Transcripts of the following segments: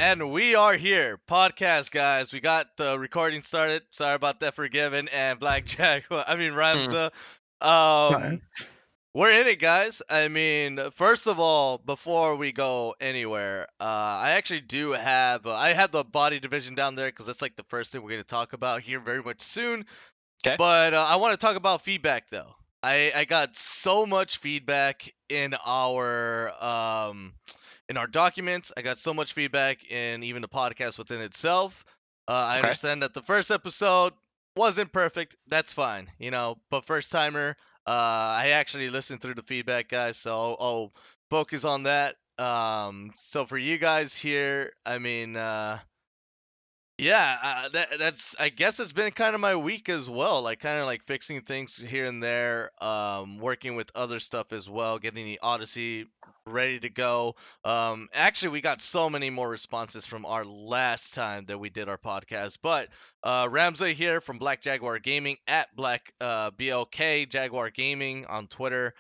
And we are here, podcast guys. We got the recording started. Sorry about that, Forgiven and Black Jaguar. Ramza. Hi. Um, we're in it, guys. First of all, before we go anywhere, I actually do have. I have the body division down there because that's like the first thing we're going to talk about here very much soon. Okay. But I want to talk about feedback though. I got so much feedback in our documents. I got so much feedback in even the podcast within itself. I Okay. understand that the first episode wasn't perfect. That's fine, But first timer, I actually listened through the feedback, guys. So I'll focus on that. So for you guys here, yeah, that's. I guess it's been kind of my week as well. Like kind of like fixing things here and there. Working with other stuff as well. Getting the Odyssey ready to go. Actually, we got so many more responses from our last time that we did our podcast. But Ramza here from Black Jaguar Gaming at Black BLK Jaguar Gaming on Twitter.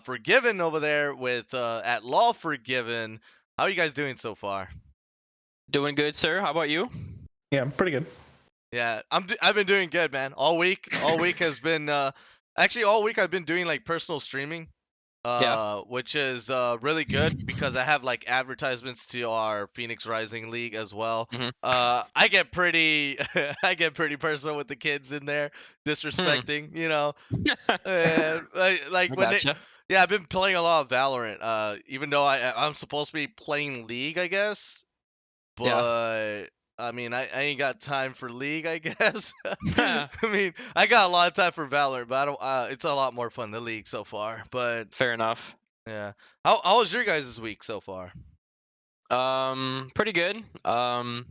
Forgiven over there with at Law Forgiven. How are you guys doing so far? Doing good, sir. How about you? Yeah, pretty good. Yeah, I've been doing good, man. All week has been actually all week I've been doing like personal streaming, which is really good because I have like advertisements to our Phoenix Rising League as well. Mhm. I get pretty I get pretty personal with the kids in there, disrespecting, and like I when gotcha. yeah, I've been playing a lot of Valorant. Even though I'm supposed to be playing League, I guess, Yeah. but. I ain't got time for League, I guess. I got a lot of time for Valorant, but I don't. It's a lot more fun than League so far. But Fair enough. yeah, how was your guys' week so far? Pretty good. I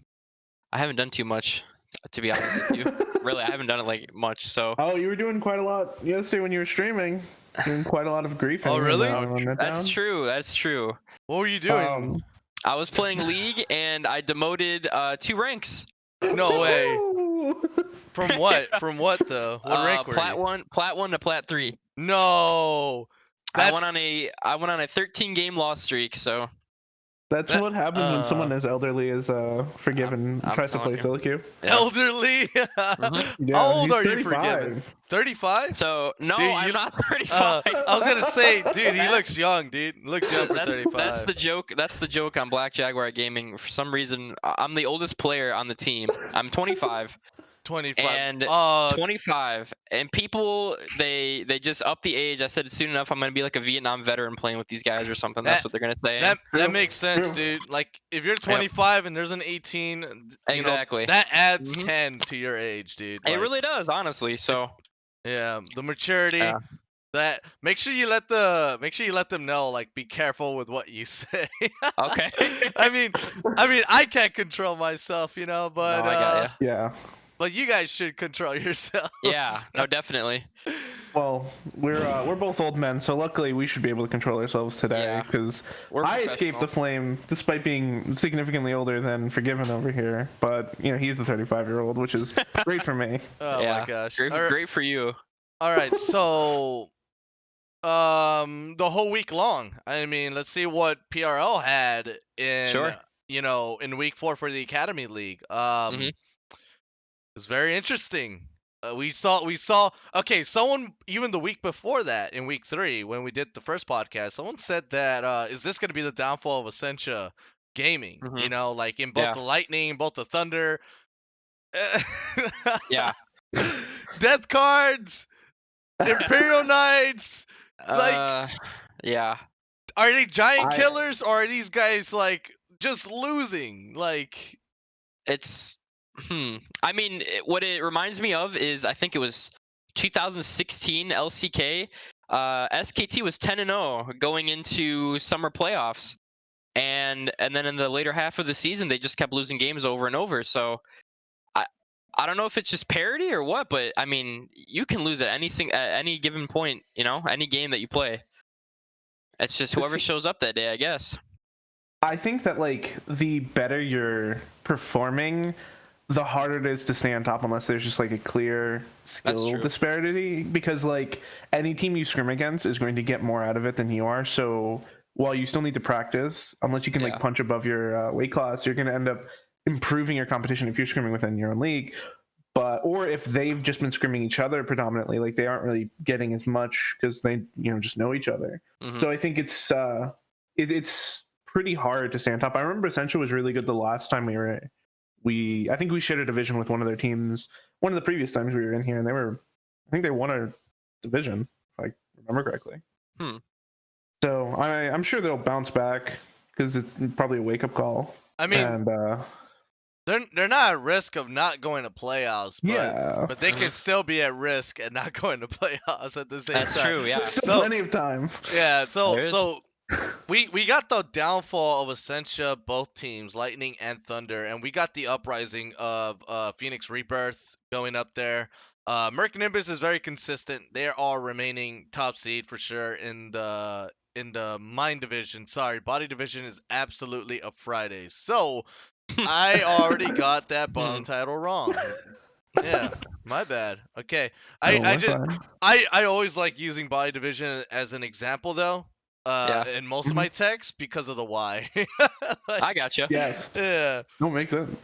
haven't done too much, to be honest with you. Really, I haven't done it like much. So Oh, you were doing quite a lot yesterday when you were streaming. Doing quite a lot of griefing. Oh, really? that's true. That's true. What were you doing? I was playing League and I demoted 2 ranks. No way. From what? From what though? What rank were you? Plat 1 to Plat 3. No. I went on a 13 game loss streak. So That's what happens when someone as elderly as Forgiven I'm tries to play telling you. solo queue. Yeah. Elderly? Yeah, How old he's are you, 35. Forgiven? 35? So no, Dude, I'm not 35. I was gonna say, dude, he looks young, dude. Looks young for 35. That's the joke. That's the joke on Black Jaguar Gaming. For some reason, I'm the oldest player on the team. I'm 25. 25. And 25. And people, they just up the age. I said soon enough, I'm gonna be like a Vietnam veteran playing with these guys or something. That's what they're gonna say. That makes sense, dude. Like if you're 25 and there's an 18, exactly, that adds 10 to your age, dude. It really does, honestly. So yeah, the maturity. That make sure you let them know, like, be careful with what you say. Okay. I can't control myself, but no, I got ya. Yeah. But you guys should control yourselves. Yeah, no, definitely. Well, we're both old men, so luckily we should be able to control ourselves today because I escaped the flame despite being significantly older than Forgiven over here. But he's the 35-year-old, which is great for me. Oh my gosh, great for you. All right, so the whole week long. Let's see what PRL had in in week 4 for the Academy League. It's very interesting. We saw. Okay, someone even the week before that in week 3 when we did the first podcast, someone said that is this going to be the downfall of Essentia Gaming? Like in both the Lightning, both the Thunder. Yeah. Death cards, Imperial Knights. Like, yeah. Are they giant killers or are these guys like just losing? Like, it's. What it reminds me of is I think it was 2016 LCK. SKT was 10-0 going into summer playoffs, and then in the later half of the season they just kept losing games over and over. So I don't know if it's just parity or what, but you can lose at any given point. Any game that you play. It's just whoever shows up that day, I guess. I think that like the better you're performing, the harder it is to stay on top unless there's just like a clear skill disparity, because like any team you scrim against is going to get more out of it than you are. So while you still need to practice, unless you can like punch above your weight class, you're going to end up improving your competition if you're scrimming within your own league. But or if they've just been scrimming each other predominantly, like they aren't really getting as much because they just know each other. So I think it's pretty hard to stay on top. I remember Essential was really good the last time I think we shared a division with one of their teams one of the previous times we were in here, and I think they won a division if I remember correctly. So I'm sure they'll bounce back because it's probably a wake up call. I mean, and they're not at risk of not going to playoffs, but they can still be at risk and not going to playoffs at the same time. That's true, yeah. Still plenty of time. Yeah, so we got the downfall of Essentia, both teams, Lightning and Thunder, and we got the uprising of Phoenix Rebirth going up there. Merc Nimbus is very consistent. They are remaining top seed for sure in the Mind Division. Sorry, Body Division is absolutely a Friday. So I already got that bottom title wrong. Yeah, my bad. Okay, I always like using Body Division as an example though. In most of my texts because of the why. I gotcha. Yes. Yeah. Don't make sense.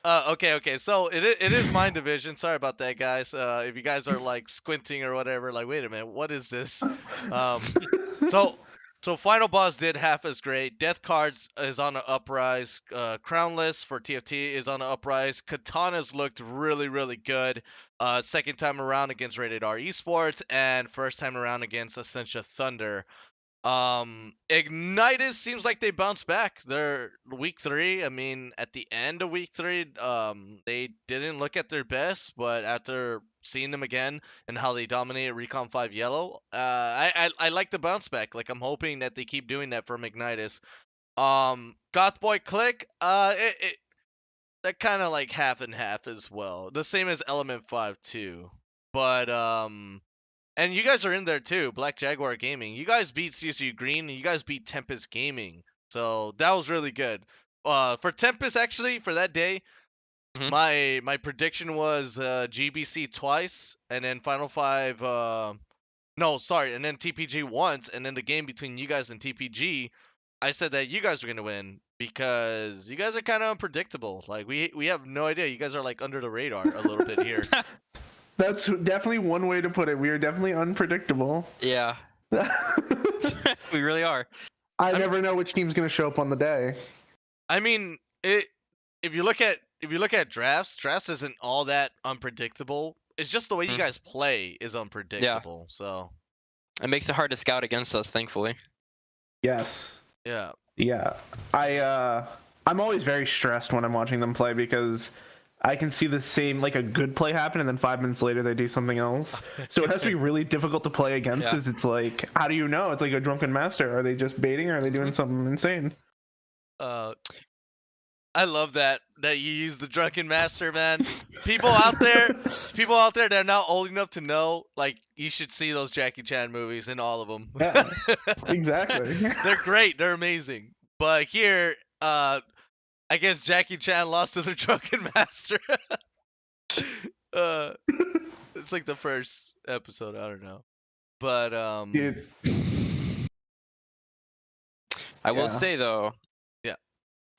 Okay. So it is Mind Division. Sorry about that, guys. If you guys are like squinting or whatever, like, wait a minute, what is this? So Final Boss did half as great. Death Cards is on an uprise. Crownless for TFT is on an uprise. Katana's looked really, really good. Second time around against Rated R Esports, and first time around against Essentia Thunder. Ignitus seems like they bounced back. They're week 3. I mean, at the end of week 3, they didn't look at their best, but after seeing them again and how they dominated Recon 5 Yellow, I like the bounce back. Like, I'm hoping that they keep doing that from Ignitus. Gothboy Click, that kind of like half and half as well. The same as Element 5 too. But and you guys are in there too, Black Jaguar Gaming. You guys beat CSU Green, and you guys beat Tempest Gaming. So that was really good. For Tempest, actually, for that day, my prediction was GBC twice, and then Final 5, and then TPG once, and then the game between you guys and TPG, I said that you guys were going to win because you guys are kind of unpredictable. Like, we have no idea. You guys are, like, under the radar a little bit here. That's definitely one way to put it. We are definitely unpredictable. Yeah. We really are. I never know which team's going to show up on the day. I mean, if you look at drafts isn't all that unpredictable. It's just the way you guys play is unpredictable. Yeah. So it makes it hard to scout against us, thankfully. Yes. Yeah. Yeah. I'm always very stressed when I'm watching them play because I can see the same, like a good play happen, and then 5 minutes later they do something else. So it has to be really difficult to play against because it's like, how do you know? It's like a drunken master. Are they just baiting or are they doing something insane? I love that you use the drunken master, man. People out there that are now old enough to know, like, you should see those Jackie Chan movies and all of them. Yeah, exactly. They're great. They're amazing. But here, I guess Jackie Chan lost to the drunken master. It's like the first episode. I don't know, but Dude. I will say though,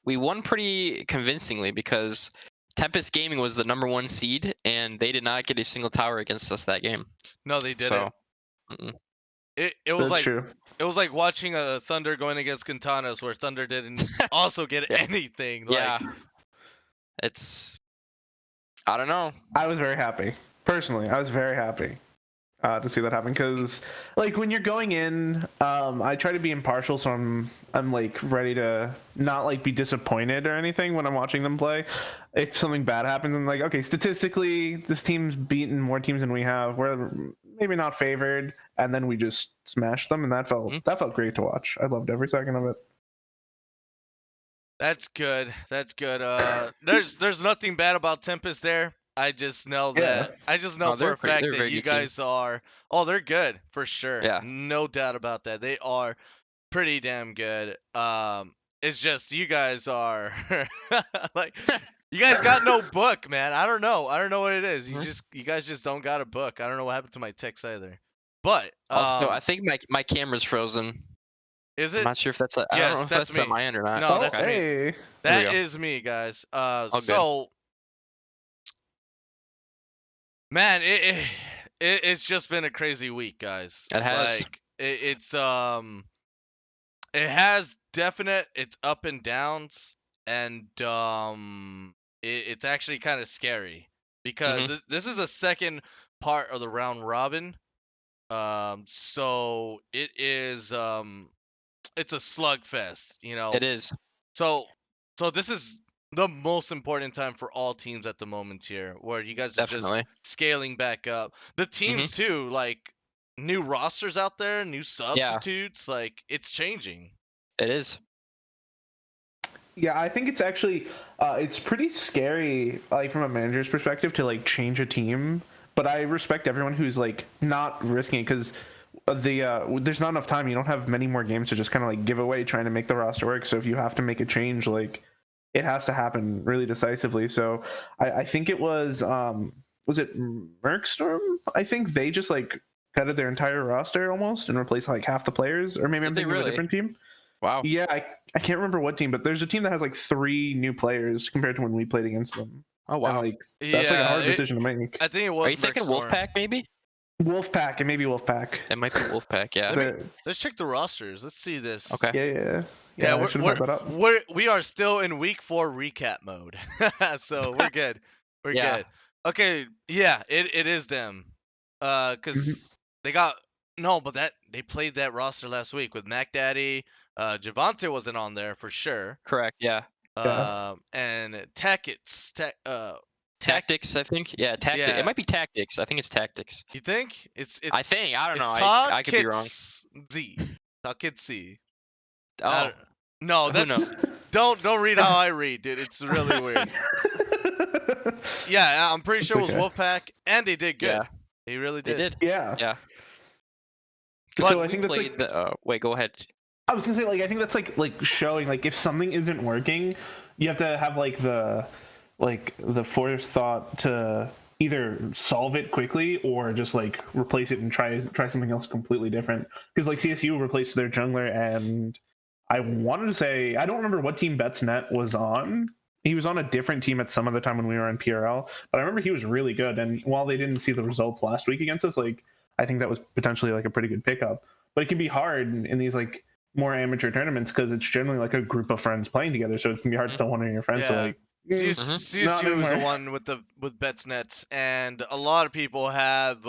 we won pretty convincingly because Tempest Gaming was the #1 seed, and they did not get a single tower against us that game. No, they didn't. So, it was like true. It was like watching a Thunder going against Quintanas, where Thunder didn't also get anything. Like, it's, I don't know. I was very happy. Personally, I was very happy to see that happen because, like, when you're going in, I try to be impartial, so I'm like ready to not like be disappointed or anything when I'm watching them play. If something bad happens, I'm like, okay, statistically, this team's beaten more teams than we have. We're maybe not favored, and then we just smashed them, and that felt great to watch. I loved every second of it. That's good. That's good. There's nothing bad about Tempest there. I just know that. I just know for a fact that you guys are. Oh, they're good for sure. Yeah. No doubt about that. They are pretty damn good. It's just you guys are like, you guys got no book, man. I don't know what it is. You guys just don't got a book. I don't know what happened to my text either. But also, I think my camera's frozen. Is I'm it? not sure if that's. I don't know Yes, if that's that's me. at my end or not. No, Oh, that's Okay. me. hey. There we That go. is me, guys. All good. So, man, it's just been a crazy week, guys. It has. Like it has definite it's up and downs, and it's actually kind of scary because Mhm. this is the second part of the round robin. So it is it's a slugfest, you know. It is. So this is the most important time for all teams at the moment here, where you guys are just Definitely. scaling back up. The Mhm. teams too, like new rosters out there, new Yeah. substitutes, like it's changing. It is. Yeah, I think it's actually it's pretty scary, like from a manager's perspective, to like change a team. But I respect everyone who's like not risking it because there's not enough time. You don't have many more games to just kind of like give away trying to make the roster work. So if you have to make a change, like it has to happen really decisively. So I think it was it Mercstorm? I think they just like cutted their entire roster almost and replaced like half the players, or maybe I'm Did they thinking of a really? different team. Wow. Yeah, I can't remember what team, but there's a team that has like 3 new players compared to when we played against them. Oh And wow. like that's like a hard decision to make. I think it Are was you thinking Mercstorm. Wolfpack maybe? Wolfpack, and maybe Wolfpack. It might be Wolfpack. Yeah. Let's check the rosters. Let's see this. Okay. Yeah. I Yeah, should have brought that up. we are still in week 4 recap mode. So we're good. We're Yeah. good. Okay, yeah, it is them. Cuz they got no, but they played that roster last week with Mac Daddy. Javante wasn't on there for sure. Correct. Yeah. And Tactics. Tactics, I think. Yeah, tactics. Yeah. It might be tactics. I think it's tactics. You think? It's I think. I don't know. Todd I could be wrong. Z. Todd Z. Oh. No, Who that's knows? don't read how I read, dude. It's really weird. Yeah, I'm pretty sure it was Wolfpack, and they did good. Yeah. They really They did. did. Yeah. Yeah. So But I think that's played like, the. Wait. Go ahead. I was gonna say like I think that's like showing like if something isn't working, you have to have like the forethought to either solve it quickly or just like replace it and try something else completely different. Because like CSU replaced their jungler, and I wanted to say I don't remember what team BetsNet was on. He was on a different team at some other time when we were in PRL, but I remember he was really good. And while they didn't see the results last week against us, like I think that was potentially like a pretty good pickup. But it can be hard in these like more amateur tournaments because it's generally like a group of friends playing together, so it can be hard to tell one of your friends. Yeah. So like CSU is the one with BetsNet, and a lot of people have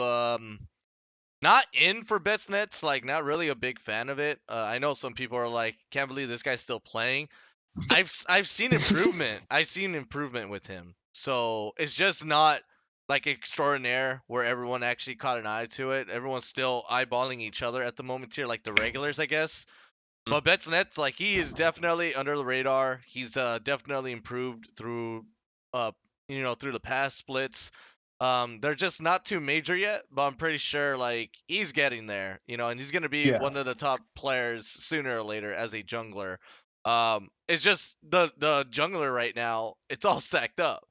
not in for BetsNet, like not really a big fan of it. I know some people are like, can't believe this guy's still playing. I've seen improvement. I've seen improvement with him. So it's just not like extraordinaire where everyone actually caught an eye to it. Everyone's still eyeballing each other at the moment here, like the regulars, I guess. But BetsNet's like he is definitely under the radar. He's definitely improved through through the past splits. They're just not too major yet, but I'm pretty sure like he's getting there, and he's gonna be one of the top players sooner or later as a jungler. It's just the jungler right now, it's all stacked up.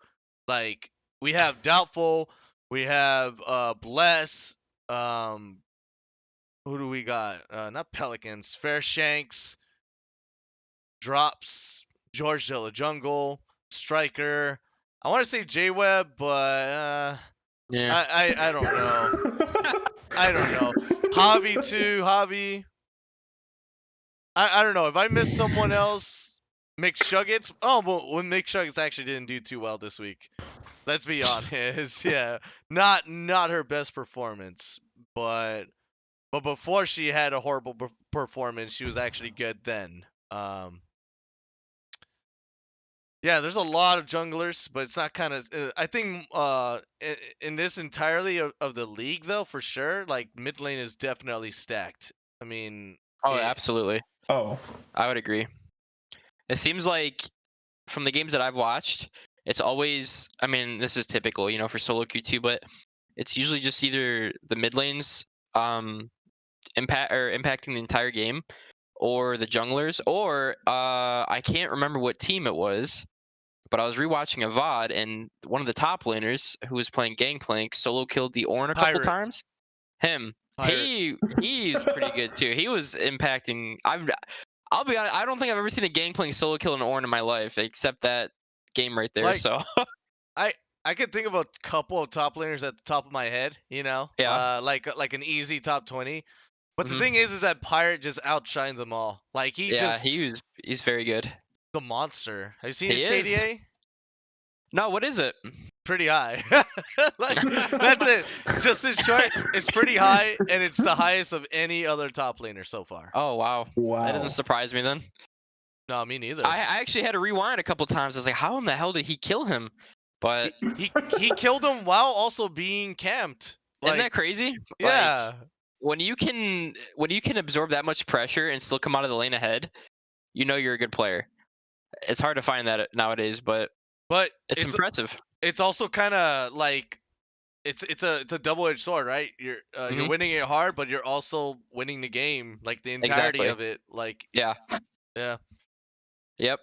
Like we have Doubtful, we have Bless, who do we got? Not Pelicans, Fairshanks, Drops, George de la Jungle, Striker. I want to say J-Web, but Yeah. I don't know. I don't know. Javi too, Javi. I don't know. If I missed someone else, McShuggets. Oh, well, when McShuggets actually didn't do too well this week. Let's be honest. Yeah, not her best performance, but before she had a horrible performance, she was actually good then. Yeah, there's a lot of junglers, but it's not kind of. I think in this entirely of the league, though, for sure, like mid lane is definitely stacked. I mean. Oh, absolutely. Oh, I would agree. It seems like from the games that I've watched, it's always. I mean, this is typical, for solo Q2, but it's usually just either the mid lanes impacting the entire game, or the junglers, or I can't remember what team it was, but I was rewatching a VOD, and one of the top laners who was playing Gangplank solo killed the Ornn a couple times. Him. He's pretty good too. He was impacting. I'll be honest. I don't think I've ever seen a gang playing solo kill an Ornn in my life, except that game right there. Like, So I could think of a couple of top laners at the top of my head, yeah. like an easy top 20. But the thing is that Pirate just outshines them all. Like he's very good. The monster. Have you seen He his is. KDA? No, what is it? Pretty high. Like, that's it. Just in short, it's pretty high, and it's the highest of any other top laner so far. Oh wow. That doesn't surprise me then. No, me neither. I actually had to rewind a couple times. I was like, how in the hell did he kill him? But he killed him while also being camped. Isn't that crazy? Yeah. Like, when you can absorb that much pressure and still come out of the lane ahead, you know you're a good player. It's hard to find that nowadays, but it's impressive. It's also kind of like it's a double-edged sword, right? You're winning it hard, but you're also winning the game, like the entirety of it. Like yeah. Yep.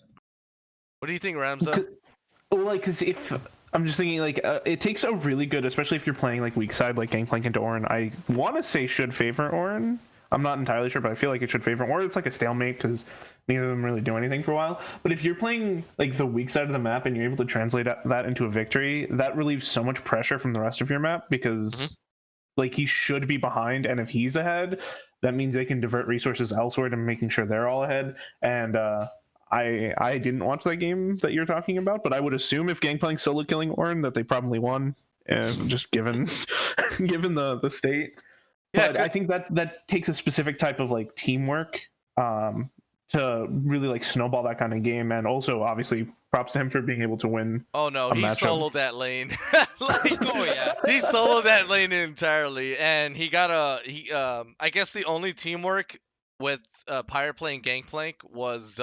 What do you think, Ramza? Like, because if I'm just thinking, like, it takes a really good, especially if you're playing like weak side, like Gangplank into Ornn. I want to say should favor Ornn. I'm not entirely sure, but I feel like it should favor, or it's like a stalemate because neither of them really do anything for a while. But if you're playing like the weak side of the map and you're able to translate that into a victory, that relieves so much pressure from the rest of your map because like he should be behind, and if he's ahead, that means they can divert resources elsewhere to making sure they're all ahead. And I didn't watch that game that you're talking about, but I would assume if Gangplank solo killing Ornn that they probably won, just given the state. Yeah, but I think that takes a specific type of like teamwork to really like snowball that kind of game, and also obviously props to him for being able to win. Oh no, he soloed that lane. Like, oh yeah, he soloed that lane entirely, and he got I guess the only teamwork with Pirate playing Gangplank was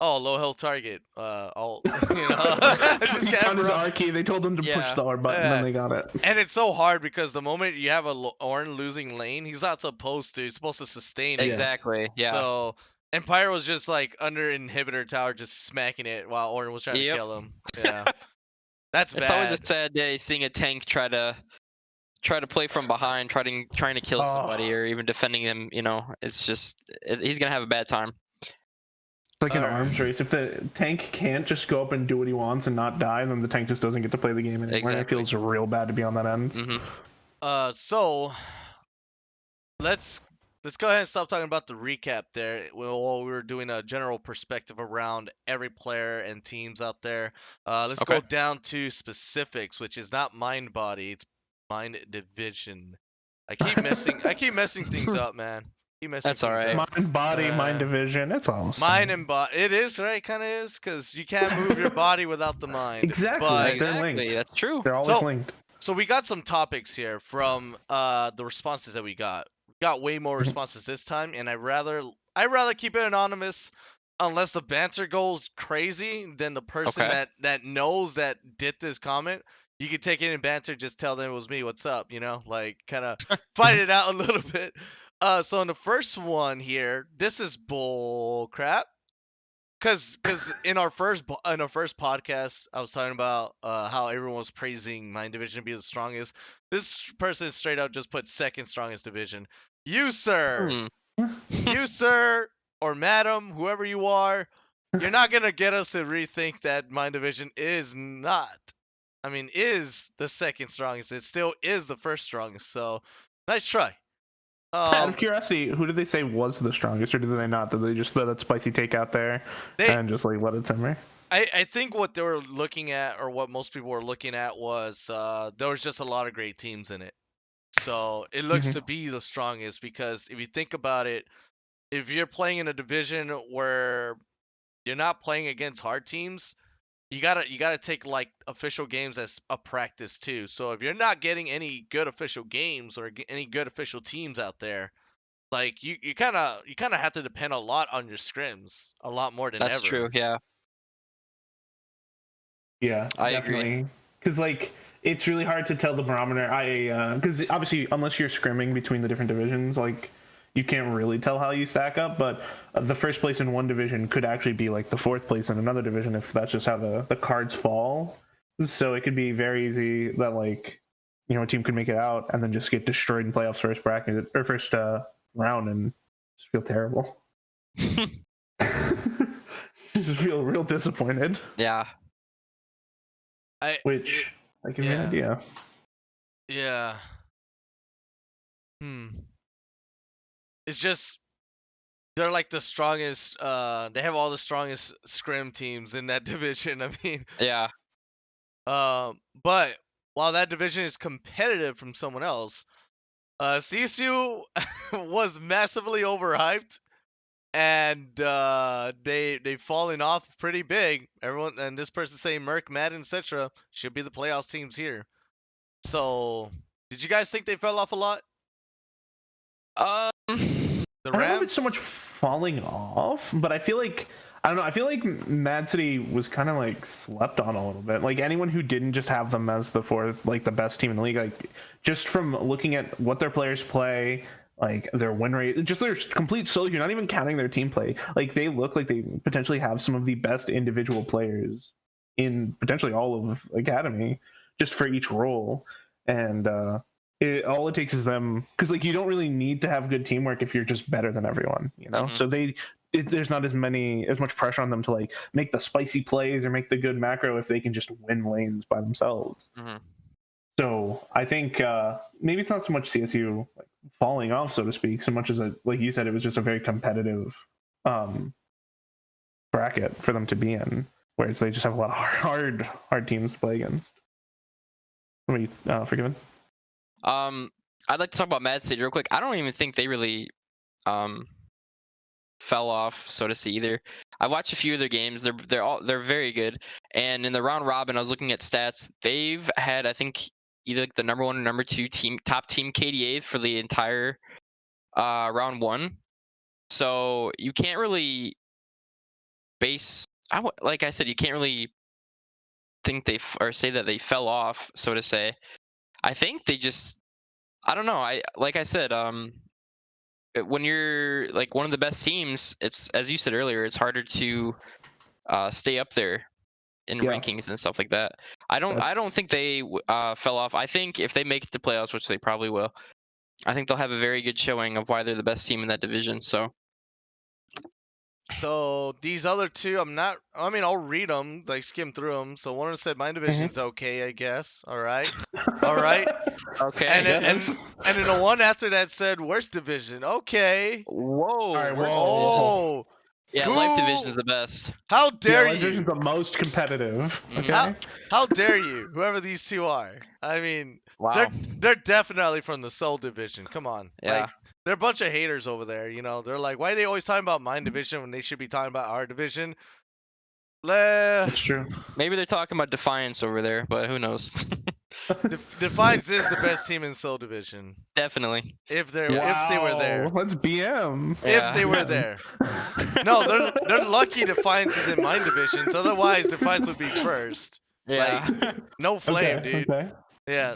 low health target. Just on his R key, they told him to push the R button, and then they got it. And it's so hard because the moment you have a Ornn losing lane, he's not supposed to. He's supposed to sustain it. Exactly. Yeah. So, and Pyre was just like under inhibitor tower, just smacking it while Ornn was trying to kill him. Yeah. That's bad. It's always a sad day seeing a tank try to play from behind, trying to kill somebody, or even defending him. It's just he's gonna have a bad time. It's like an arms race. If the tank can't just go up and do what he wants and not die, then the tank just doesn't get to play the game anymore. Exactly. It feels real bad to be on that end. So let's go ahead and stop talking about the recap there. While we were doing a general perspective around every player and teams out there. Let's go down to specifics, which is not mind body, it's mind division. I keep messing things up, man. That's all right. Mind, body, mind division. That's all. Mind and body. It is, right? Kind of is, because you can't move your body without the mind. Exactly. But they're linked. That's true. They're always linked. So we got some topics here from the responses that we got. We got way more responses this time, and I'd rather keep it anonymous unless the banter goes crazy. Then the person that knows that did this comment, you could take it in banter, just tell them it was me. What's up? Like kind of fight it out a little bit. So in the first one here, this is bull crap. Cause in our first podcast, I was talking about how everyone was praising Mind Division to be the strongest. This person straight up just put second strongest division. You sir, or madam, whoever you are, you're not gonna get us to rethink that Mind Division is the second strongest. It still is the first strongest. So nice try. Out of curiosity, who did they say was the strongest, or did they not? Did they just throw that spicy take out there and just like let it simmer? I think what they were looking at, or what most people were looking at, was there was just a lot of great teams in it. So it looks to be the strongest because if you think about it, if you're playing in a division where you're not playing against hard teams, you gotta take like official games as a practice too. So if you're not getting any good official games or any good official teams out there, like you kind of have to depend a lot on your scrims, a lot more than ever. That's true. Yeah. Yeah, I definitely. agree. Because like it's really hard to tell the barometer. Because obviously unless you're scrimming between the different divisions, like you can't really tell how you stack up, but the first place in one division could actually be like the fourth place in another division if that's just how the cards fall. So it could be very easy that like a team could make it out and then just get destroyed in playoffs first bracket or first round and just feel terrible. Just feel real disappointed. Yeah. I give me an idea. Yeah. It's just they're like the strongest. They have all the strongest scrim teams in that division. I mean. Yeah. But while that division is competitive from someone else, CSU was massively overhyped, and they've fallen off pretty big. Everyone and this person saying Merc, Madden, etc. should be the playoffs teams here. So, did you guys think they fell off a lot? The Rams? I don't know if it's so much falling off, but I feel like I feel like Mad City was kind of like slept on a little bit. Like anyone who didn't just have them as the fourth, like the best team in the league, like just from looking at what their players play, like their win rate, just their complete solo. You're not even counting their team play. Like they look like they potentially have some of the best individual players in potentially all of Academy, just for each role. And all it takes is them, because like you don't really need to have good teamwork if you're just better than everyone, So there's not as much pressure on them to like make the spicy plays or make the good macro if they can just win lanes by themselves. So I think maybe it's not so much CSU like falling off, so to speak, so much as like you said, it was just a very competitive bracket for them to be in, whereas they just have a lot of hard teams to play against. What are you Forgiven? I'd like to talk about Mad City real quick. I don't even think they really fell off, so to say, either. I watched a few of their games. They're very good. And in the round robin, I was looking at stats. They've had, I think, either like the number 1 or number 2 top team KDA for the entire round 1. So you can't really base, like I said, you can't really think or say that they fell off, so to say. I think they just, I don't know. Like I said, when you're like one of the best teams, it's, as you said earlier, it's harder to stay up there in rankings and stuff like that. I don't think they fell off. I think if they make it to playoffs, which they probably will, I think they'll have a very good showing of why they're the best team in that division. So these other two, I'll read them, like skim through them. So one said my division's okay, I guess. All right. Okay. And then the one after that said worst division. Okay. Whoa. All right, whoa. Yeah, Cool. Life Division is the best. How dare you? Life Division's the most competitive. Okay. How dare you? Whoever these two are. I mean, wow. They're definitely from the Soul Division. Come on. Yeah. Like, they're a bunch of haters over there. They're like, why are they always talking about my division when they should be talking about our division? That's true. Maybe they're talking about Defiance over there, but who knows? Defiance is the best team in Soul Division. Definitely. If they were there. Let's BM. If they were there. No, they're lucky Defiance is in my divisions. Otherwise, Defiance would be first. Yeah. Like, no flame, dude. Okay. Yeah.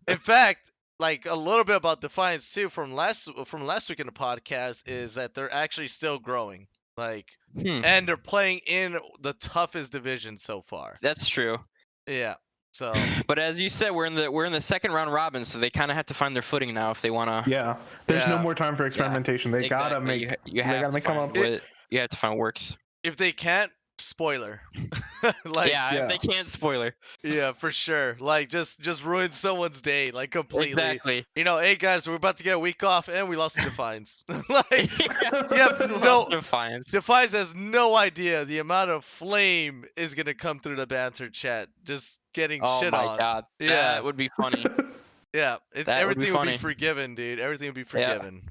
In fact, like a little bit about Defiance too from last week in the podcast is that they're actually still growing. Like, and they're playing in the toughest division so far. That's true. Yeah. So. But as you said, we're in the second round robin, so they kind of have to find their footing now if they want to. Yeah. There's no more time for experimentation. They gotta make. You have to come up with. You have to find works. If they can't, spoiler. If they can't, spoiler. Yeah, for sure. Like just ruin someone's day, like completely. Exactly. Hey guys, we're about to get a week off and we lost to Defiance. Like, Defiance has no idea the amount of flame is gonna come through the banter chat. Just getting shit on. Oh my god. Yeah, that would be funny. Yeah, everything would be forgiven, dude. Everything would be forgiven.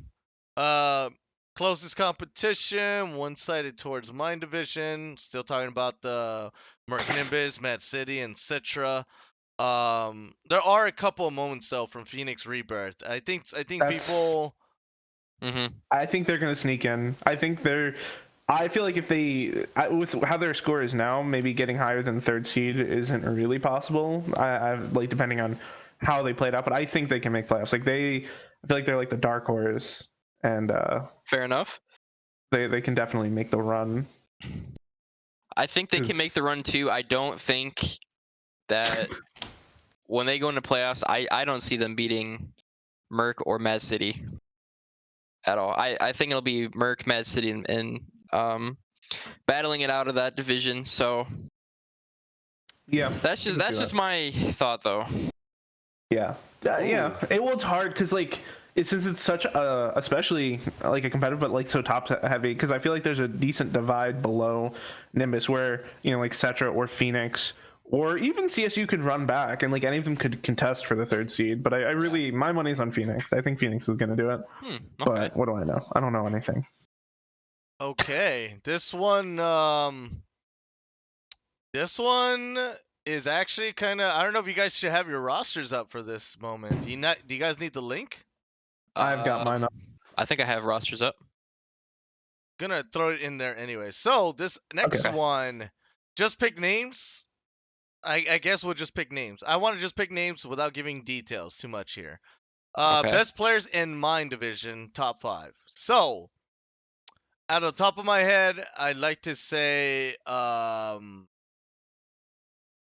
Closest competition, one-sided towards Mind Division. Still talking about the Merc Nimbus, Mad City, and Citra. There are a couple of moments though from Phoenix Rebirth. I think people. I think they're gonna sneak in. I feel like if they, with how their score is now, maybe getting higher than third seed isn't really possible. I like depending on how they played out, but I think they can make playoffs. Like I feel like they're like the dark horse. And fair enough. They can definitely make the run. I think they can make the run too. I don't think that when they go into playoffs, I don't see them beating Merc or Mad City at all. I think it'll be Merc, Mad City, and battling it out of that division. So yeah, that's just my thought though. Yeah, yeah. It's hard because like since it's such a especially like a competitive but like so top heavy, because I feel like there's a decent divide below Nimbus where like Cetra or Phoenix or even CSU could run back and like any of them could contest for the 3rd seed. But I really my money's on Phoenix. I think Phoenix is gonna do it. Okay. But what do I know? I don't know anything. Okay, this one is actually kind of, I don't know if you guys should have your rosters up for this moment. Do you guys need the link? I've got mine up. I think I have rosters up. Gonna throw it in there anyway. So this next one, just pick names. I guess we'll just pick names. I want to just pick names without giving details too much here. Best players in mine division, top 5. So out of the top of my head, I'd like to say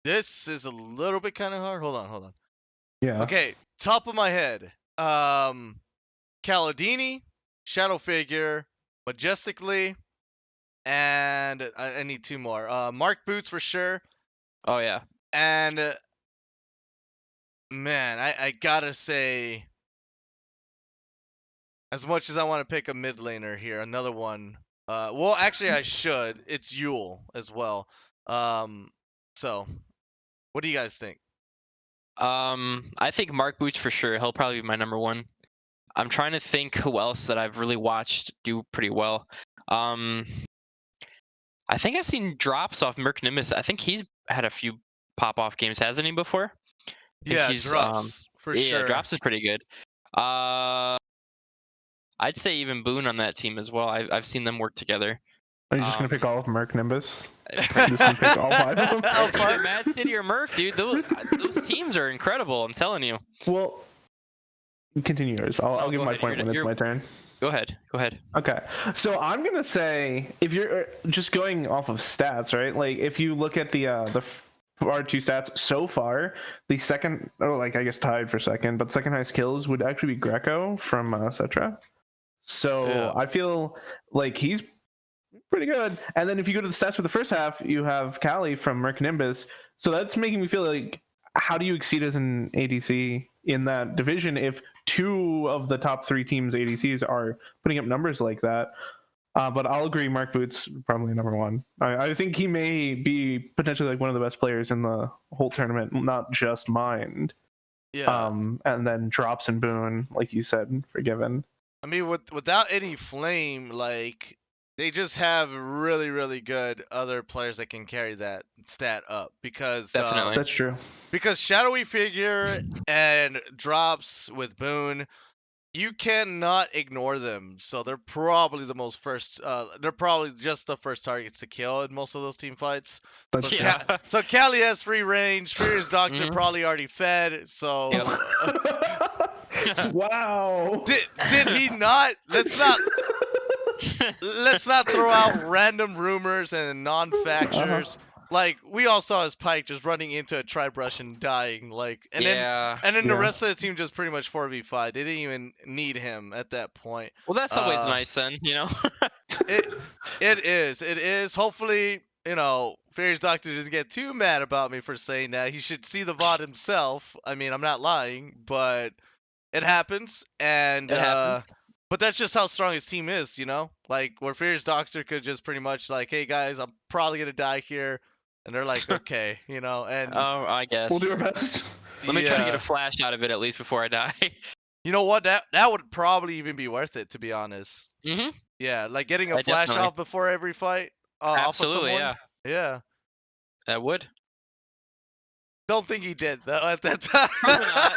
this is a little bit kind of hard. Hold on. Yeah. Okay, top of my head. Caladini, Shadow Figure, Majestically, and I need 2 more. Mark Boots for sure. Oh yeah. And man, I gotta say, as much as I want to pick a mid laner here, another one. Well, actually, I should. It's Yule as well. So, what do you guys think? I think Mark Boots for sure. He'll probably be my number 1. I'm trying to think who else that I've really watched do pretty well. I think I've seen drops off Merc Nimbus. I think he's had a few pop-off games, hasn't he, before? Yeah, drops for sure. Yeah, drops is pretty good. I'd say even Boone on that team as well. I've seen them work together. Are you just gonna pick all of Merc Nimbus? Just gonna pick all 5 of them? It's either Mad City or Merc, dude. Those teams are incredible. I'm telling you. Well, continue yours. I'll give my point when it's my turn. Go ahead. Okay. So I'm gonna say, if you're just going off of stats, right? Like if you look at the R2 stats so far, the second, or like I guess tied for second, but second highest kills would actually be Greco from Cetra. So yeah. I feel like he's pretty good. And then if you go to the stats for the first half, you have Cali from Merc Nimbus. So that's making me feel like, how do you exceed as an ADC in that division if 2 of the top 3 teams ADCs are putting up numbers like that? But I'll agree, Mark Boots probably number 1. I think he may be potentially like one of the best players in the whole tournament, not just Mind. Yeah. And then Drops and Boone, like you said, Forgiven. I mean, without any flame, like they just have really, really good other players that can carry that stat up because definitely that's true. Because Shadowy Figure and Drops with Boone, you cannot ignore them. So they're probably they're probably just the first targets to kill in most of those team fights. That's so, true. So Cali has free range. Furious Doctor probably already fed. So. Wow. Did he not? Let's not throw out random rumors and non-factors. Like we all saw his Pike just running into a tri-brush and dying. Then the rest of the team just pretty much 4v5. They didn't even need him at that point. Well, that's always nice then, It is. Hopefully, Fairy's Doctor doesn't get too mad about me for saying that. He should see the VOD himself. I mean, I'm not lying, but it happens, and but that's just how strong his team is, Like where Fierce Doctor could just pretty much like, hey guys, I'm probably gonna die here, and they're like, okay, and oh, I guess we'll do our best. Let me try to get a flash out of it at least before I die. You know what? That would probably even be worth it, to be honest. Yeah, like getting a flash off before every fight. Absolutely, off of yeah. That would. Don't think he did though at that time. Probably not,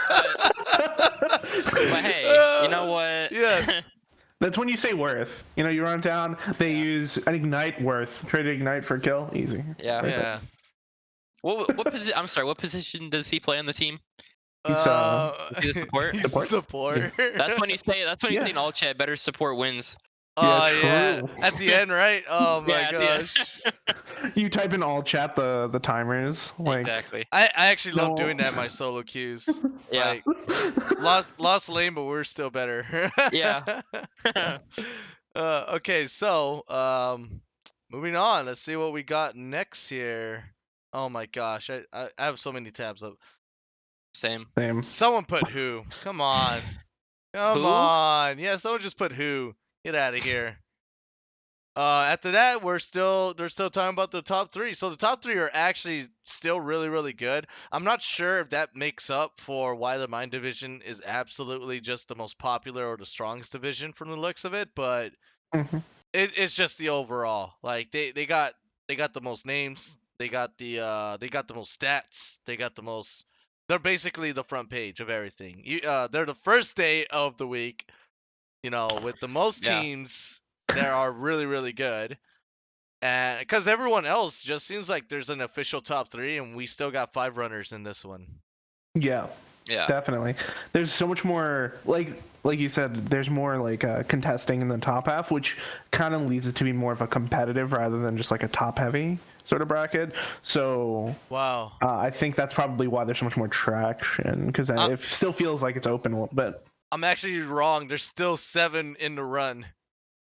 but hey, you know what? Yes. That's when you say worth. You run down, they use an ignite worth. Trade ignite for kill. Easy. Yeah. Right yeah. What position? I'm sorry. What position does he play on the team? He's support. Support. That's when you say. That's when you say in all chat. Better support wins. Oh Yeah, true. At the end, right? Oh my Yeah, gosh. You type in all chat the timers. Like, exactly. I actually love No. doing that in my solo queues. Yeah. Like lost lane, but we're still better. Yeah. Okay, so moving on. Let's see what we got next here. Oh my gosh, I have so many tabs up. Same. Someone put who? Come on. Come Who? on. Yeah, someone just put who. Get out of here. After that, they're still talking about the top three. So the top three are actually still really, really good. I'm not sure if that makes up for why the Mind Division is absolutely just the most popular or the strongest division from the looks of it, but it's just the overall. Like they got the most names. They got the most stats. They got the most. They're basically the front page of everything. They're the first day of the week. With the most teams that are really, really good. And because everyone else just seems like there's an official top three, and we still got 5 runners in this one. Yeah. Yeah. Definitely. There's so much more, like you said, there's more like contesting in the top half, which kind of leads it to be more of a competitive rather than just like a top heavy sort of bracket. So wow, I think that's probably why there's so much more traction, because it still feels like it's open a little bit. I'm actually wrong. There's still 7 in the run.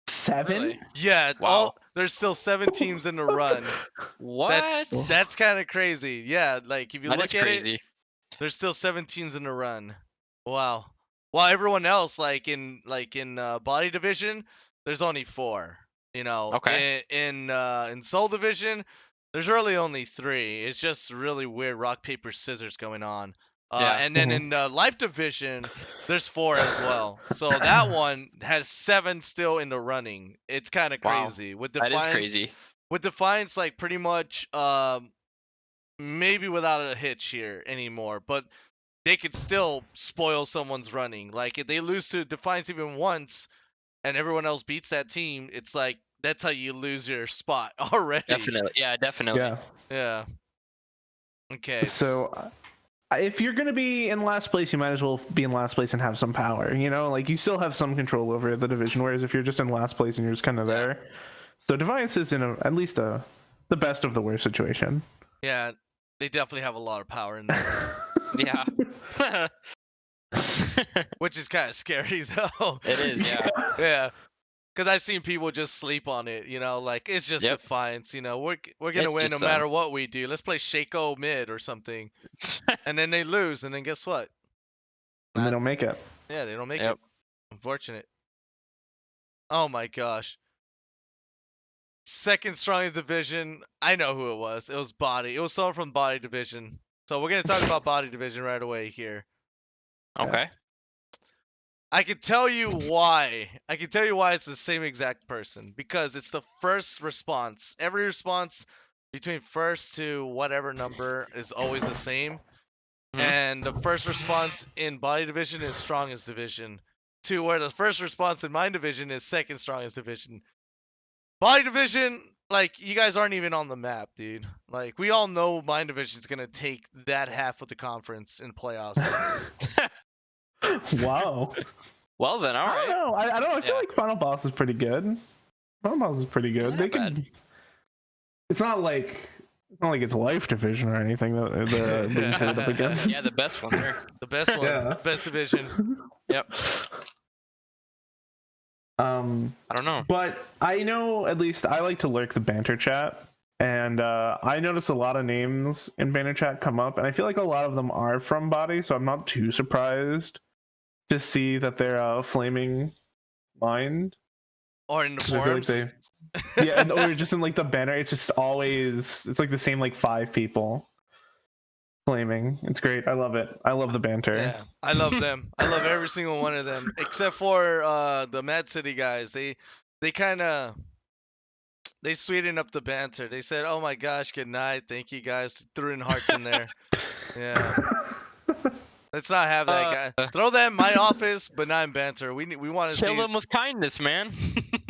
7? Really? Yeah. Wow. There's still 7 teams in the run. What? That's kind of crazy. Yeah. Like if you look at crazy. it, there's still 7 teams in the run. Wow. While everyone else, like in body division, there's only 4. Okay. In soul division, there's really only 3. It's just really weird rock paper scissors going on. And then in the life division, there's 4 as well. So that one has 7 still in the running. It's kind of crazy. Wow. With Defiance, that is crazy. With Defiance, like pretty much, maybe without a hitch here anymore, but they could still spoil someone's running. Like if they lose to Defiance even once, and everyone else beats that team, it's like that's how you lose your spot already. Definitely. Yeah, definitely. Yeah. Okay. So if you're going to be in last place, you might as well be in last place and have some power, like you still have some control over the division, whereas if you're just in last place and you're just kind of there. So Defiance is in at least the best of the worst situation. Yeah, they definitely have a lot of power in there. Yeah. Which is kind of scary though. It is, yeah. Yeah. Because I've seen people just sleep on it, like it's just Defiance, we're gonna win no matter what we do. Let's play Shaco mid or something, and then they lose, and then guess what? And they don't make it. Yeah, they don't make it. Unfortunate. Oh my gosh. Second strongest division. I know who it was. It was body. It was someone from body division. So we're gonna talk about body division right away here. Okay. I can tell you why. I can tell you why it's the same exact person. Because it's the first response. Every response between first to whatever number is always the same. And the first response in body division is strongest division. To where the first response in mind division is second strongest division. Body division, like, you guys aren't even on the map, dude. Like, we all know mind division's gonna take that half of the conference in playoffs. Wow. Well then, all right. I don't know. I don't know. I feel like Final Boss is pretty good. Final Boss is pretty good. Not they bad. can. It's not like it's life division or anything that they're being paired up against. Yeah, the best one there. The best one. Yeah. Best division. Yep. I don't know. But I know, at least I like to lurk the banter chat, and I notice a lot of names in banter chat come up, and I feel like a lot of them are from body, so I'm not too surprised to see that they're flaming mind. Or in the forums. Yeah, or just in like the banner, it's just always, it's like the same like 5 people flaming. It's great. I love it. I love the banter. Yeah, I love them. I love every single one of them, except for the Mad City guys. They kind of sweetened up the banter. They said, "Oh my gosh, good night, thank you guys." Threw in hearts in there. Yeah. Let's not have that guy. Throw that in my office, but not in banter. We want to kill them with kindness, man.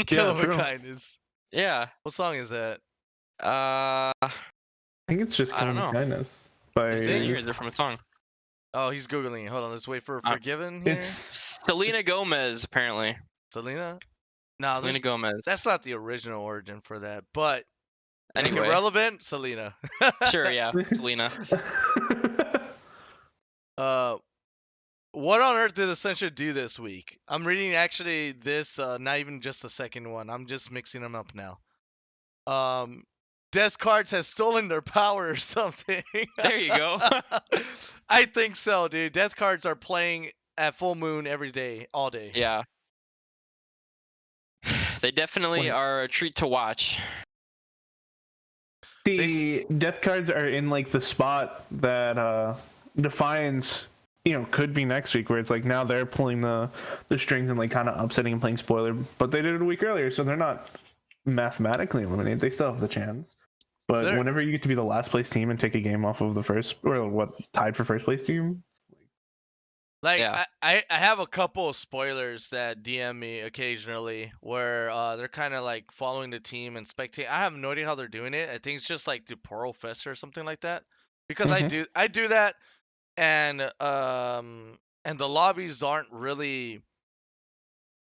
Kill them with kindness. Yeah. What song is that? I think it's just Kill 'Em with Kindness. By... Is it from a song? Oh, he's googling it. Hold on, let's wait for Forgiven here. It's Selena Gomez, apparently. Selena? No, Selena Gomez. That's not the original origin for that, but Anyway. relevant, Selena. Sure, yeah, Selena. What on earth did Essentia do this week? I'm reading actually this, not even just the second one. I'm just mixing them up now. Death Cards has stolen their power or something. There you go. I think so, dude. Death Cards are playing at full moon every day, all day. Yeah. They definitely are a treat to watch. The Death Cards are in like the spot that Defiance, could be next week, where it's like now they're pulling the strings and like kind of upsetting and playing spoiler, but they did it a week earlier, so they're not mathematically eliminated. They still have the chance. But whenever you get to be the last place team and take a game off of the first, or tied for first place team. Like, yeah. I have a couple of spoilers that DM me occasionally where they're kind of like following the team and spectating. I have no idea how they're doing it. I think it's just like the Pearl Fest or something like that. Because I do that, and the lobbies aren't really,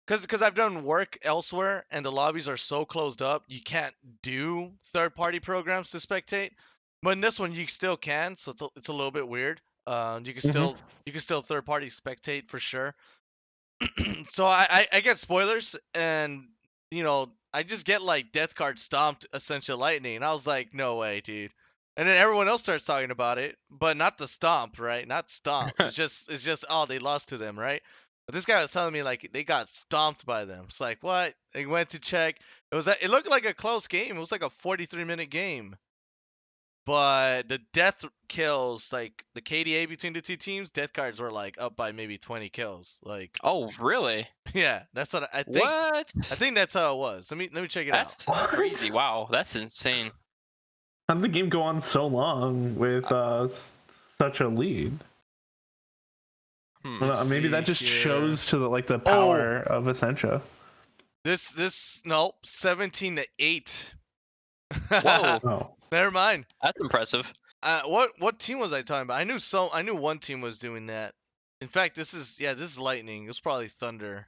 because I've done work elsewhere and the lobbies are so closed up, you can't do third-party programs to spectate. But in this one, you still can, so it's a little bit weird. You can still third-party spectate for sure. So I get spoilers, and I just get like Death Card stomped Essential Lightning, and I was like, no way, dude. And then everyone else starts talking about it, but not the stomp, right? Not stomp. It's just oh, they lost to them, right? But this guy was telling me like they got stomped by them. It's like, what? They went to check. It looked like a close game. It was like a 43-minute game. But the death kills, like the KDA between the two teams, Death Cards were like up by maybe 20 kills. Like, oh, really? Yeah, that's what I think. What? I think that's how it was. Let me check it out. That's crazy. Wow, that's insane. How did the game go on so long with such a lead? Maybe that just shows to the power of Essentia. This 17-8. Whoa. Oh. Never mind. That's impressive. What team was I talking about? I knew one team was doing that. In fact, this is Lightning. It was probably Thunder,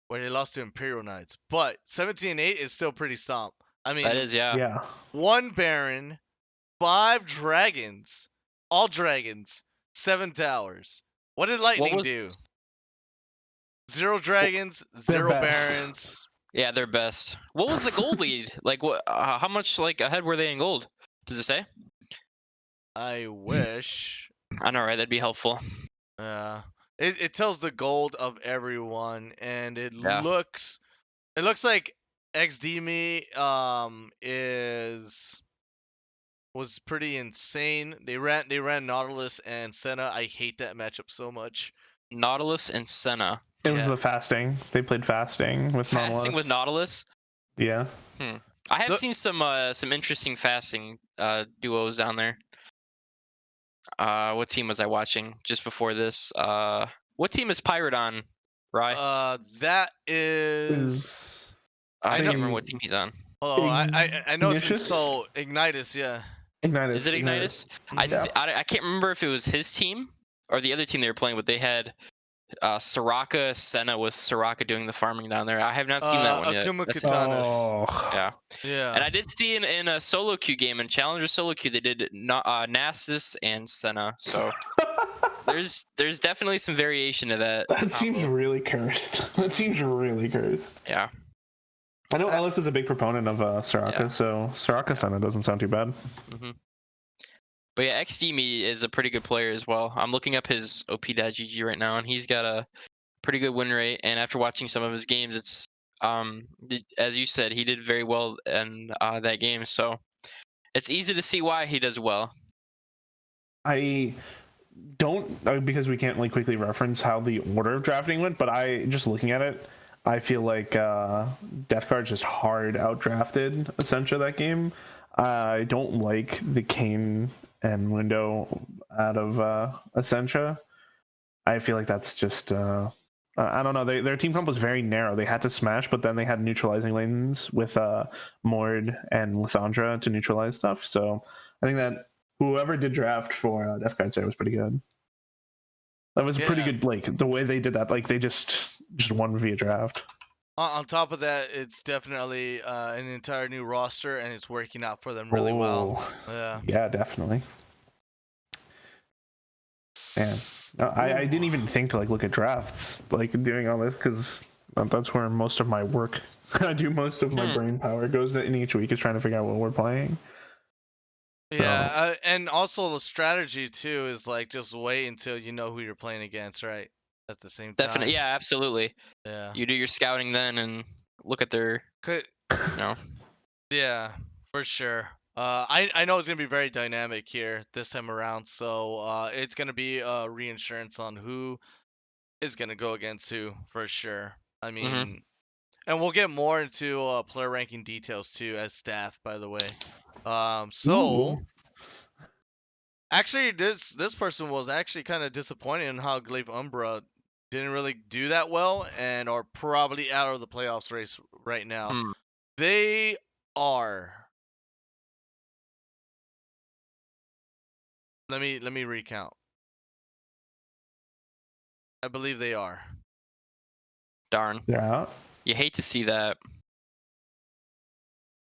where they lost to Imperial Knights. But 17-8 is still pretty stomp. I mean, that is, yeah. 1 Baron, 5 Dragons, all Dragons, 7 Towers. What did Lightning do? 0 Dragons, 0 Barons. Yeah, they're best. What was the gold lead? Like, what? How much ahead were they in gold? Does it say? I wish. I know, right? That'd be helpful. It tells the gold of everyone, and it looks like XD was pretty insane. They ran Nautilus and Senna. I hate that matchup so much. Nautilus and Senna. It was the fasting. They played fasting with Nautilus. Fasting with Nautilus? Yeah. I have seen some interesting fasting duos down there. What team was I watching just before this? What team is Pirate on, Rai? That is. I can't remember what team he's on. Hold on, I know it's so Ignitus, yeah. Ignitus. Is it Ignitus? I can't remember if it was his team or the other team they were playing, but they had Soraka Senna with Soraka doing the farming down there. I have not seen that one yet. Yeah. And I did see in a solo queue game, in Challenger solo queue, they did Nasus and Senna. So there's definitely some variation to that. That seems really cursed. That seems really cursed. Yeah. I know Ellis is a big proponent of Soraka, so Soraka Senna doesn't sound too bad. Mm-hmm. But yeah, XD is a pretty good player as well. I'm looking up his op.gg right now, and he's got a pretty good win rate. And after watching some of his games, it's as you said, he did very well in that game. So it's easy to see why he does well. I don't, because we can't quickly reference how the order of drafting went, but just looking at it, I feel like Death Card just hard outdrafted Essentia that game. I don't like the Kane and window out of Essentia. I feel like that's just I don't know. Their team comp was very narrow. They had to smash, but then they had neutralizing lanes with Mord and Lissandra to neutralize stuff. So I think that whoever did draft for Death Card was pretty good. That was pretty good. The way they did that, they just won via draft. On top of that, it's definitely an entire new roster, and it's working out for them really well. Yeah, definitely. Man, no, I didn't even think to like look at drafts, like doing all this, because that's where most of my work, I do most of my brain power goes in each week is trying to figure out what we're playing. Yeah, and also the strategy too is like just wait until you know who you're playing against, right? At the same time. Definitely, yeah, absolutely. Yeah. You do your scouting then and look at their, Yeah, for sure. I know it's gonna be very dynamic here this time around, so it's gonna be reinsurance on who is gonna go against who for sure. I mean, and we'll get more into player ranking details too as staff, by the way. So actually, this person was actually kind of disappointed in how Glaive Umbra didn't really do that well and are probably out of the playoffs race right now. They are. Let me recount. I believe they are. Darn. They're out. You hate to see that.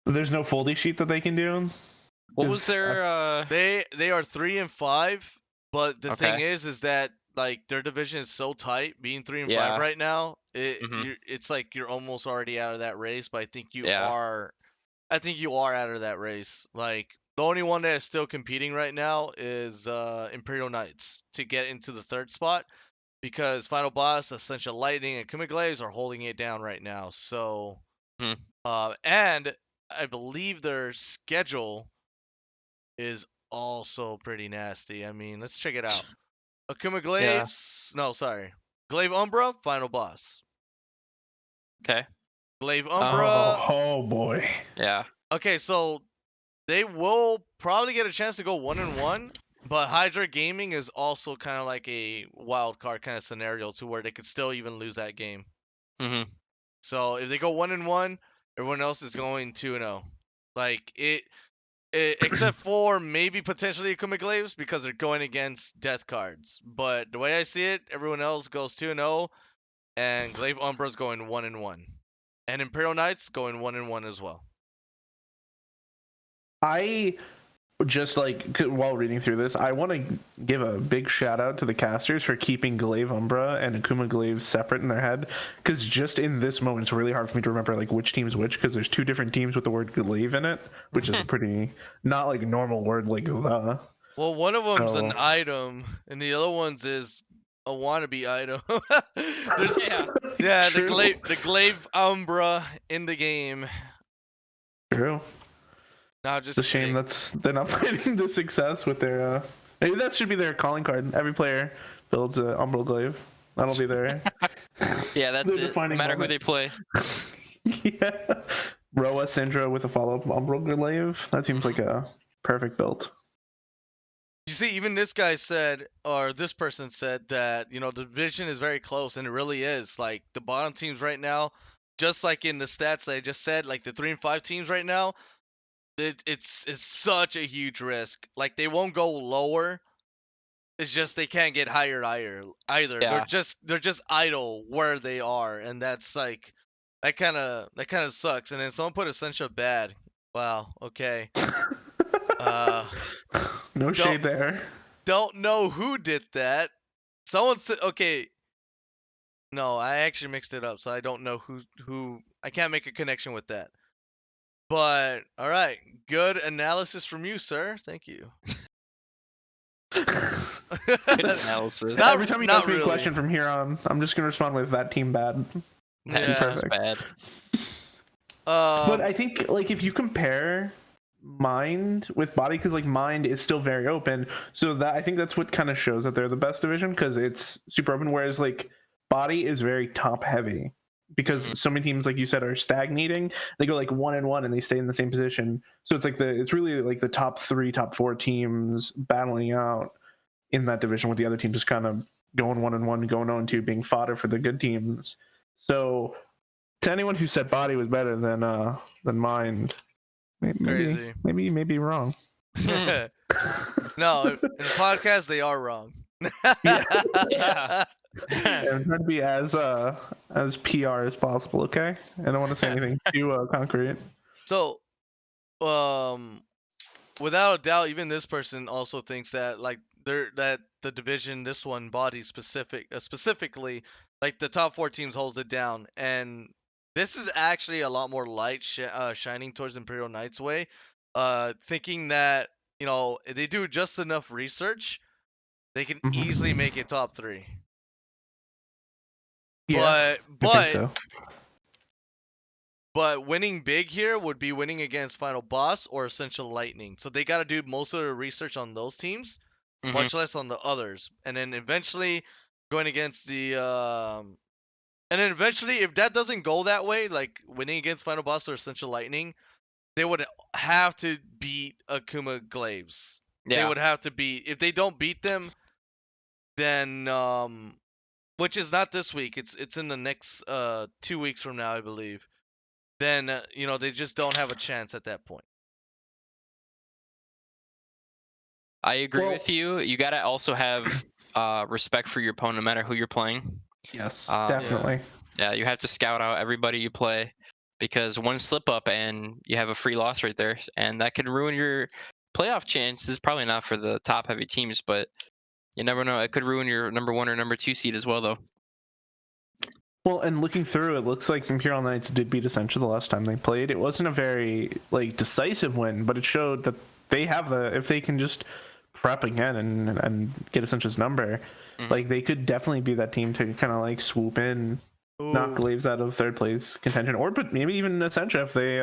There's no foldy sheet that they can do. What was their? They are 3-5, but the thing is that like their division is so tight. Being 3-5 right now, it's like you're almost already out of that race. But I think you are. I think you are out of that race. Like the only one that is still competing right now is Imperial Knights to get into the third spot, because Final Boss, Essential Lightning, and Kumaglaze are holding it down right now. So, and I believe their schedule is also pretty nasty. I mean, let's check it out. Akuma Glaives, no, sorry, Glaive Umbra, Final Boss. Okay. Glaive Umbra. Oh boy. Yeah. Okay, so they will probably get a chance to go 1-1, but Hydra Gaming is also kind of like a wild card kind of scenario to where they could still even lose that game. So if they go 1-1, everyone else is going 2-0. Like it except for maybe potentially Akuma Glaives because they're going against death cards. But the way I see it, everyone else goes 2-0, and Glaive Umbra's going 1-1, and Imperial Knights going 1-1 as well. I just like while reading through this, I want to give a big shout out to the casters for keeping Glaive Umbra and Akuma Glaive separate in their head, because just in this moment it's really hard for me to remember like which team's which, because there's two different teams with the word Glaive in it, which is a pretty not like normal word like the. Well, one of them's an item, and the other one's is a wannabe item. The Glaive Umbra in the game. True. No, just it's a shame they're not finding the success with their. Maybe that should be their calling card. Every player builds an Umbral Glaive. That'll be their. Yeah, that's it. No matter who they play. Yeah. Roa Syndra with a follow-up Umbral Glaive. That seems like a perfect build. You see, even this guy said, or this person said that, the division is very close, and it really is. Like, the bottom teams right now, just like in the stats that I just said, like the 3-5 teams right now, it's such a huge risk. Like, they won't go lower. It's just they can't get higher either. Yeah. They're just idle where they are, and that's like that kind of sucks. And then someone put Essential bad. Wow. Okay. No shade there. Don't know who did that. Someone said, okay. No, I actually mixed it up, so I don't know who. I can't make a connection with that. But all right, good analysis from you, sir. Thank you. Good analysis. Every time you ask me a question from here on, I'm just gonna respond with that team bad. That's bad. But I think like if you compare Mind with Body, because like Mind is still very open, so that I think that's what kind of shows that they're the best division, because it's super open, whereas like Body is very top heavy, because so many teams, like you said, are stagnating. They go like 1-1 and they stay in the same position, so it's like it's really like the top 3 top 4 teams battling out in that division, with the other teams just kind of going 1-1, going 0-2, being fodder for the good teams. So to anyone who said Body was better than Mind, maybe wrong. No, in the podcast they are wrong. Yeah. I'm trying to be as PR as possible. Okay, I don't want to say anything too concrete. So, without a doubt, even this person also thinks that like that the division, this one body specifically, like the top 4 teams holds it down, and this is actually a lot more light shining towards Imperial Knights way, thinking that if they do just enough research, they can easily make it top 3. Yeah, but I think so. But winning big here would be winning against Final Boss or Essential Lightning. So they got to do most of the research on those teams, much less on the others. And then eventually going against the and then eventually if that doesn't go that way, like winning against Final Boss or Essential Lightning, they would have to beat Akuma Glaives. Yeah. They would have to beat, if they don't beat them, then which is not this week. It's in the next 2 weeks from now, I believe. Then they just don't have a chance at that point. I agree with you. You gotta also have respect for your opponent, no matter who you're playing. Yes, definitely. Yeah, you have to scout out everybody you play, because one slip up and you have a free loss right there, and that could ruin your playoff chances. Probably not for the top heavy teams, but you never know. It could ruin your number 1 or number 2 seed as well, though. Well, and looking through, it looks like Imperial Knights did beat Essentia the last time they played. It wasn't a very decisive win, but it showed that they have if they can just prep again and get Essentia's number, they could definitely be that team to kind of swoop in, knock Glaives out of 3rd place contention, or but maybe even Essentia if they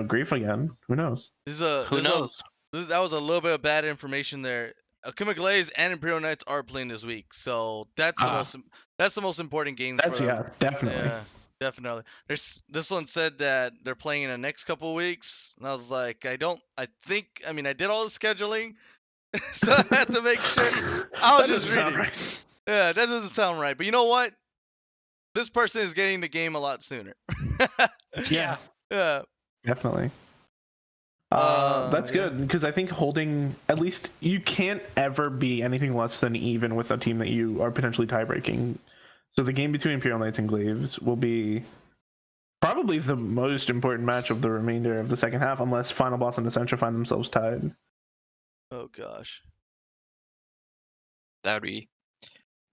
grief again. Who knows? Who knows? That was a little bit of bad information there. Akuma Glaives and Imperial Knights are playing this week, so that's the most important game. Definitely. Yeah, definitely. This one said that they're playing in the next couple weeks, and I was like, I did all the scheduling, so I had to make sure. I was just reading. Right. Yeah, that doesn't sound right. But you know what? This person is getting the game a lot sooner. Yeah. Yeah. Definitely. That's good, because I think holding, at least you can't ever be anything less than even with a team that you are potentially tie-breaking. So the game between Imperial Knights and Glaives will be probably the most important match of the remainder of the second half, unless Final Boss and Essentia find themselves tied. Oh gosh. That'd be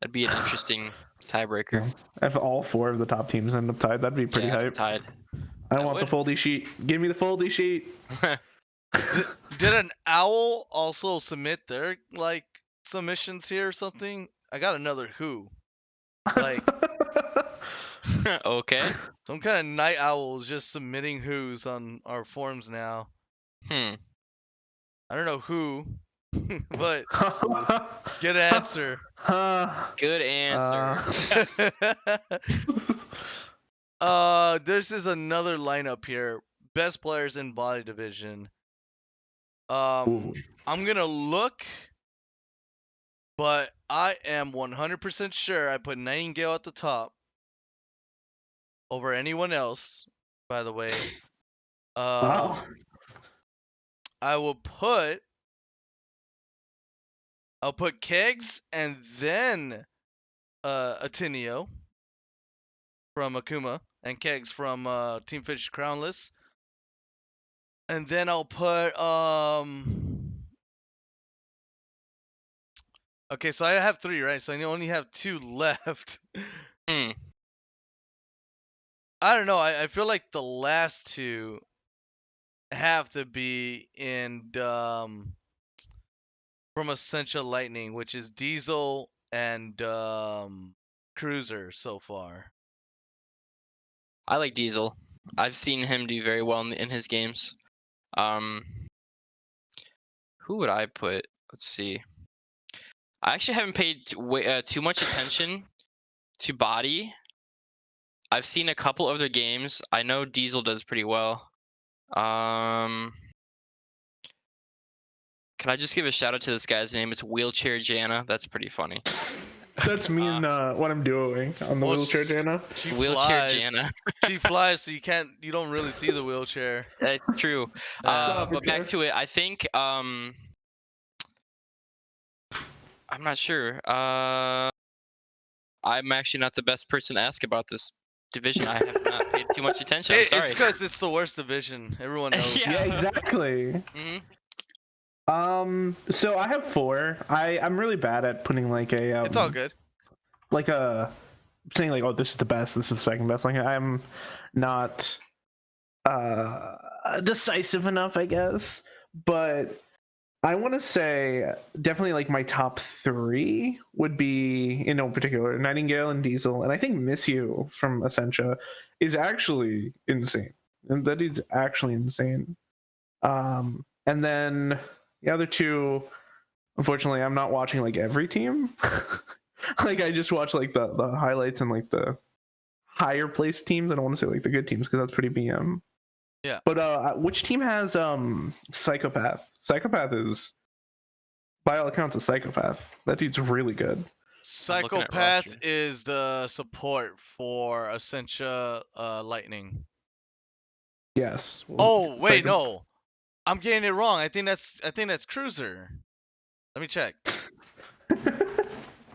an interesting tiebreaker. If all 4 of the top teams end up tied, that'd be pretty hype. Tied. I want the foldy sheet. Give me the foldy sheet. Did an owl also submit their submissions here or something? I got another who. Okay. Some kind of night owl is just submitting who's on our forums now. I don't know who, but good answer. Good answer. This is another lineup here. Best players in body division. I'm gonna look, but I am 100% sure I put Nightingale at the top over anyone else. By the way, wow. I'll put Kegs and then Ateneo from Akuma and Kegs from Team Fish Crownless. And then I'll put okay, so I have 3, right? So I only have 2 left. I don't know. I feel like the last 2 have to be in from Essential Lightning, which is Diesel and Cruiser so far. I like Diesel. I've seen him do very well in his games. Who would I put? Let's see. I actually haven't paid too much attention to body. I've seen a couple of their games. I know Diesel does pretty well. Can I just give a shout out to this guy's name? It's Wheelchair Jana. That's pretty funny. That's me and what I'm doing on the Wheelchair Jana. Wheelchair Jana. She flies, so you don't really see the wheelchair. That's true. But back to it. I think I'm not sure. I'm actually not the best person to ask about this division. I have not paid too much attention. I'm sorry. It's because it's the worst division. Everyone knows. Yeah, exactly. So I have 4. I'm really bad at putting like a. It's all good. Like a saying like, oh, this is the best, this is the second best. Like I'm not decisive enough, I guess. But I want to say definitely like my top 3 would be in no particular Nightingale and Diesel, and I think Miss You from Essentia is actually insane. And that is actually insane. And then the other 2, unfortunately, I'm not watching like every team. Like I just watch like the highlights and like the higher placed teams. I don't want to say like the good teams because that's pretty BM. Yeah. But which team has Psychopath? Psychopath is by all accounts a psychopath. That dude's really good. Psychopath is the support for Essentia Lightning. Yes. Oh wait, no. I'm getting it wrong. I think that's Cruiser. Let me check.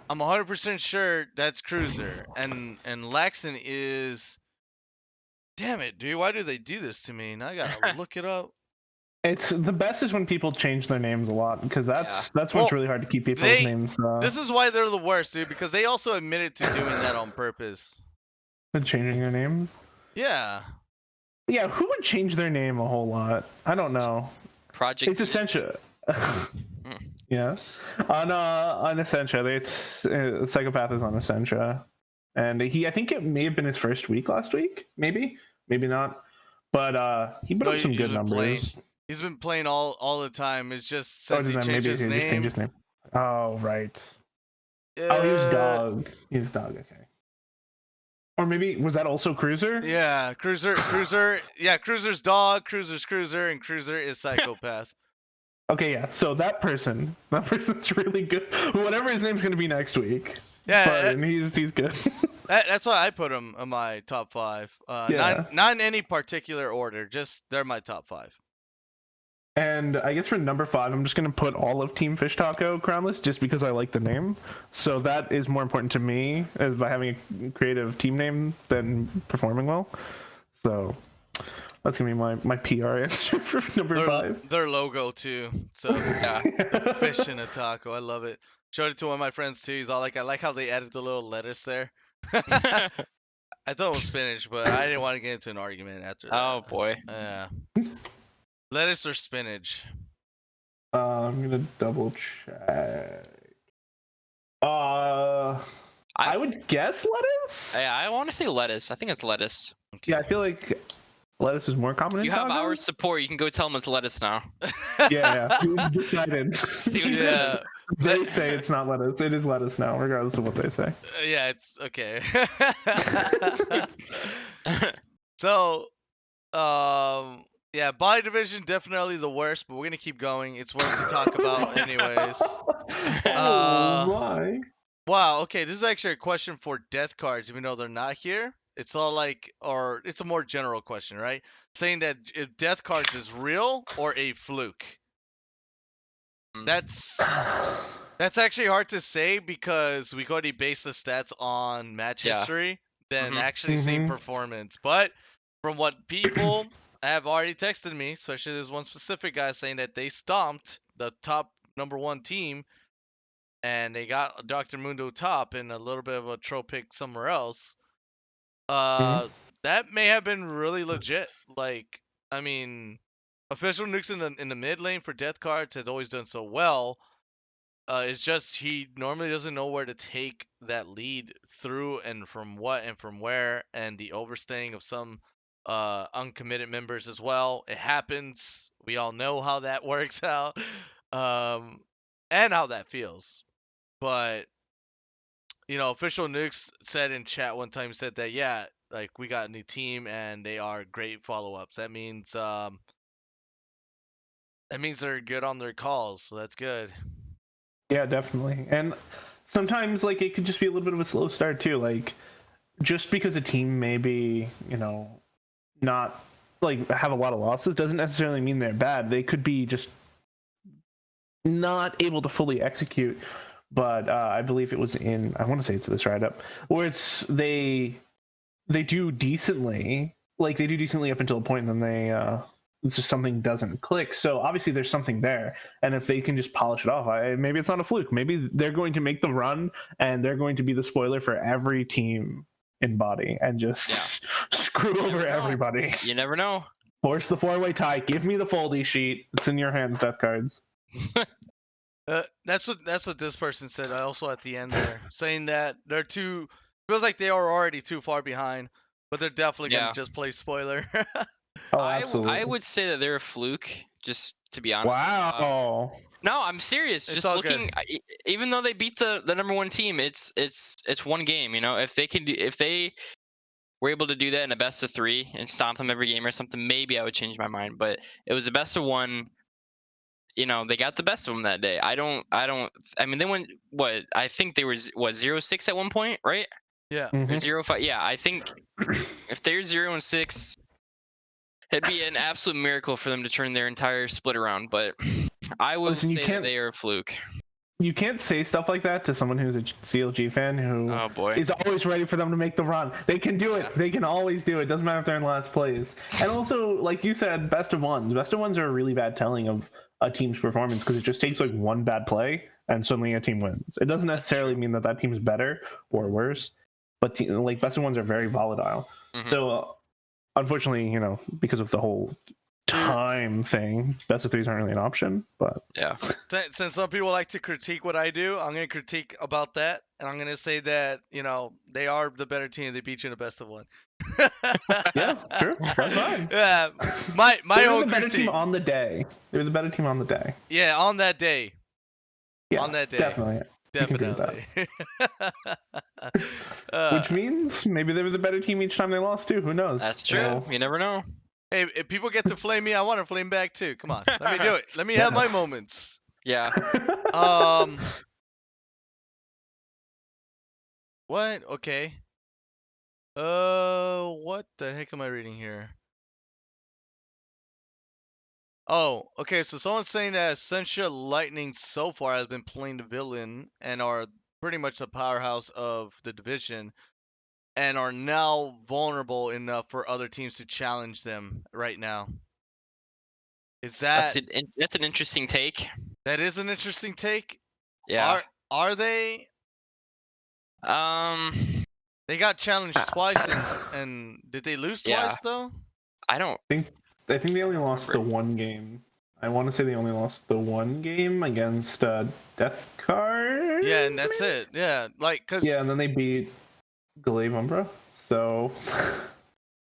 I'm 100% sure that's Cruiser, and Laxon is. Damn it, dude! Why do they do this to me? Now I gotta look it up. It's the best is when people change their names a lot because that's what's really hard to keep people's names. This is why they're the worst, dude. Because they also admitted to doing that on purpose. Changing their name. Yeah. Yeah, who would change their name a whole lot? I don't know. Project. It's Essentia. Yeah, on Essentia, it's Psychopath is on Essentia, and I think it may have been his first week last week, maybe not, but he put up some good numbers. He's been playing all the time. It's just says he changed his name. Oh right. Oh, he was dog. He was dog. Okay. Or maybe was that also Cruiser? Yeah, Cruiser. Yeah, Cruiser's dog. Cruiser's Cruiser, and Cruiser is Psychopath. Okay, yeah. So that person's really good. Whatever his name's gonna be next week. Yeah, but he's good. That's why I put him in my top 5. Not in any particular order. Just they're my top 5. And I guess for number 5, I'm just gonna put all of Team Fish Taco Crownless just because I like the name. So that is more important to me as by having a creative team name than performing well. So. That's gonna be my PR answer for number 5. Their logo too. So yeah, fish in a taco. I love it. Showed it to one of my friends too. He's all like, I like how they added the little lettuce there. I thought it was spinach, but I didn't want to get into an argument after that. Oh boy. Yeah. Lettuce or spinach? I'm gonna double check. I would guess lettuce. Yeah, I want to say lettuce. I think it's lettuce. Okay. Yeah, I feel like lettuce is more common. You have our support. You can go tell them it's lettuce now. Yeah. We've decided. Yeah. They say it's not lettuce. It is lettuce now, regardless of what they say. Yeah, it's okay. So, yeah, body division definitely the worst, but we're gonna keep going. It's worth to talk about, anyways. Why? Wow. Okay, this is actually a question for death cards, even though they're not here. It's all like, or it's a more general question, right? Saying that if death cards is real or a fluke. That's actually hard to say because we already base the stats on match history than actually seeing performance. But from what people have already texted me, especially there's one specific guy saying that they stomped the top number 1 team and they got Dr. Mundo top and a little bit of a troll pick somewhere else. That may have been really legit. Like, I mean, official nukes in the mid lane for death cards has always done so well. It's just he normally doesn't know where to take that lead through and from what and from where, and the overstaying of some uncommitted members as well. It happens. We all know how that works out, and how that feels. But you know, official nukes said in chat one time, said that yeah, like we got a new team and they are great follow-ups. That means they're good on their calls, so that's good. Yeah, definitely. And sometimes like it could just be a little bit of a slow start too. Like just because a team may be, you know, not like have a lot of losses doesn't necessarily mean they're bad. They could be just not able to fully execute but I believe it was in. I want to say it's this write up where it's they do decently, like they do decently up until a point, and then it's just something doesn't click. So obviously there's something there, and if they can just polish it off, maybe it's not a fluke. Maybe they're going to make the run, and they're going to be the spoiler for every team in body, and just screw over everybody. You never know. Force the 4-way tie. Give me the foldy sheet. It's in your hands, Death Cards. That's what this person said. Also at the end there, saying that they're too. Feels like they are already too far behind, but they're definitely gonna just play spoiler. Oh, absolutely. I would say that they're a fluke, just to be honest. Wow. No, I'm serious. It's just all looking, even though they beat the number one team, it's one game. You know, if they were able to do that in a best of 3 and stomp them every game or something, maybe I would change my mind. But it was a best of 1. You know, they got the best of them that day. I mean, they went what? I think they were 0-6 at one point, right? Yeah. Or 0-5. Yeah, I think if they're 0-6, it'd be an absolute miracle for them to turn their entire split around. But I would say that they are a fluke. You can't say stuff like that to someone who's a CLG fan who is always ready for them to make the run. They can do it. They can always do it. Doesn't matter if they're in last place. And also, like you said, best of ones. Best of ones are a really bad telling of a team's performance because it just takes like one bad play and suddenly a team wins. It doesn't necessarily mean that team is better or worse, but like best of ones are very volatile. So unfortunately, you know, because of the whole time thing, best of 3s aren't really an option. But yeah, since some people like to critique what I do, I'm gonna critique about that, and I'm gonna say that, you know, they are the better team. They beat you in a best of 1. Yeah, true. That's fine. Yeah, my own the better critique. team on the day. They were the better team on the day. Yeah, on that day. Yeah, on that day. Definitely. Which means maybe they were the better team each time they lost too. Who knows? That's true. You never know. Hey, if people get to flame me, I want to flame back too. Come on, let me do it. Let me have my moments. Yeah. What? Okay. What the heck am I reading here? Oh, okay. So someone's saying that Essentia Lightning so far has been playing the villain and are pretty much the powerhouse of the division, and are now vulnerable enough for other teams to challenge them right now. Is that that's an interesting take? That is an interesting take. Yeah. Are they? They got challenged twice, and did they lose twice though? I think they only lost the one game. I want to say they only lost the one game against Death Card. Yeah, and that's it. Yeah, like and then they beat Glaive Umbra. So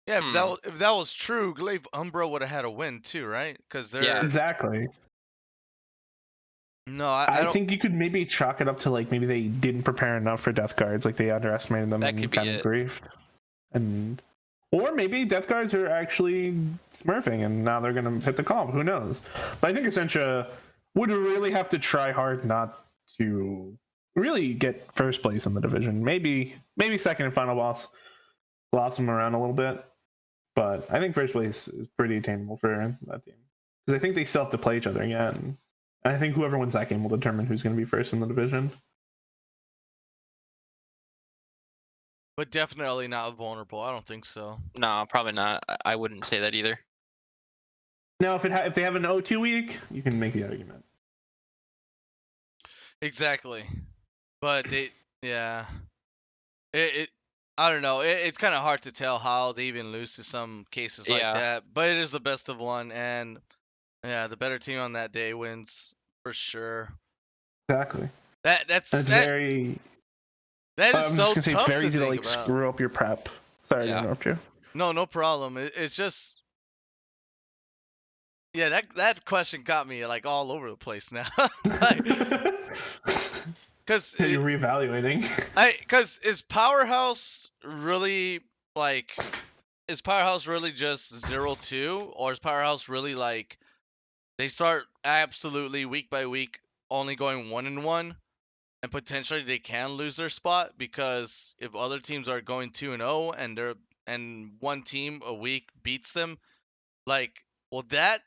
yeah, if that was true, Glaive Umbra would have had a win too, right? Because they're exactly. No, I think you could maybe chalk it up to like maybe they didn't prepare enough for Death Cards, like they underestimated them and kind of griefed. Or maybe Death Cards are actually smurfing and now they're gonna hit the comp. Who knows? But I think Essentia would really have to try hard not to really get first place in the division. Maybe second and final boss, blossom around a little bit. But I think first place is pretty attainable for that team because I think they still have to play each other again. I think whoever wins that game will determine who's going to be first in the division. But definitely not vulnerable. I don't think so. No, probably not. I wouldn't say that either. No, if they have an 0-2 week, you can make the argument. Exactly. But I don't know. It's kind of hard to tell how they even lose to some cases like that. But it is the best of 1, and yeah, the better team on that day wins for sure. Exactly. That's very. That is I'm so just gonna say tough it's very to easy to think like about. screw up your prep. Sorry to interrupt you. No problem. It's just. Yeah, that question got me like all over the place now. Because you're reevaluating. Because is Powerhouse really like? Is Powerhouse really just 0-2, or is Powerhouse really like they start absolutely week by week only going 1-1, and potentially they can lose their spot because if other teams are going 2-0 and one team a week beats them, like would that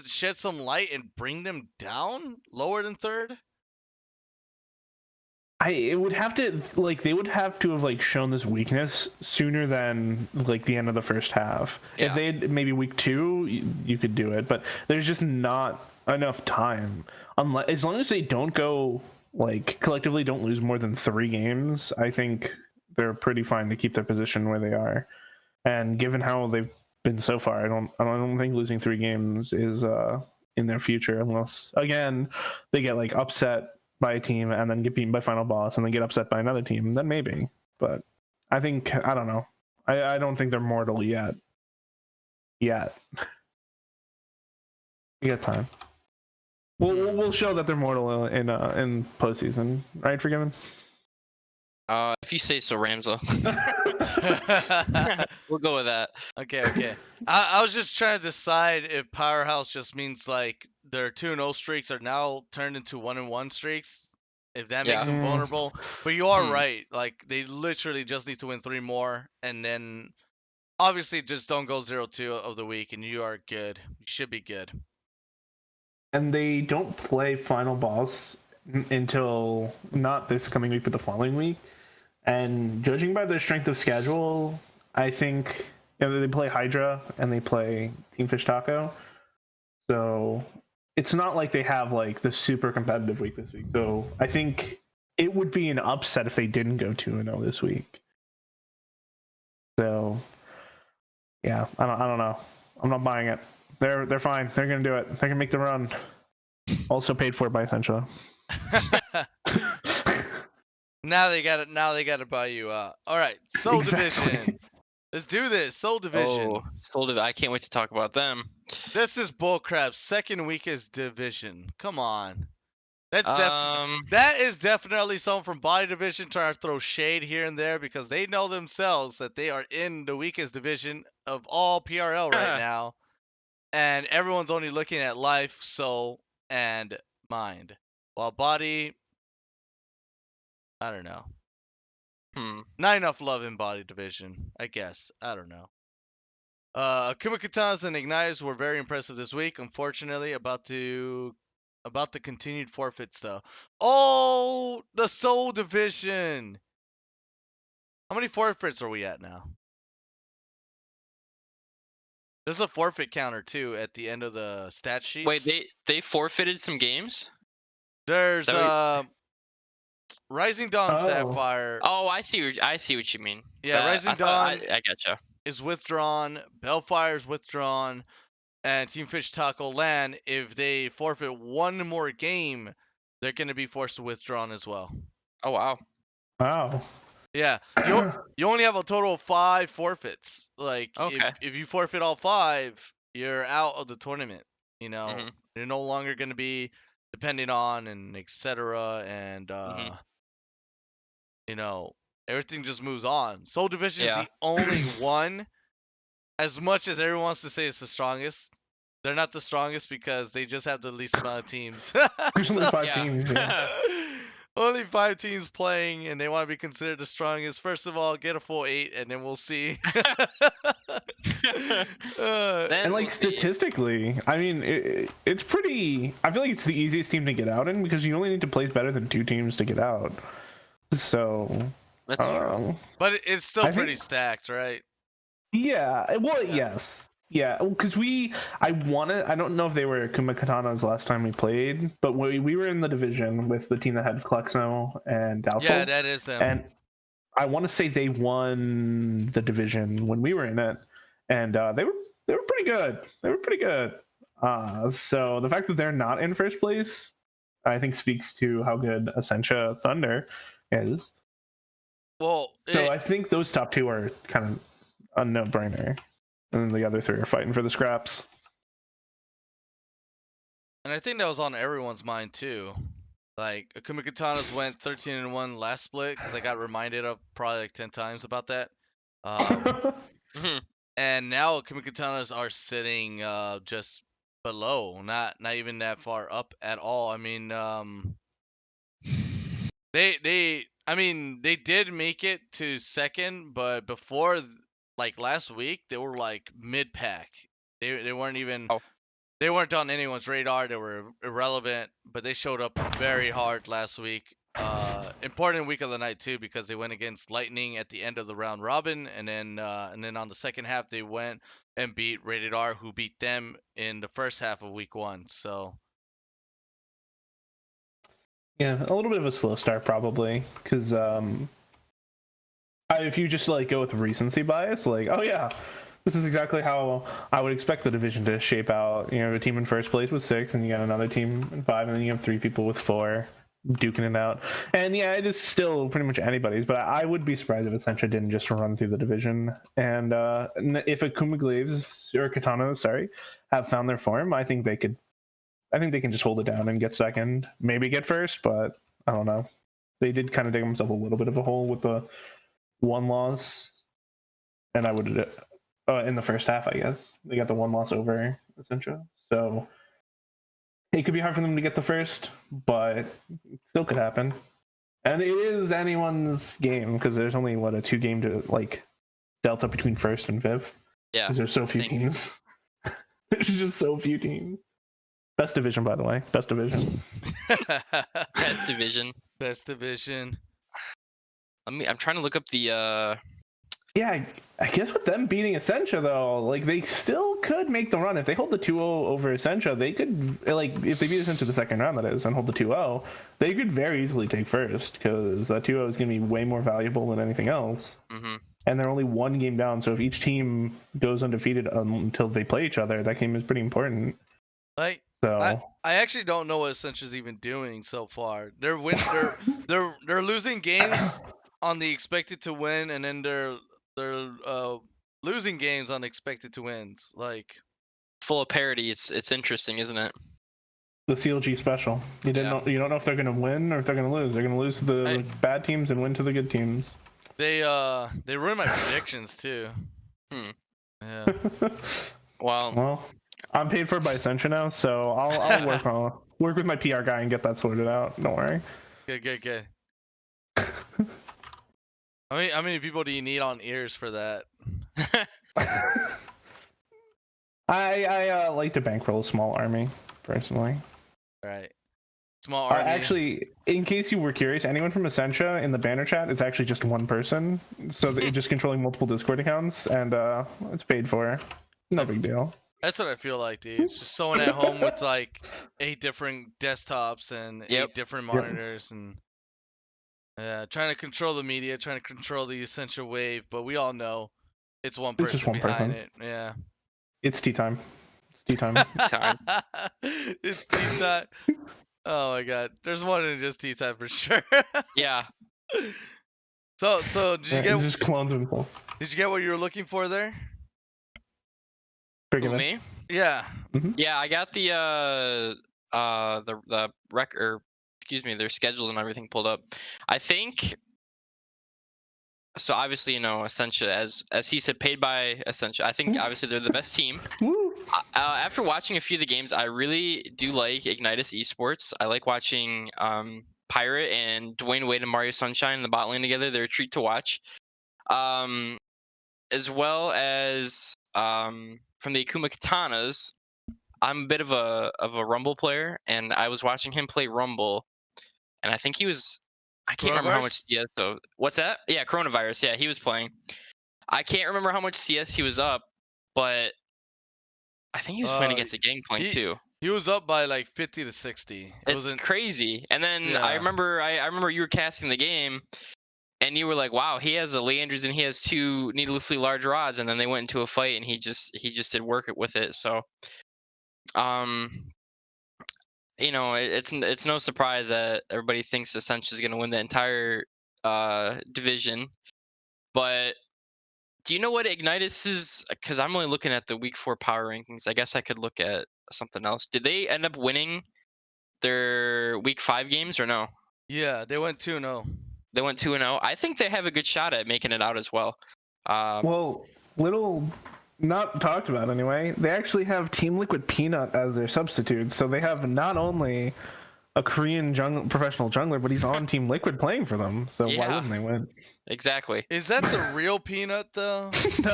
shed some light and bring them down lower than third? It would have to they would have to have shown this weakness sooner than the end of the first half. Yeah. If they had maybe week 2, you could do it, but there's just not enough time. As long as they don't go collectively don't lose more than 3 games, I think they're pretty fine to keep their position where they are. And given how they've been so far, I don't think losing 3 games is in their future, unless again they get upset by a team and then get beaten by final boss and then get upset by another team, then maybe. But I don't know. I don't think they're mortal yet. You got time. We'll show that they're mortal in postseason, right, Forgiven? If you say so, Ramza. We'll go with that. Okay. I was just trying to decide if Powerhouse just means their 2-0 streaks are now turned into 1-1 streaks. If that makes them vulnerable. But you are right. They literally just need to win 3 more. And then obviously just don't go 0-2 of the week and you are good. You should be good. And they don't play final boss until not this coming week, but the following week. And judging by their strength of schedule, I think they play Hydra and they play Team Fish Taco. So it's not like they have the super competitive week this week. So I think it would be an upset if they didn't go 2-0 this week. So yeah, I don't know. I'm not buying it. They're fine. They're gonna do it. They're gonna make the run. Also paid for by Essential. Now they gotta buy you out. All right, Soul Division. Let's do this. Soul Division. Oh, Soul Division. I can't wait to talk about them. This is bullcrap. Second weakest division. Come on. That is definitely someone from Body Division trying to throw shade here and there because they know themselves that they are in the weakest division of all PRL right now. And everyone's only looking at life, soul, and mind. While Body, I don't know. Not enough love in Body Division, I guess. I don't know. Kumakatanas and Igniters were very impressive this week. Unfortunately, about the continued forfeits though. Oh, the Soul Division. How many forfeits are we at now? There's a forfeit counter too at the end of the stat sheet. Wait, they forfeited some games? There's Rising Dawn Sapphire. Oh, I see what you mean. Yeah, Rising Dawn I gotcha. is withdrawn. Bellfire's withdrawn. And Team Fish Taco Land, if they forfeit 1 more game, they're going to be forced to withdraw as well. Oh, wow. Wow. Yeah. You only have a total of 5 forfeits. If you forfeit all 5, you're out of the tournament. You're no longer going to be depending on and etc. And, everything just moves on. Soul Division is the only one. As much as everyone wants to say it's the strongest, they're not the strongest because they just have the least amount of teams. There's only 5 teams. Yeah. Only 5 teams playing, and they want to be considered the strongest. First of all, get a full 8, and then we'll see. And statistically, I mean, it's pretty. I feel like it's the easiest team to get out in because you only need to place better than 2 teams to get out. So. That's true. But it's still pretty stacked, right? Yeah, well, yes. Yeah, because I don't know if they were Kumakatanas last time we played, but we were in the division with the team that had Klexno and Doubtful. Yeah, that is them. And I want to say they won the division when we were in it, and they were pretty good. They were pretty good. So the fact that they're not in first place, I think speaks to how good Essentia Thunder is. Well, so I think those top 2 are kind of a no-brainer, and then the other 3 are fighting for the scraps. And I think that was on everyone's mind too. Kumakatanas went 13-1 last split because I got reminded of probably 10 times about that. And now Kumakatanas are sitting just below, not even that far up at all. I mean, they did make it to second, but before last week they were mid-pack. They weren't even they weren't on anyone's radar. They were irrelevant, but they showed up very hard last week important week of the night too, because they went against Lightning at the end of the round robin, and then on the second half they went and beat Rated R, who beat them in the first half of week 1. So yeah, a little bit of a slow start probably, because if you just like go with recency bias, like, oh yeah, this is exactly how I would expect the division to shape out. You know, a team in first place with 6, and you got another team in 5, and then you have 3 people with 4 duking it out. And yeah, it is still pretty much anybody's, but I would be surprised if Essentia didn't just run through the division. And if Akuma Glaives or Katana, have found their form, I think they can just hold it down and get second, maybe get first, but I don't know. They did kind of dig themselves a little bit of a hole with the 1 loss, and I would in the first half, I guess they got the 1 loss over Essentia, so it could be hard for them to get the first, but it still could happen. And it is anyone's game, because there's only a 2-game to like delta between first and fifth. Yeah, because there's so few teams. There's just so few teams. Best division, by the way. Best division. Best division. Best division. I'm trying to look up the. Yeah, I guess with them beating Essentia though, like they still could make the run if they hold the 2-0 over Essentia. They could, like, if they beat Essentia the second round, that is, and hold the 2-0, they could very easily take first, because that 2-0 is going to be way more valuable than anything else. Mm-hmm. And they're only 1 game down, so if each team goes undefeated until they play each other, that game is pretty important. Like, so I actually don't know what Essentia's even doing so far. They're losing games on the expected to win, and then they're losing games on expected to wins. Like, full of parity. It's interesting, isn't it? The CLG special. You don't know if they're gonna win or if they're gonna lose. They're gonna lose to the bad teams and win to the good teams. They ruined my predictions too. Yeah. Well, I'm paid for by Essentia now, so I'll work with my PR guy and get that sorted out. Don't worry. Good. How many people do you need on ears for that? I like to bankroll a small army, personally. Right. Small army. Actually, in case you were curious, anyone from Essentia in the banner chat is actually just 1 person, so they're just controlling multiple Discord accounts, and it's paid for. No big deal. That's what I feel like, dude. It's just someone at home with like 8 different desktops and 8 different monitors, and trying to control the media, trying to control the Essentia wave, but we all know it's one person just one behind person. it. Yeah. It's tea time. It's tea time. It's tea time. Oh my god. There's more than just tea time for sure. Yeah. So did you get just clones himself. Did you get what you were looking for there? Who, me? Yeah. Mm-hmm. Yeah, I got the record, excuse me, their schedules and everything pulled up. I think so. Obviously, Essentia, as he said, paid by Essentia. I think obviously they're the best team. After watching a few of the games, I really do like Ignitus Esports. I like watching Pirate and Dwayne Wade and Mario Sunshine in the bot lane together. They're a treat to watch. As well as from the Akuma Katanas, I'm a bit of a Rumble player, and I was watching him play Rumble, and I think he was, I can't remember how much CS. So what's that? Yeah, Coronavirus. Yeah, he was playing. I can't remember how much CS he was up, but I think he was playing against a Gangplank too. He was up by like 50 to 60. It's crazy. And then I remember you were casting the game, and you were like, "Wow, he has a Leanders and he has 2 needlessly large rods." And then they went into a fight, and he just did work with it. So, it's no surprise that everybody thinks Essentia is going to win the entire division. But do you know what Ignitus is? Because I'm only looking at the week 4 power rankings. I guess I could look at something else. Did they end up winning their week 5 games or no? Yeah, they went 2-0. They went 2-0. I think they have a good shot at making it out as well. Well, little not talked about anyway. They actually have Team Liquid Peanut as their substitute, so they have not only a Korean professional jungler, but he's on Team Liquid playing for them. So why wouldn't they win? Exactly. Is that the real Peanut though? It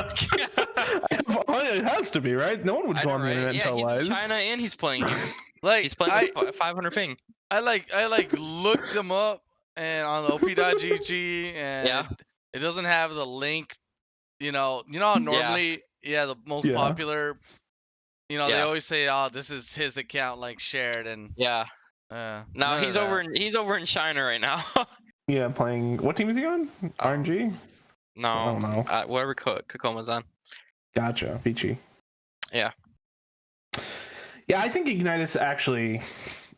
has to be, right? No one would go on the internet and tell lies. He's in China and he's playing here. Like, he's playing with 500 ping. I looked him up and on the op.gg, and it doesn't have the link. You know how normally, the most popular. You know, they always say, "Oh, this is his account, like shared," and no, he's over in China right now. Yeah, playing. What team is he on? RNG? No, I don't know. Whatever Kokoma's on. Gotcha, Peachy. Yeah. Yeah, I think Ignitus actually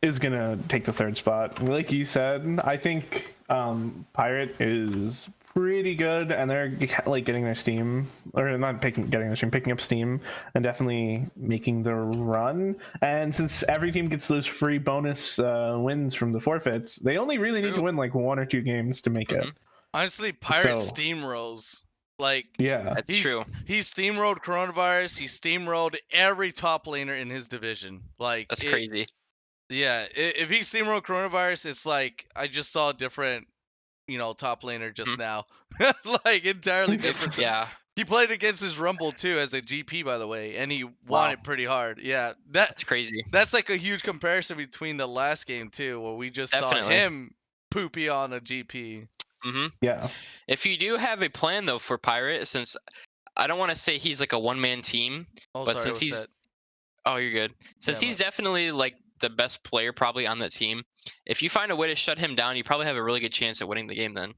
is gonna take the third spot. Like you said, I think Pirate is pretty good, and they're like getting their steam, or not getting their steam, picking up steam, and definitely making the run. And since every team gets those free bonus wins from the forfeits, they only really need to win like 1 or 2 games to make it. Honestly, Pirate steamrolls. Like, that's true. He steamrolled Coronavirus. He steamrolled every top laner in his division. Like, that's crazy. Yeah, if he steamrolled Coronavirus, it's like I just saw a different, top laner just now. Like, entirely different. Yeah. He played against his Rumble too as a GP, by the way, and he won it pretty hard. Yeah, that's crazy. That's like a huge comparison between the last game too, where we just saw him poopy on a GP. Yeah. If you do have a plan though for Pirate, since I don't want to say he's like a one-man team, but since he's you're good. Since he's definitely like the best player probably on that team, if you find a way to shut him down, you probably have a really good chance at winning the game then.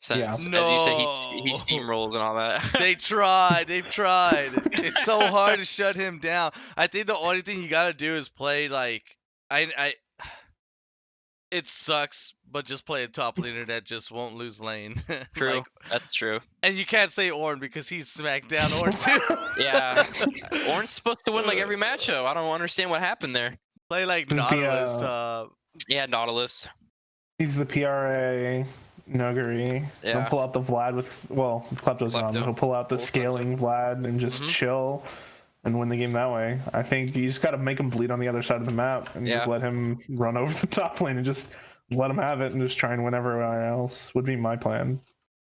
Since, as you say, he steamrolls and all that. They've tried. It's so hard to shut him down. I think the only thing you gotta do is play like it sucks, but just play a top laner that just won't lose lane. True, that's true. And you can't say Ornn because he's smacked down Ornn too. Yeah, Ornn's supposed to win like every matchup. I don't understand what happened there. Play like Nautilus. Yeah, Nautilus. He's the PRA. Nuggery. Yeah. He'll pull out the Vlad with Klepto's on. He'll pull out the scaling Vlad and just chill and win the game that way. I think you just got to make him bleed on the other side of the map and just let him run over the top lane and just let him have it and just try and win everywhere else would be my plan.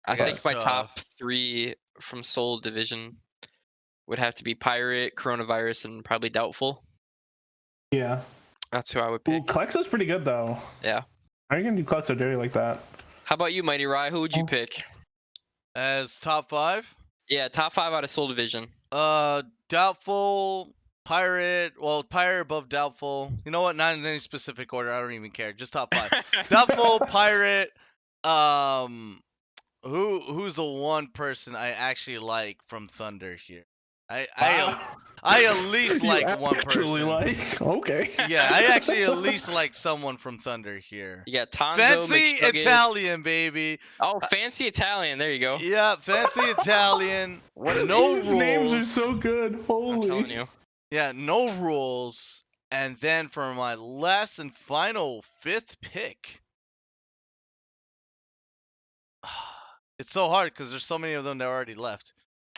I think my top 3 from Seoul division would have to be Pirate, Coronavirus, and probably Doubtful. Yeah. That's who I would pick. Ooh, Klexo's pretty good though. Yeah. How are you gonna do Klexo dirty like that? How about you, MightyRai? Who would you pick? As top 5? Yeah, top 5 out of Seoul division. Doubtful, Pirate. Well, Pirate above Doubtful. You know what? Not in any specific order. I don't even care. Just top 5. Doubtful, Pirate. Who's the one person I actually like from Thunder here? I at least like one person. Okay. Yeah, I actually at least like someone from Thunder here. You got Tonzo, Fancy Italian, baby. Oh, Fancy Italian. There you go. Yeah, Fancy Italian. No rules. These names are so good. Holy. I'm telling you. Yeah, no rules. And then for my last and final 5th pick. It's so hard because there's so many of them that already left.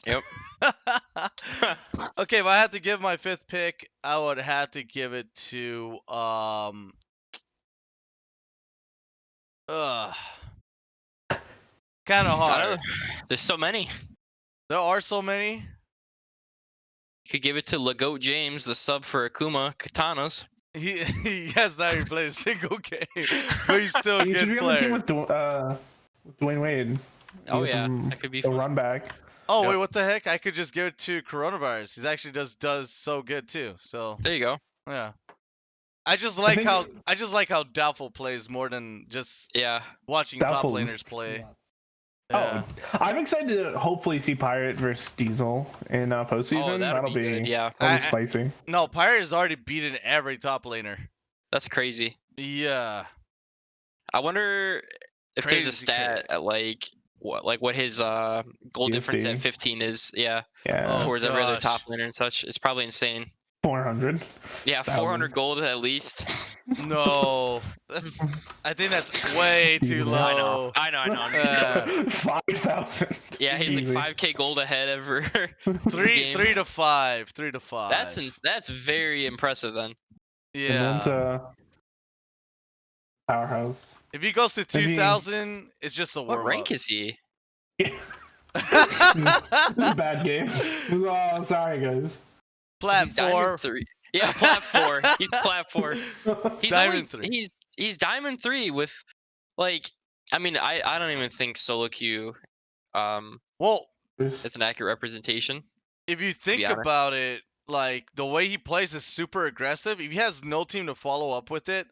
Yep. Okay, if I had to give my 5th pick, I would have to give it to kind of hard. There's so many. There are so many. You could give it to Lagoat James, the sub for Akuma Katanas. He has not even played a single game, but he's still a good player. Team with Dwayne Wade. Oh yeah, that could be the fun. run back. Oh wait, what the heck? I could just give it to Coronavirus. He actually does so good too. So there you go. Yeah. I just like how Doubtful plays more than just watching top laners play. Yeah. Oh, I'm excited to hopefully see Pirate versus Diesel in postseason. That'll be spicy. No, Pirate has already beaten every top laner. That's crazy. Yeah. I wonder if there's a stat at what his goal difference at 15 is. Yeah. Towards every other top laner and such. It's probably insane. 400. Yeah, 400 gold at least. No, I think that's way too low. I know. 5,000. Yeah, he's like 5k gold ahead ever. 3 to 5. That's very impressive then. Yeah. Powerhouse. If he goes to 2,000, it's just a warm up. What rank is he? This is a bad game. Oh, sorry guys. Plat 4. 3. Yeah, plat 4. He's plat 4. He's Diamond 3. He's Diamond 3 with Like, I mean, I don't even think solo queue Well, is an accurate representation. if you To be think honest. about it, like the way he plays is super aggressive. If he has no team to follow up with it,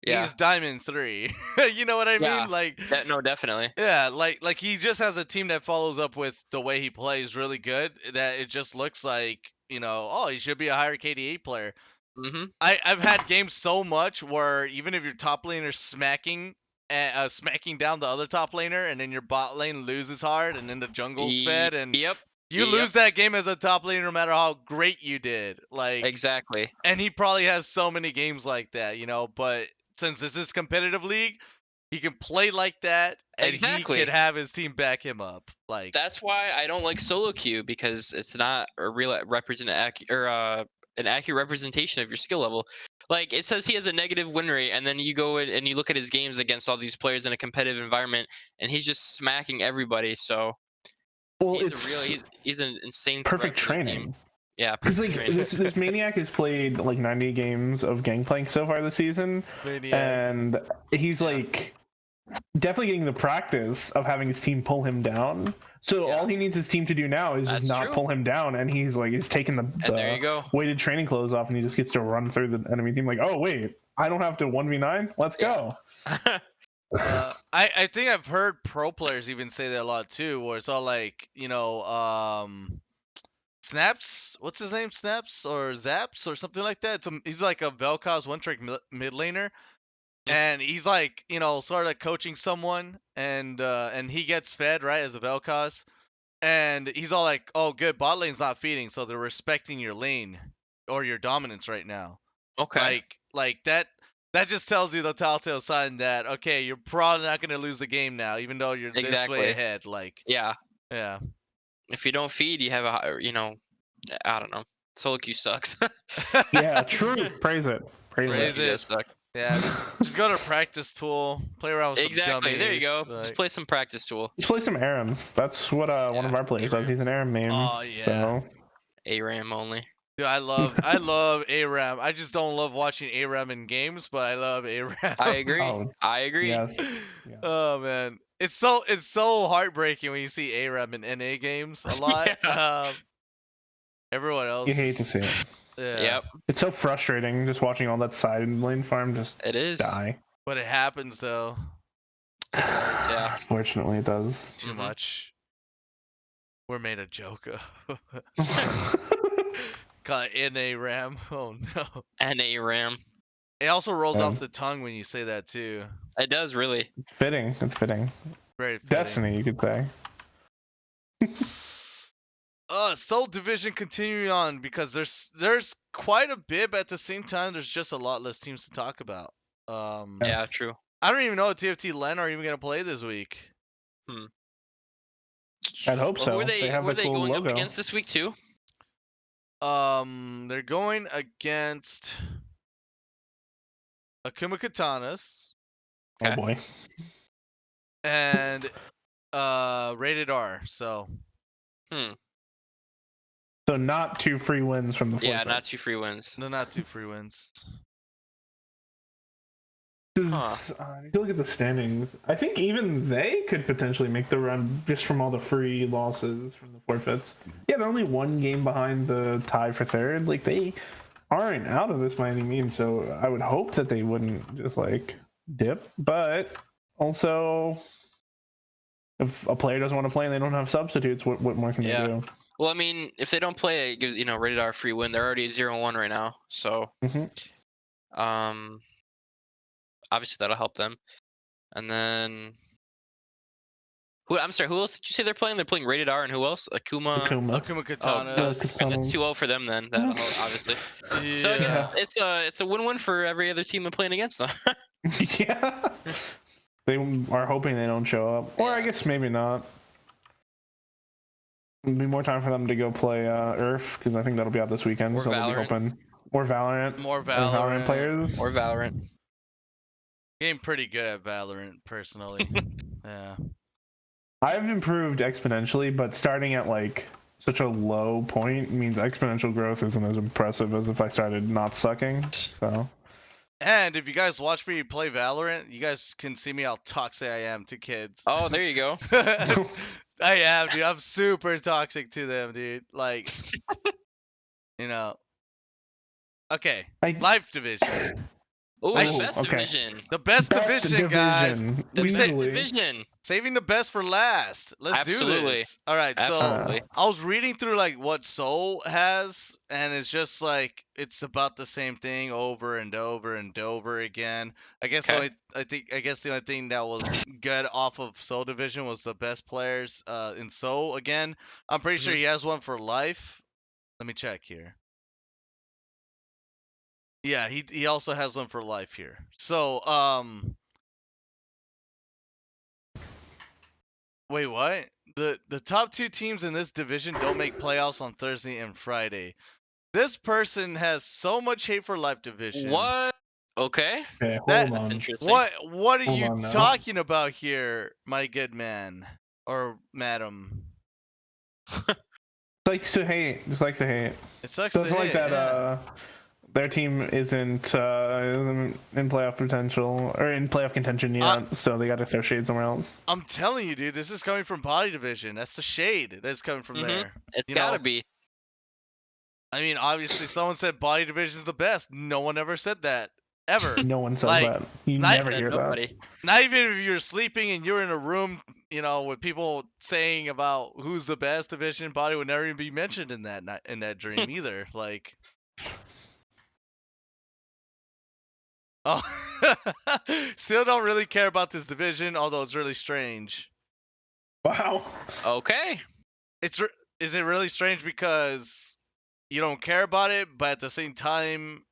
Yeah. he's Diamond 3. You know what I Yeah. mean? Like, No, definitely. yeah, like he just has a team that follows up with the way he plays really good. That it just looks like, oh, he should be a higher KDA player. Mm-hmm. I've had games so much where even if your top laner smacking down the other top laner, and then your bot lane loses hard, and then the jungle's fed, and Yep. you lose that game as a top laner no matter how great you did. Like, Exactly. and he probably has so many games like that, but since this is competitive league, he can play like that, and he could have his team back him up. Like, that's why I don't like solo queue, because it's not a real an accurate representation of your skill level. Like, it says he has a negative win rate, and then you go in and you look at his games against all these players in a competitive environment, and he's just smacking everybody. So well, he's an insane perfect threat for the team. training. Yeah, because like this maniac has played like 90 games of Gangplank so far this season, and he's like definitely getting the practice of having his team pull him down. So all he needs his team to do now is just not pull him down, and he's taking the there you go. weighted training clothes off, and he just gets to run through the enemy team like, oh wait, I don't have to 1v9. Let's go. I think I've heard pro players even say that a lot too, where it's all like, Snaps, what's his name? Snaps or Zaps or something like that. He's like a Vel'Koz one-trick mid laner, and he's like, sort of coaching someone, and he gets fed right as a Vel'Koz, and he's all like, "Oh, good, bot lane's not feeding, so they're respecting your lane or your dominance right now." Okay. Like that. That just tells you the telltale sign that, okay, you're probably not going to lose the game now, even though you're this way ahead. Like, yeah. If you don't feed, you have I don't know. Solo queue sucks. Yeah, true. Praise it. Praise it. Yeah, just go to practice tool, play around with some dummies. There you go. Just play some practice tool. Just play some ARAMs. That's what one of our players does. He's an ARAM main. Oh yeah. So. ARAM only. Dude, I love ARAM. I just don't love watching ARAM in games, but I love ARAM. I agree. I agree. Yes. Yeah. Oh man, it's so heartbreaking when you see ARAM in NA games a lot. Everyone else. You hate to see it. Yeah. Yep. It's so frustrating just watching all that side lane farm just die. But it happens though. Yeah. Fortunately, it does. Too much. We're made a joke of. Call it NA RAM. Oh no. NA RAM. It also rolls off the tongue when you say that too. It does, really. Fitting. It's fitting. Very fitting. Destiny, you could say. Soul Division continuing on, because there's quite a bit, but at the same time there's just a lot less teams to talk about. Yeah, true. I don't even know if TFT Len are even gonna play this week. I'd hope so. Who are they cool going logo. up against this week too? They're going against Akuma Katanas. Oh boy. And Rated R. So. So not 2 free wins from the. Yeah, not 2 free wins. No, not 2 free wins. If you look at the standings, I think even they could potentially make the run just from all the free losses from the forfeits. Yeah, they're only 1 game behind the tie for 3rd. Like, they aren't out of this by any means, so I would hope that they wouldn't just dip. But also, if a player doesn't want to play and they don't have substitutes, what more can they do? Well, I mean, if they don't play, it gives Rated R free win. They're already 0-1 right now, so obviously that'll help them. And then who else did you say they're playing? They're playing Rated R, and who else? Akuma Katana. That's 2-0 for them then. That'll help, obviously. Yeah. So I guess it's a win-win for every other team I'm playing against them. Yeah. They are hoping they don't show up, or I guess maybe not. It'll be more time for them to go play Earth, because I think that'll be out this weekend. Or so they'll be hoping more Valorant. More Valorant players. Or Valorant. Game pretty good at Valorant, personally. Yeah. I've improved exponentially, but starting at such a low point means exponential growth isn't as impressive as if I started not sucking. So And if you guys watch me play Valorant, you guys can see me how toxic I am to kids. Oh, there you go. I am, dude. I'm super toxic to them, dude. Like, you know. Okay, Life Division. Oh, I the sh- best okay. division. The best division, guys. The We best said division. saving the best for last. Let's do Absolutely. this. All right, so Absolutely. I was reading through like what Soul has, and it's just like it's about the same thing over and over and over again. I guess the only thing that was good off of Soul Division was the best players in Soul. Again, I'm pretty sure he has one for life. Let me check here. Yeah, he also has one for life here. So wait, what? The top 2 teams in this division don't make playoffs on Thursday and Friday. This person has so much hate for Life Division. What? Okay. Okay, That's interesting. What are Hold you on now. talking about here, my good man or madam? Likes to hate. Just likes to hate. It sucks Doesn't to like hate, that. yeah. Their team isn't in playoff potential or in playoff contention yet, so they got to throw shade somewhere else. I'm telling you, dude, this is coming from Body Division. That's the shade that's coming from there. It's gotta be. I mean, obviously, someone said Body Division is the best. No one ever said that. Ever. No one says Like, that. You not- never hear that. Not even if you're sleeping and you're in a room, you know, with people saying about who's the best division, Body would never even be mentioned in that dream either. Like, oh, still don't really care about this division, although it's really strange. Wow. Okay. Is it really strange because you don't care about it, but at the same time,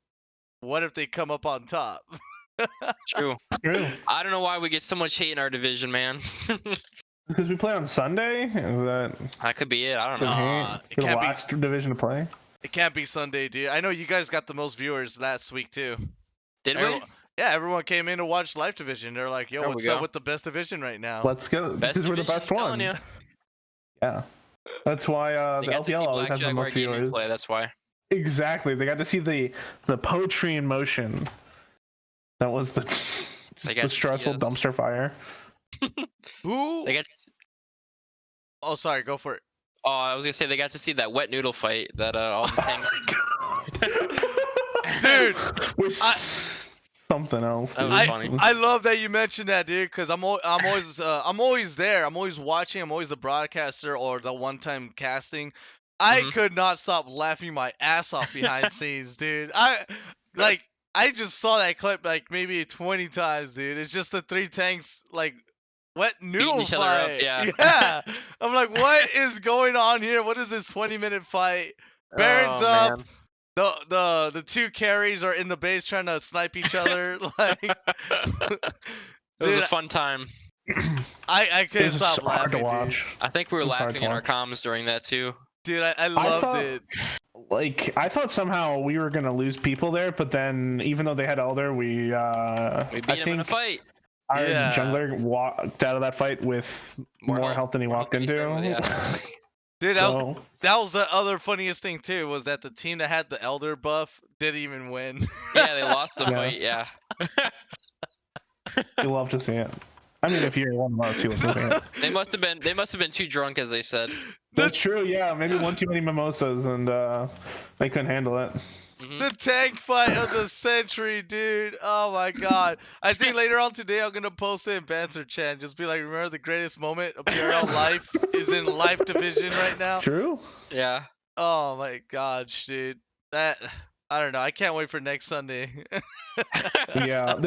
what if they come up on top? True. True. I don't know why we get so much hate in our division, man. Because we play on Sunday? Is that could be it. I don't know. It can't the last division to play? It can't be Sunday, dude. I know you guys got the most viewers last week too. Did we? Yeah, everyone came in to watch Life Division. They're like, "Yo, There what's up with the best division right now?" Let's go. Because we're the best one. You. Yeah. That's why They the got to see LPL always Black has the Jaguar most Gaming viewers. play. That's why. Exactly. They got to see the poetry in motion. That was the stressful dumpster fire. Who? They got. Oh, sorry. Go for it. Oh, I was gonna say they got to see that wet noodle fight that all the tanks. Dude, something else. Dude. I love that you mentioned that, dude, because I'm always there. I'm always watching. I'm always the broadcaster or the one-time casting. I could not stop laughing my ass off behind scenes, dude. I just saw that clip like maybe 20 times, dude. It's just the 3 tanks like wet noodle each other fight. up, yeah. Yeah. I'm like, what is going on here? What is this 20-minute fight? Baron's up. Man. The 2 carries are in the base trying to snipe each other. Like, it was a fun time. I couldn't stop laughing. To watch. Dude. I think we were laughing in our comms during that too. Dude, I loved it. Like, I thought somehow we were gonna lose people there, but then even though they had Elder, we beat him in a fight. Our jungler walked out of that fight with more health than he walked into. Dude, that was the other funniest thing too, was that the team that had the Elder buff didn't even win. Yeah, they lost the fight, yeah. You love to see it. I mean, if you're one of us, you love to see it. They must have been too drunk, as they said. That's true, yeah. Maybe one too many mimosas and they couldn't handle it. The tank fight of the century, dude. Oh my god. I think later on today I'm gonna post it in Banter Chat. Just be like, remember the greatest moment of your life is in Life Division right now? True. Yeah. Oh my gosh, dude. I don't know. I can't wait for next Sunday. Yeah, I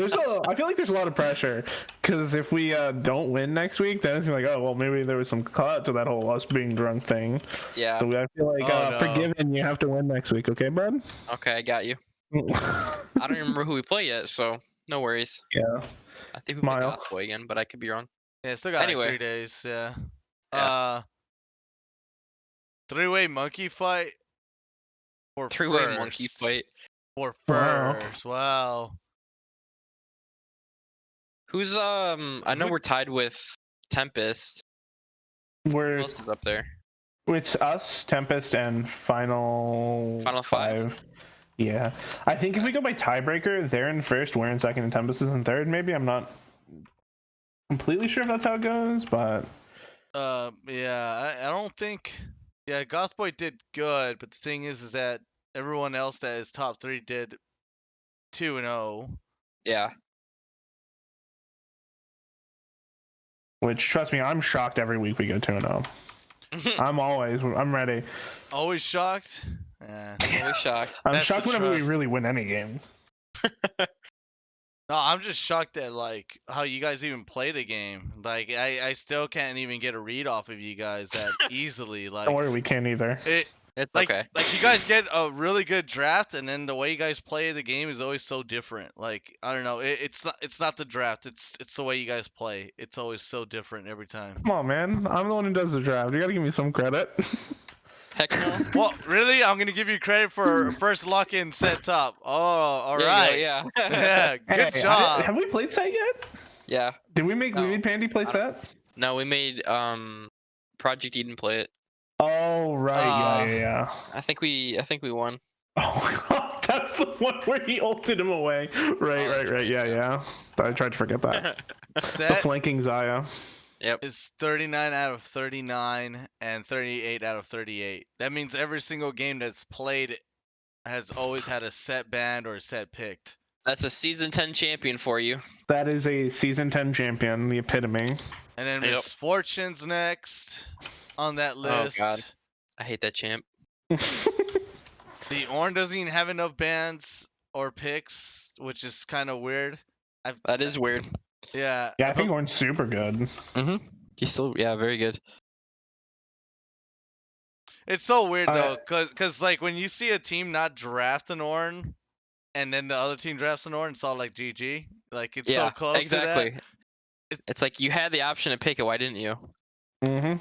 feel like there's a lot of pressure because if we don't win next week, then it's gonna be like, oh well, maybe there was some clout to that whole us being drunk thing. Yeah. So I feel like Forgiven, you have to win next week, okay, bud? Okay, I got you. I don't even remember who we play yet, so no worries. Yeah. I think we play Godboy again, but I could be wrong. Yeah, still got like 3 days. Yeah. 3-way monkey fight. Or 3-way monkey fight. Or first. Wow. Who's I know we're tied with Tempest. Who else is up there? It's us, Tempest, and Final 5. Yeah, I think if we go by tiebreaker, they're in first, we're in second, and Tempest is in third. Maybe I'm not completely sure if that's how it goes, but yeah, I don't think. Yeah, Gothboy did good, but the thing is that everyone else that is top 3 did 2-0. Yeah. which trust me, I'm shocked every week we go 2-0. I'm ready. Always shocked. Yeah. Always shocked. I'm That's shocked the whenever we trust. really win any games. No, I'm just shocked at like how you guys even play the game. Like I still can't even get a read off of you guys that easily. Like Don't worry, we can't either. It's like okay. like you guys get a really good draft, and then the way you guys play the game is always so different. Like I don't know, it's not the draft, it's the way you guys play. It's always so different every time. Come on, man. I'm the one who does the draft. You gotta give me some credit. Heck no. Well, really, I'm gonna give you credit for first lock in set top. Oh, all There right. you go, yeah. Yeah, good Hey, job. have we played set yet? Yeah. Did we make No. we made Pandy play set? No, we made Project Eden play it. Oh right, yeah. I think we won. Oh, that's the one where he ulted him away. Right. Yeah. I tried to forget that. The Set flanking Zaya. Yep. is 39 out of 39 and 38 out of 38. That means every single game that's played has always had a set banned or a set picked. That's a season 10 champion for you. That is a season 10 champion, the epitome. And then Yep. Misfortune's next on that list. Oh god. I hate that champ. The Ornn doesn't even have enough bans or picks, which is kind of weird. That is weird. Yeah. Yeah, I think Ornn's super good. Mm-hmm. He's still, yeah, very good. It's so weird though, cause like when you see a team not draft an Ornn, and then the other team drafts an Ornn, it's all like GG. Like it's so close exactly. to that. It's like you had the option to pick it. Why didn't you? Mm-hmm.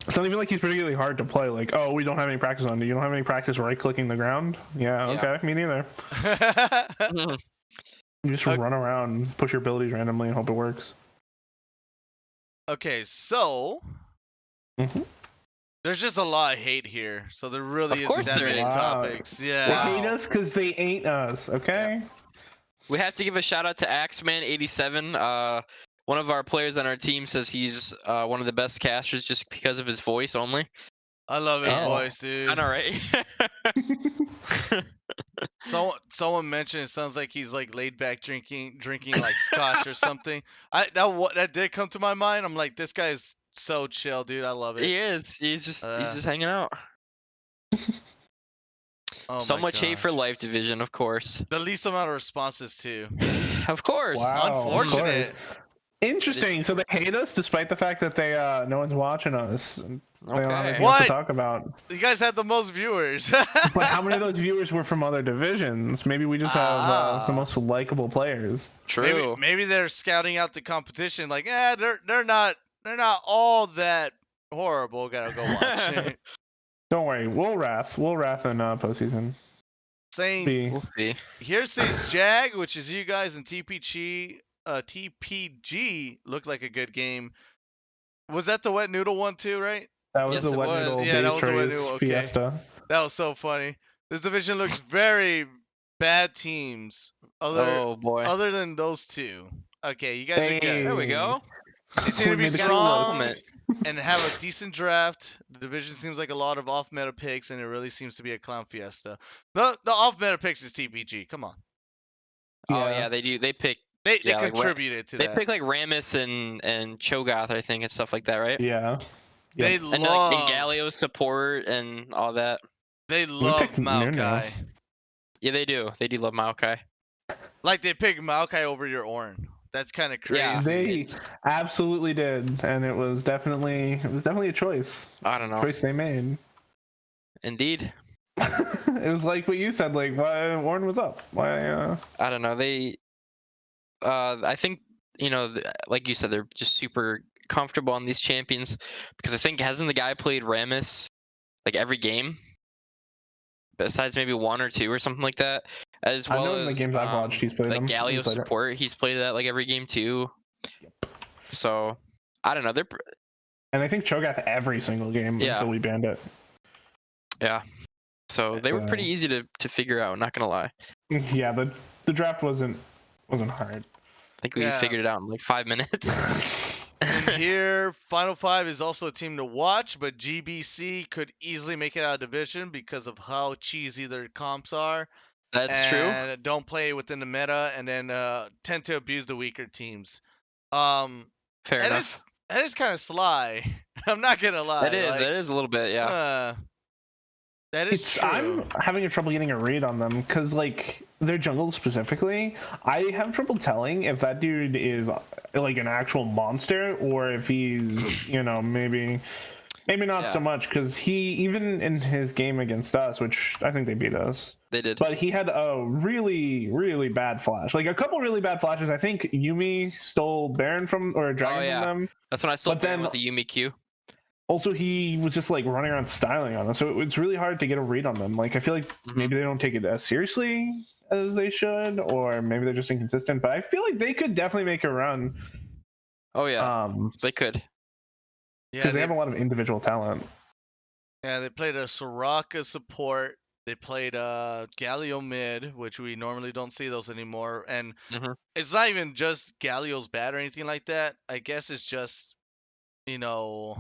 It's not even like he's particularly hard to play. Like, oh, we don't have any practice on it. You don't have any practice right-clicking the ground? Yeah, okay, me neither. You just run around, push your abilities randomly, and hope it works. Okay, so there's just a lot of hate here, so there really isn't that many topics. Yeah. They hate us because they ain't us. Okay. Yeah. We have to give a shout out to Axeman87. One of our players on our team says he's one of the best casters just because of his voice only. I love his voice, dude. I know, right? Someone mentioned it sounds like he's like laid back drinking like scotch or something. That did come to my mind. I'm like, this guy is so chill, dude. I love it. He is. He's just hanging out. Oh So my much hate for gosh. Life Division, of course. The least amount of responses too. Of course. Wow. Unfortunate. Interesting. So they hate us despite the fact that they no one's watching us. They don't have anything else to talk about. You guys had the most viewers. But how many of those viewers were from other divisions? Maybe we just have the most likable players. True. Maybe they're scouting out the competition. Like, they're not all that horrible. Gotta go watch. Don't worry, we'll wrath in postseason. Saying We'll see. Here's this Jag, which is you guys, and TPG. TPG looked like a good game. Was that the wet noodle one too, right? That was the wet noodle. Yeah, that was the wet noodle. Okay. Fiesta. That was so funny. This division looks very bad teams. Other than those two. Okay, you guys are good. There we go. They seem to be strong and have a decent draft. The division seems like a lot of off-meta picks, and it really seems to be a clown fiesta. The off-meta picks is TPG. Come on. Oh yeah, they do. They pick. They contributed to that. They pick like Rammus and Cho'Gath, I think, and stuff like that, right? Yeah. They And love like Galio support and all that. They love Maokai. Yeah, they do. They do love Maokai. Like they picked Maokai over your Ornn. That's kind of crazy. Yeah, they absolutely did, and it was definitely a choice. I don't know. Choice they made. Indeed. It was like what you said. Like, why Ornn was up? Why? I don't know. They. I think like you said, they're just super comfortable on these champions because I think hasn't the guy played Rammus like every game, besides maybe one or two or something like that. As well as in the games I've watched, he's played like them. Galio support. He's played that like every game too. Yep. So I don't know. And I think Cho'Gath every single game until we banned it. Yeah. So they were pretty easy to figure out. Not gonna lie. Yeah, the draft wasn't hard. I think we figured it out in like 5 minutes. And here, Final Five is also a team to watch, but GBC could easily make it out of division because of how cheesy their comps are. That's true. And don't play within the meta, and then tend to abuse the weaker teams. Fair enough. That is kind of sly. I'm not gonna lie. It is a little bit, yeah. That is true. I'm having a trouble getting a read on them because, like, their jungle specifically, I have trouble telling if that dude is like an actual monster or if he's, you know, maybe not so much, because he, even in his game against us, which I think they beat us. They did. But he had a really, really bad flash. Like a couple really bad flashes. I think Yuumi stole Baron from, or Dragon from them. That's when I stole Baron then, with the Yuumi Q. Also, he was just like running around styling on them, so it's really hard to get a read on them. Like, I feel like maybe they don't take it as seriously as they should, or maybe they're just inconsistent. But I feel like they could definitely make a run. Oh yeah, they could. Yeah, because they have a lot of individual talent. Yeah, they played a Soraka support. They played Galio mid, which we normally don't see those anymore. And it's not even just Galio's bad or anything like that. I guess it's just, you know,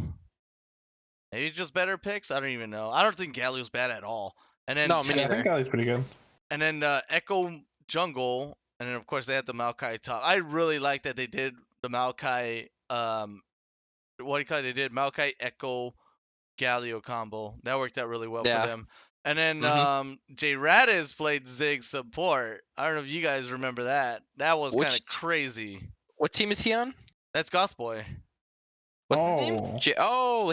maybe just better picks. I don't even know. I don't think Galio's bad at all. And then I think Galio's pretty good. And then Echo jungle, and then of course they had the Maokai top. I really like that they did the Maokai. What do you call it? They did Maokai Echo Galio combo. That worked out really well for them. And then JRadis played Zig support. I don't know if you guys remember that. That was kind of crazy. What team is he on? That's Gothboy. What's his name?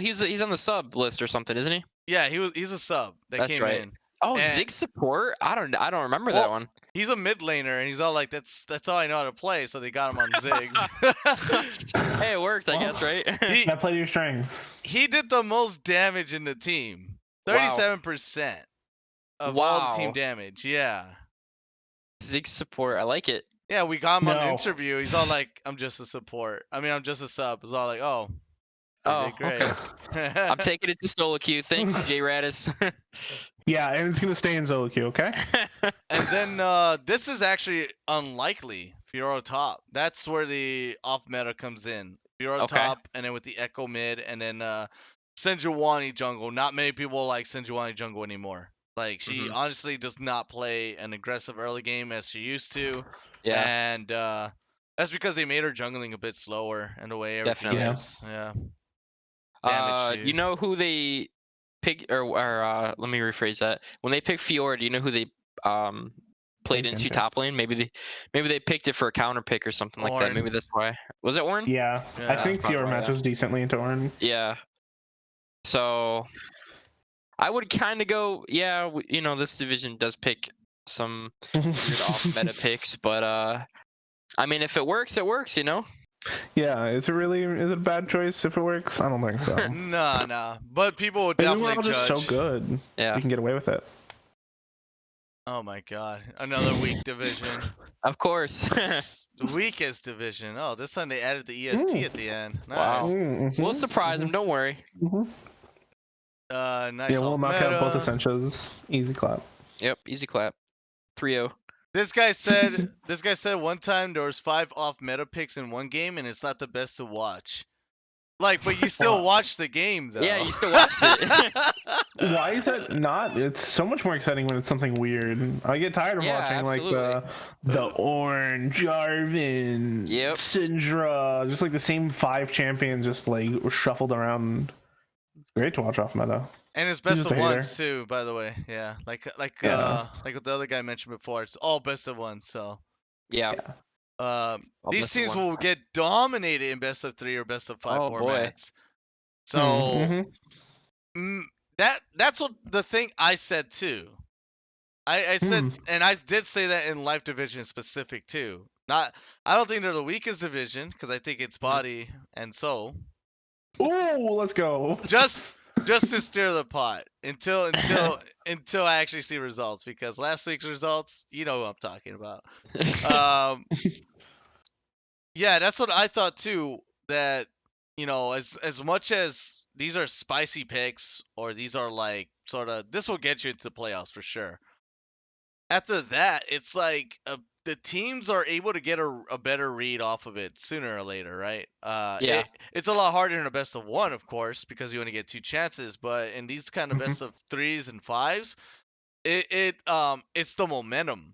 He's on the sub list or something, isn't he? Yeah, he's a sub that came in. Oh, and Zig support? I don't remember that one. He's a mid laner, and he's all like, "That's all I know how to play." So they got him on Ziggs. Hey, it worked, I guess, right? That played your strengths. He did the most damage in the team. 37% of all the team damage. Yeah. Zig support. I like it. Yeah, we got him on an interview. He's all like, "I'm just a support. I mean, I'm just a sub." It's all like, "Oh, great." Okay. I'm taking it to solo queue. Thank you, JRadis. Yeah, and it's gonna stay in solo queue, okay? And then this is actually unlikely. Fiora top. That's where the off meta comes in. Fiora top, and then with the Echo mid, and then Senjuani jungle. Not many people like Senjuani jungle anymore. Like, she honestly does not play an aggressive early game as she used to. Yeah. And that's because they made her jungling a bit slower in the way everything is. Yeah. You know who they pick, or let me rephrase that. When they picked Fiora, do you know who they played into top lane? Maybe they picked it for a counter pick or something like that. Maybe that's why. Was it Ornn? Yeah, I think Fiora matches decently into Ornn. Yeah. So I would kind of go, you know, this division does pick some weird off meta picks, but I mean, if it works, it works, you know. Yeah, is it a bad choice if it works? I don't think so. Nah. But people would definitely judge. Just so good. Yeah. We can get away with it. Oh my god. Another weak division. Of course. The weakest division. Oh, this time they added the EST at the end. Nice. Wow. We'll surprise them, don't worry. Nice. Yeah, we'll knock out both essentials. Easy clap. Yep, easy clap. 3-0. This guy said one time there was 5 off meta picks in one game, and it's not the best to watch. Like, but you still watch the game, though. Yeah, you still watched it. Why is that not? It's so much more exciting when it's something weird. I get tired of watching like the Orange, Jarvan, Syndra, just like the same 5 champions just like shuffled around. It's great to watch off meta. And it's best of ones too, by the way. Yeah, like what the other guy mentioned before. It's all best of ones. So yeah. These teams will get dominated in best of 3 or best of 5 formats. So that's what the thing I said too. I said, and I did say that in Life Division specific too. I don't think they're the weakest division because I think it's body and soul. Oh, let's go. Just to stir the pot until I actually see results, because last week's results, you know who I'm talking about. Yeah, that's what I thought too. That, you know, as much as these are spicy picks or these are like sort of this will get you into the playoffs for sure. After that, it's like the teams are able to get a better read off of it sooner or later, right? Yeah. It's a lot harder in a best of one, of course, because you only get 2 chances. But in these kind of Mhm. best of 3s and 5s, it's the momentum.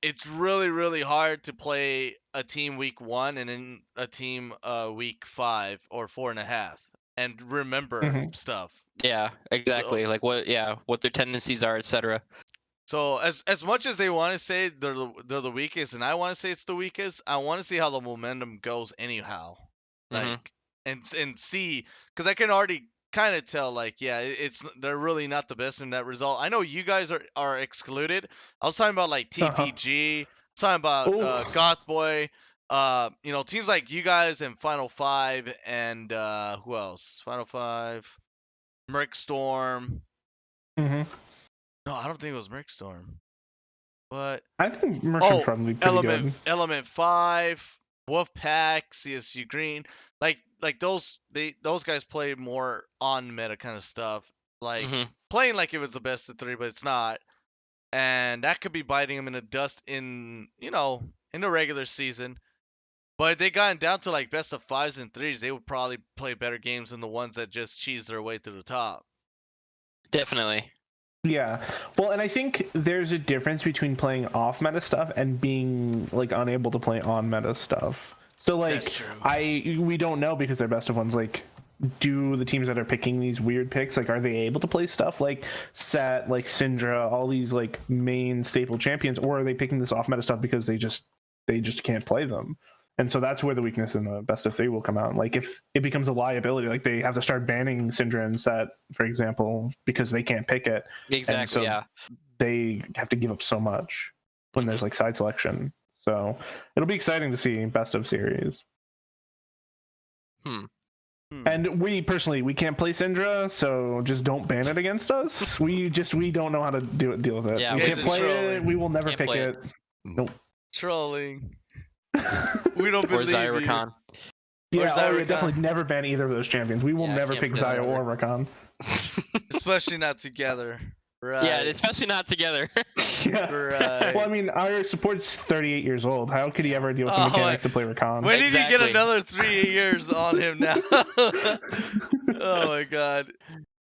It's really hard to play a team week 1 and then a team week 5 or 4.5 and remember Mhm. stuff. Yeah, exactly. So Like what their tendencies are, etc. so as much as they want to say they're the weakest, and I want to say it's the weakest, I want to see how the momentum goes anyhow. Like and see, because I can already kind of tell, like, yeah, they're really not the best in that result. I know you guys are excluded. I was talking about like Uh-huh. TPG. I was talking about Ooh. Goth Boy. Teams like you guys and Final Five and who else? Final Five, Merc Storm. Mhm. No, I don't think it was Merc Storm. But I think Merchant's oh, probably pretty good. Element 5, Wolfpack, CSU Green, like those guys play more on meta kind of stuff, like playing like it was the best of 3, but it's not, and that could be biting them in the dust in in the regular season. But if they gotten down to like best of 5s and 3s, they would probably play better games than the ones that just cheese their way to the top. Definitely. Yeah. Well, and I think there's a difference between playing off meta stuff and being like unable to play on meta stuff. So like That's true. we don't know because they're best of ones. Like, do the teams that are picking these weird picks, like, are they able to play stuff like Set, like Syndra, all these like main staple champions, or are they picking this off meta stuff because they just can't play them? And so that's where the weakness in the best of 3 will come out. Like, if it becomes a liability, like they have to start banning Syndra and Set, for example, because they can't pick it. Exactly. And so yeah. they have to give up so much when there's like side selection. So it'll be exciting to see best of series. And we personally, we can't play Syndra, so just don't ban it against us. We don't know how to deal with it. Yeah, we can't play it. We will never Can't pick play it. Nope. Trolling. We don't Or believe you. Zyrakan. Yeah, Zyrakan. definitely never ban either of those champions. We will never can't pick play that Xayah or ever. Rakan. Especially not together. Right. Yeah, especially not together. Yeah. Right. Well, I mean, our support's 38 years old. How could he ever deal with the mechanics to play Rakan? When did he get Exactly. another 3 years on him now? Oh my god.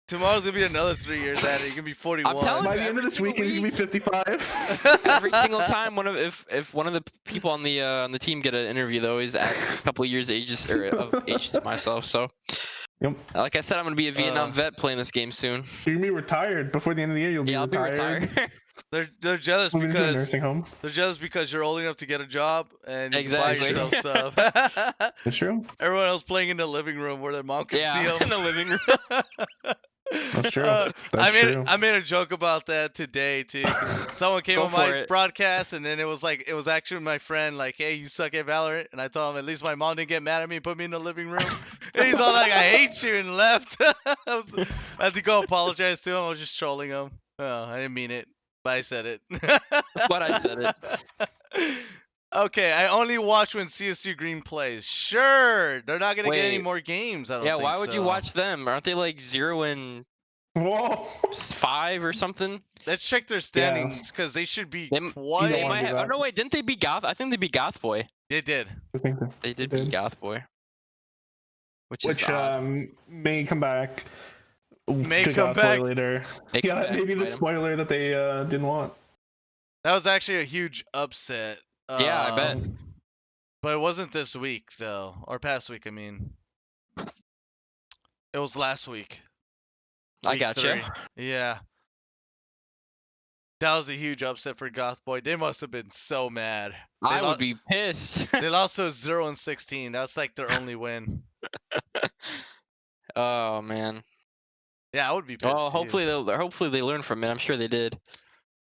Tomorrow's gonna be another 3 years at it. He's gonna be 41. I'm telling By you, the end of every this week, he's single gonna be 55. Every single time if one of the people on the team get an interview, they always add a couple of years of age to myself. So, Yep. like I said, I'm gonna be a Vietnam vet playing this game soon. You're gonna be retired before the end of the year. You'll be I'll retired. be retired. They're jealous Moving to a because nursing home. they're jealous because you're old enough to get a job and you Exactly. can buy yourself stuff. That's true. Everyone else playing in the living room where their mom can see them. in the living room. That's true. That's true. I made a joke about that today too. 'Cause someone came on my broadcast and then it was actually my friend like, hey, you suck at Valorant, and I told him at least my mom didn't get mad at me and put me in the living room. And he's all like, I hate you, and left. I had to go apologize to him. I was just trolling him. Oh, I didn't mean it, but I said it. But I said it. Okay, I only watch when CSU Green plays. Sure, they're not gonna get any more games. I don't think why would you so. watch them? Aren't they like 0-5 or something? Let's check their standings because they should be They might have, that. oh no, wait, didn't they beat Goth? I think they beat Goth Boy. They did. They did beat Goth Boy. Which may come back. May come back later. Maybe the spoiler that they didn't want. That was actually a huge upset. Yeah, I bet. But it wasn't this week though, or past week. I mean, it was last week. I gotcha. Yeah. That was a huge upset for Goth Boy. They must have been so mad. I would be pissed. They lost to 0-16. That's like their only win. Oh man. Yeah, I would be pissed. Well, hopefully they learn from it. I'm sure they did.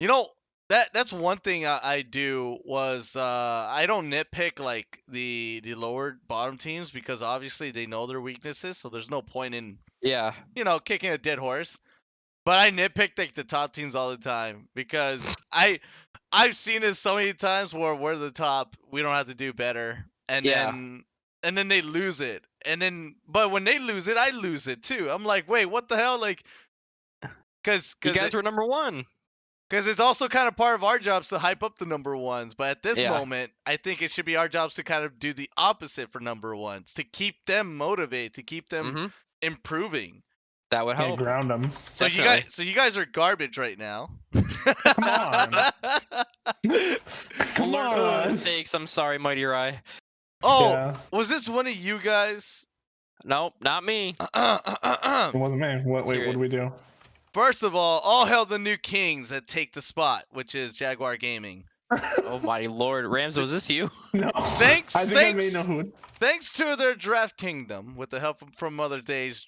You know, that's one thing I do was I don't nitpick like the lower bottom teams because obviously they know their weaknesses, so there's no point in kicking a dead horse. But I nitpick like the top teams all the time because I've seen this so many times where we're the top, we don't have to do better, and then they lose it, but when they lose it, I lose it too. I'm like, wait, what the hell? Like, you guys were number 1. Because it's also kind of part of our jobs to hype up the number 1s. But at this moment, I think it should be our jobs to kind of do the opposite for number 1s, to keep them motivated, to keep them improving. That would help. Ground them. So you guys are garbage right now. Come on. Come on. Mistakes. I'm sorry, MightyRai. Oh, was this one of you guys? Nope, not me. It wasn't me. What do we do? First of all hail the new kings that take the spot, which is Jaguar Gaming. Oh my lord, Ramza, was this you? No. Thanks to their draft kingdom, with the help from Mother Day's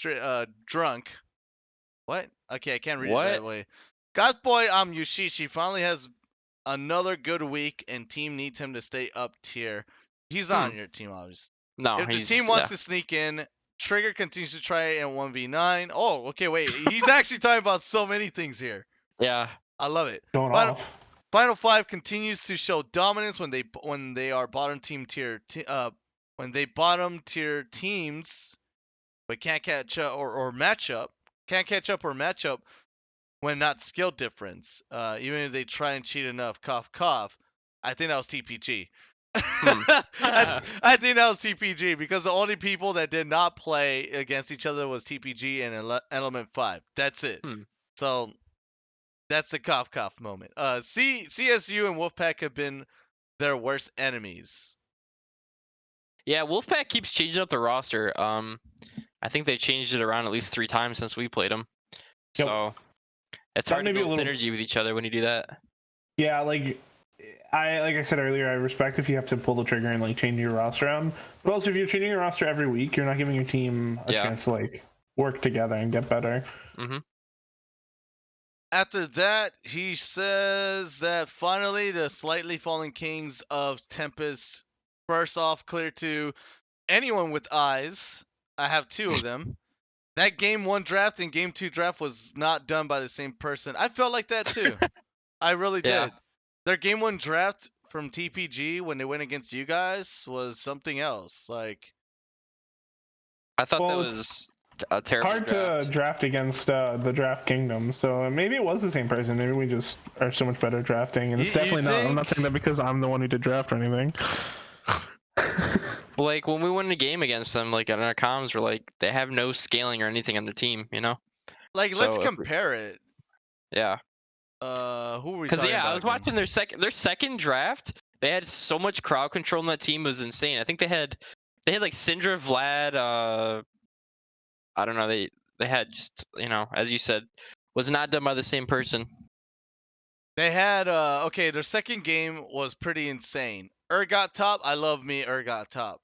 drunk. What? Okay, I can't read it that way. God boy Yushishi finally has another good week, and team needs him to stay up tier. He's not on your team, obviously. No, if the team wants to sneak in, Trigger continues to try and 1v9. Oh, okay, wait. He's actually talking about so many things here. Yeah. I love it. Final 5 continues to show dominance when they are bottom tier teams, but can't catch up or match up. Can't catch up or match up when not skill difference. Even if they try and cheat enough, cough cough. I think that was TPG. I think that was TPG, because the only people that did not play against each other was TPG and Element 5. That's it. So that's the cough cough moment. CSU and Wolfpack have been their worst enemies. Yeah, Wolfpack keeps changing up the roster. I think they changed it around at least 3 times since we played them. Yep. So it's hard to build synergy with each other when you do that. Yeah, like I said earlier, I respect if you have to pull the trigger and like change your roster around. But also, if you're changing your roster every week, you're not giving your team a chance to like work together and get better. After that, he says that finally the slightly fallen kings of Tempest first off clear to anyone with eyes. I have 2 of them. That game 1 draft and game 2 draft was not done by the same person. I felt like that too. I really did. Their game 1 draft from TPG when they went against you guys was something else. Like, I thought that was a terrible hard to draft against the draft kingdom, so maybe it was the same person. Maybe we just are so much better drafting, and it's definitely not. I'm not saying that because I'm the one who did draft or anything. Like when we won a game against them, like on our comms, we're like, they have no scaling or anything on their team, you know? Like, so let's compare it. Yeah. Who were we talking about? Because I was watching their second draft. They had so much crowd control in that team, it was insane. I think they had like Syndra, Vlad. I don't know. They had just, you know, as you said, was not done by the same person. They had their second game was pretty insane. Got top. I love me got top.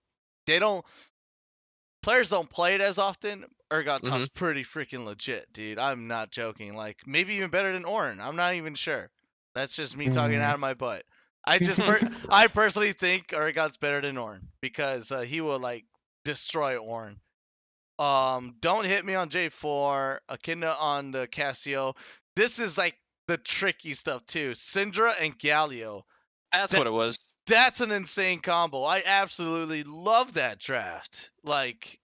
Players don't play it as often. Got top's pretty freaking legit, dude. I'm not joking. Like, maybe even better than Orin. I'm not even sure. That's just me talking out of my butt. I personally think Got's better than Orin, because he will like destroy Orin. Don't hit me on J4. Echidna on the Casio. This is like the tricky stuff too. Syndra and Galio. That's what it was. That's an insane combo. I absolutely love that draft. Like,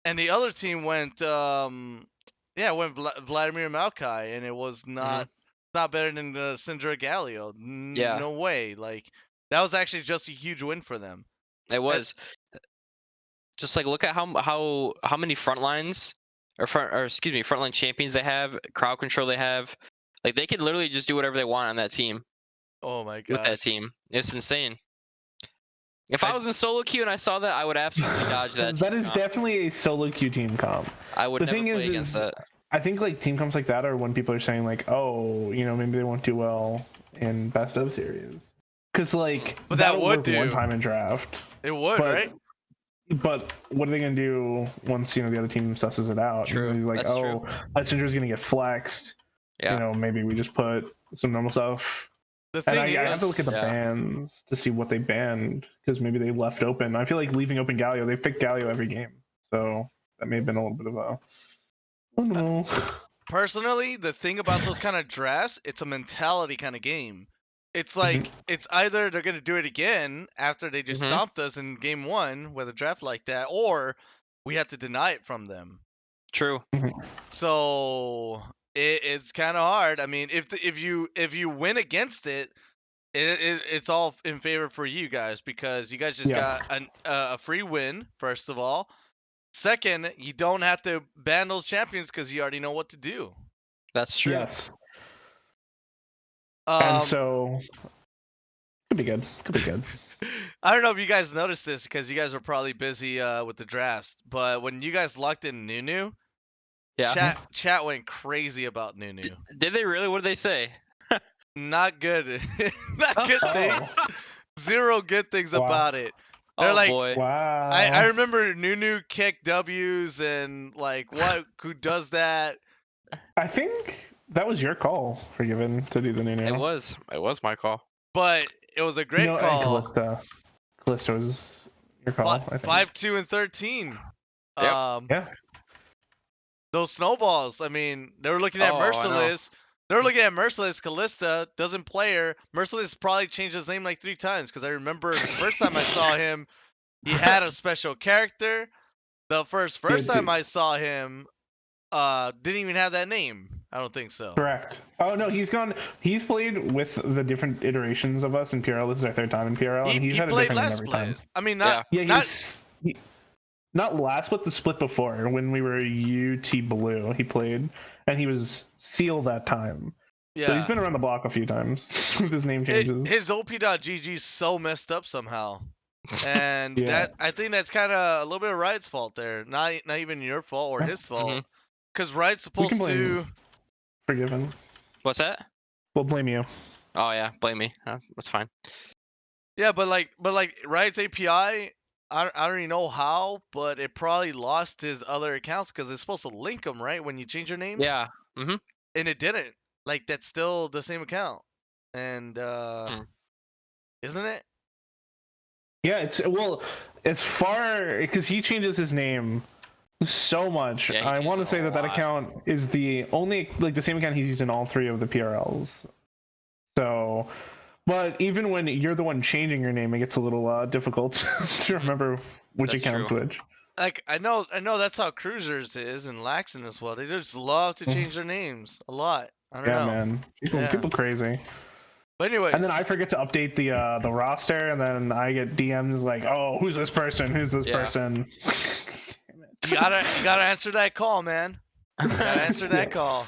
and the other team went Vladimir Maokai, and it was not better than the Syndra Galio. No way. Like, that was actually just a huge win for them. It was. Just like, look at how many frontline champions they have, crowd control they have. Like, they could literally just do whatever they want on that team. Oh my god. With that team. It's insane. If I was in solo queue and I saw that, I would absolutely dodge that. That is definitely a solo queue team comp. I would never play against that. I think like team comps like that are when people are saying like, oh, you know, maybe they won't do well in best of series. Because like, but that would do one time in draft. It would, right? But what are they gonna do once, you know, the other team susses it out? True. And he's like, Syndра's gonna get flexed. Yeah. You know, maybe we just put some normal stuff. The thing I have to look at the bans to see what they banned, because maybe they left open. I feel like leaving open Galio, they pick Galio every game, so that may have been a little bit of a. Oh no. Personally, the thing about those kind of drafts, it's a mentality kind of game. It's like, it's either they're going to do it again after they just stomped us in game 1 with a draft like that, or we have to deny it from them. True. So it's kind of hard. I mean, if you win against it, it's all in favor for you guys because you guys just got a free win. First of all, second, you don't have to ban those champions because you already know what to do. That's true. Yes. And so could be good. Could be good. I don't know if you guys noticed this because you guys were probably busy with the drafts, but when you guys locked in Nunu, chat went crazy about Nunu. Did they really? What did they say? Not good. Not good things. Zero good things about it. They're like, boy. Wow. I remember Nunu kick W's and like who does that? I think that was your call, Forgiven, to do the Nunu. It was my call. But it was a great call. Callista was your call. 5-2 and 13. Yep. Yeah. Those snowballs. I mean, they were looking at Merciless. They were looking at Merciless. Callista doesn't play her. Merciless probably changed his name like 3 times because I remember the first time I saw him, he had a special character. The first time I saw him, didn't even have that name. I don't think so. Correct. Oh no, he's played with the different iterations of us in PRL. This is our 3rd time in PRL, and he's had a different name every time. I mean, not last, but the split before when we were UT Blue. He played, and he was Seal that time. Yeah, so he's been around the block a few times with his name changes. His OP.GG is so messed up somehow, and that I think that's kind of a little bit of Riot's fault there. Not even your fault or his fault, because Riot's supposed to. Forgiven. What's that? We'll blame you. Oh yeah, blame me. That's fine. Yeah, but Riot's API. I don't even know how, but it probably lost his other accounts because it's supposed to link them, right? When you change your name? Yeah. And it didn't. Like, that's still the same account. And, isn't it? Yeah, it's far, because he changes his name so much. Yeah, I want to say that account is the only, the same account he's used in all 3 of the PRLs. So... But even when you're the one changing your name, it gets a little difficult to remember which account's which. Like I know that's how Cruisers is and Laxon as well. They just love to change their names a lot. I don't know. Yeah, man. People crazy. But anyways. And then I forget to update the roster, and then I get DMs like, "Oh, who's this person? Who's this person?" You gotta answer that call, man. You gotta answer that call.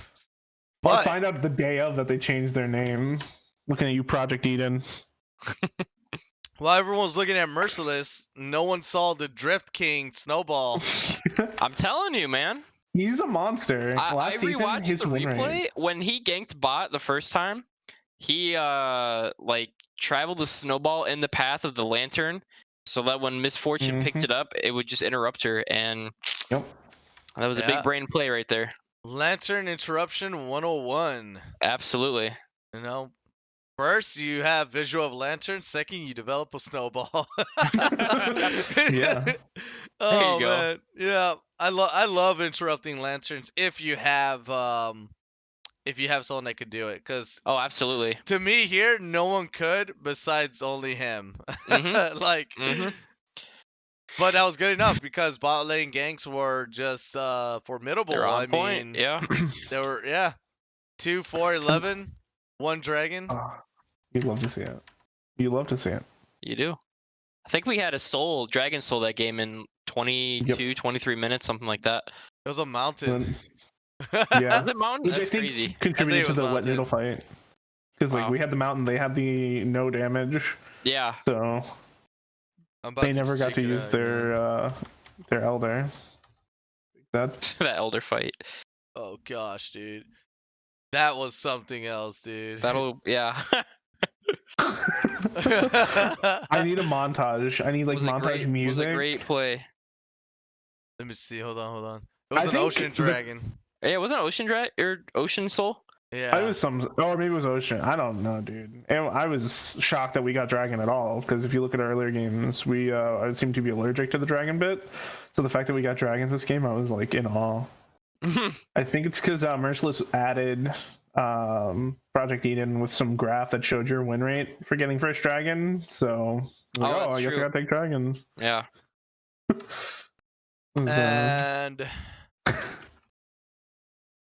But I find out the day of that they changed their name. Looking at you, Project Eden. While everyone was looking at Merciless, no one saw the Drift King Snowball. I'm telling you, man. He's a monster. I rewatched the replay when he ganked bot the first time. He traveled the snowball in the path of the lantern, so that when Misfortune picked it up, it would just interrupt her, and that was a big brain play right there. Lantern interruption 101. Absolutely. You know. First, you have visual of lantern. Second, you develop a snowball. Yeah. Oh man, yeah. I love interrupting lanterns if you have someone that could do it. Cause absolutely. To me here, no one could besides only him. But that was good enough because bot lane ganks were just formidable. They're on point. Mean, they were 2, 4, 11. 1 dragon. You'd love to see it. You love to see it. You do. I think we had a dragon soul that game in 22, 23 minutes, something like that. It was a mountain. Yeah. The mountain? That's crazy. Contributed to the wet noodle fight. Because we had the mountain, they had the no damage. Yeah. So they never got to use their elder. That elder fight. Oh gosh, dude. That was something else, dude. I need a montage. I need montage music. It was a great play. Let me see. Hold on. It was an ocean dragon. Yeah, it wasn't ocean dragon or ocean soul. Yeah. It was or maybe it was ocean. I don't know, dude. I was shocked that we got dragon at all because if you look at our earlier games, we seem to be allergic to the dragon bit. So the fact that we got dragons this game, I was in awe. I think it's because Merciless added Project Eden with some graph that showed your win rate for getting first dragon. So I guess I gotta take dragons. Yeah. And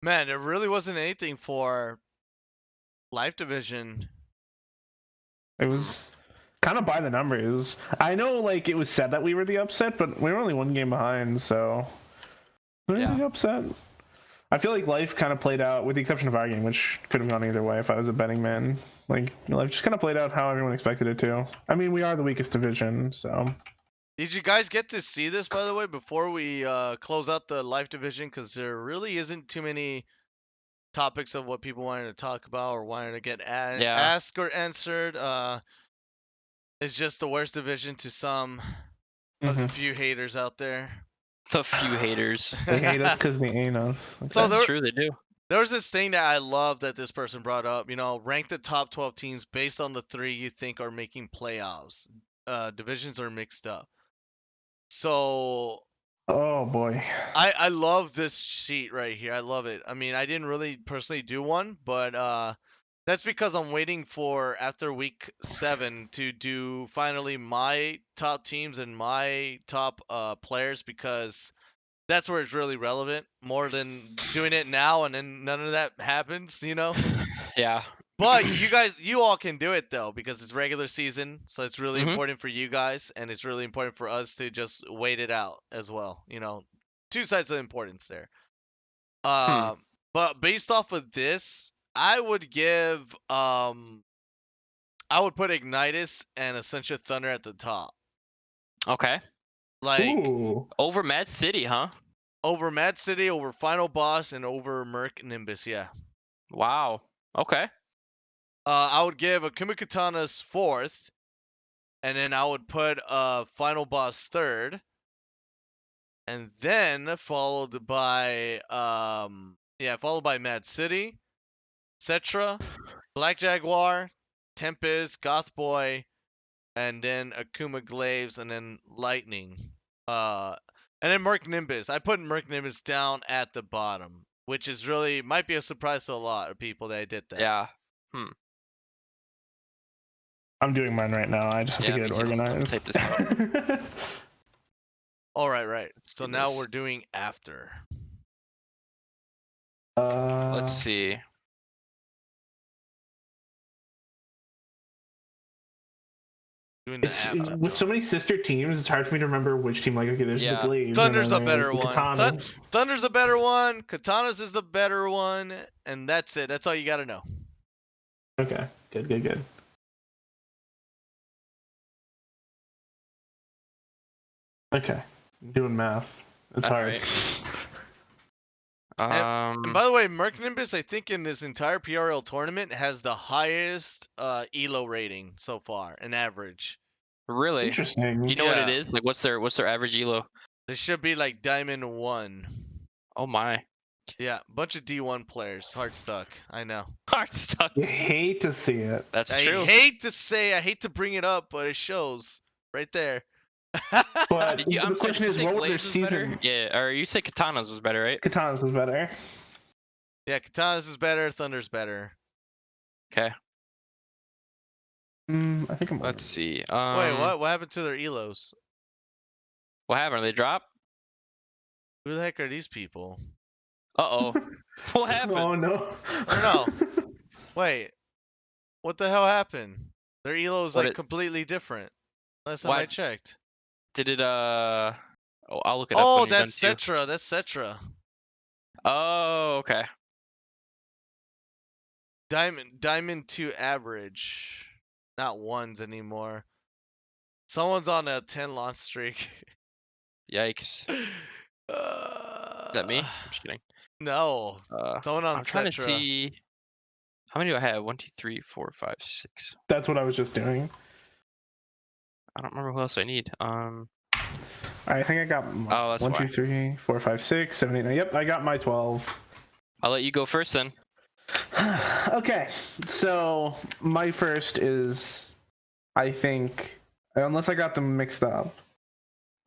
Man, there really wasn't anything for Life Division. It was kind of by the numbers. I know, like, it was said that we were the upset, but we were only one game behind, so we were the upset. I feel like Life kind of played out, with the exception of our game, which could have gone either way if I was a betting man. Like, Life just kind of played out how everyone expected it to. I mean, we are the weakest division, so. Did you guys get to see this, by the way, before we close out the Life Division? Because there really isn't too many topics of what people wanted to talk about or wanted to get asked or answered. It's just the worst division to some of the few haters out there. The few haters. They hate us because they ain't us. Okay. So that's true, they do. There was this thing that I love that this person brought up. You know, rank the top 12 teams based on the 3 you think are making playoffs. Divisions are mixed up. So, oh boy, I love this sheet right here. I love it. I mean, I didn't really personally do one, but that's because I'm waiting for after week 7 to do finally my top teams and my top players, because that's where it's really relevant more than doing it now and then none of that happens, you know? Yeah. But you all can do it though, because it's regular season, so it's really important for you guys, and it's really important for us to just wait it out as well. You know, 2 sides of importance there. But based off of this, I would give I would put Ignitus and Essentia Thunder at the top. Okay. Like over Mad City, huh? Over Mad City, over Final Boss, and over Merc Nimbus, yeah. Wow. Okay. I would give Akuma Katana's 4th, and then I would put Final Boss 3rd, and then followed by Mad City, Cetra, Black Jaguar, Tempest, Goth Boy, and then Akuma Glaives, and then Lightning. And then Merc Nimbus. I put Merc Nimbus down at the bottom, which is really might be a surprise to a lot of people that I did that. Yeah. I'm doing mine right now. I just have to get it organized. Type this out. All right. So now we're doing after. Let's see. With so many sister teams, it's hard for me to remember which team. Like, okay, there's the Glaives. Thunder's a better one. Thunder's a better one. Katana's is the better one, and that's it. That's all you got to know. Okay, good. Okay, I'm doing math. It's hard. Right. And by the way, Merc Nimbus, I think in this entire PRL tournament has the highest ELO rating so far, an average. Really? Interesting. You know what it is? Like, what's their average ELO? It should be like Diamond 1. Oh my. Yeah, bunch of D1 players. Hard stuck. I know. Hard stuck. You hate to see it. That's true. I hate to bring it up, but it shows right there. But the question is, what would their season? Better? Yeah, or you say Katana's was better, right? Katana's was better. Yeah, Katana's is better. Thunder's better. Okay. I think I'm. Let's see. Wait, what? What happened to their elos? What happened? They drop? Who the heck are these people? Uh-oh. What happened? Oh no. No. Wait. What the hell happened? Their elo is like completely different. Last time I checked. Did it Oh, I'll look it up. Oh, that's Cetra. That's Cetra. Oh, okay. Diamond 2 average. Not ones anymore. Someone's on a 10 launch streak. Yikes. Is that me? I'm just kidding. No. Someone on I'm trying Cetra. to see. How many do I have? 1, 2, 3, 4, 5, 6. That's what I was just doing. I don't remember who else I need. I think I got. Oh, that's 1, why. 2, 3, 4, 5, 6, 7, 8, 9. Yep, I got my 12. I'll let you go first then. Okay, so my first is, I think, unless I got them mixed up.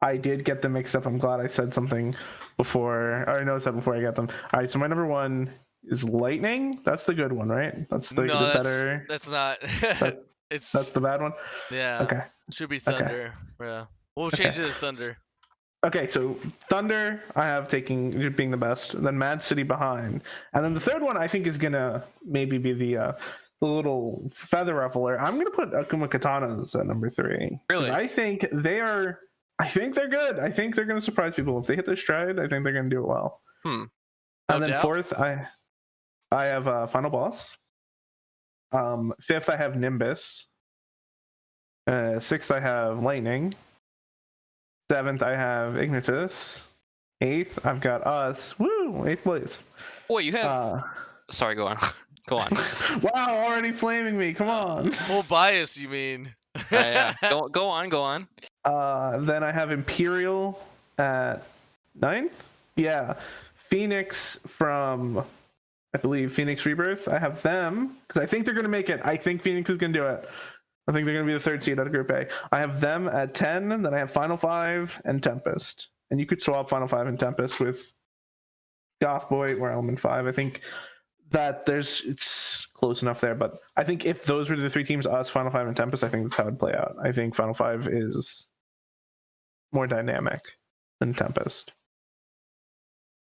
I did get them mixed up. I'm glad I said something before. I know I said before I got them. All right, so my number 1 is Lightning. That's the good one, right? That's the better. That's not. That's the bad one. Yeah. Okay. Should be Thunder. Okay. Yeah. We'll change it to Thunder. Okay, so Thunder, I have being the best. Then Mad City behind, and then the third one I think is gonna maybe be the little feather ruffler. I'm gonna put Akuma Katanas at number 3 because Really? I think they're good. I think they're gonna surprise people if they hit their stride. I think they're gonna do it well. Hmm. And No then doubt. fourth, I have Final Boss. Fifth, I have Nimbus. Sixth, I have Lightning. Seventh, I have Ignitus. Eighth, I've got us. Woo! 8th place. Boy, you have. Sorry, go on. Go on. Wow, already flaming me. Come on. Full bias, you mean? Yeah. Go on. Go on. Then I have Imperial at 9th. Yeah. Phoenix from, I believe, Phoenix Rebirth. I have them because I think they're going to make it. I think Phoenix is going to do it. I think they're going to be the 3rd seed out of Group A. I have them at 10. Then I have Final 5 and Tempest. And you could swap Final 5 and Tempest with Gothboy or Element 5. I think that it's close enough there. But I think if those were the 3 teams, us, Final 5, and Tempest, I think that's how it would play out. I think Final 5 is more dynamic than Tempest.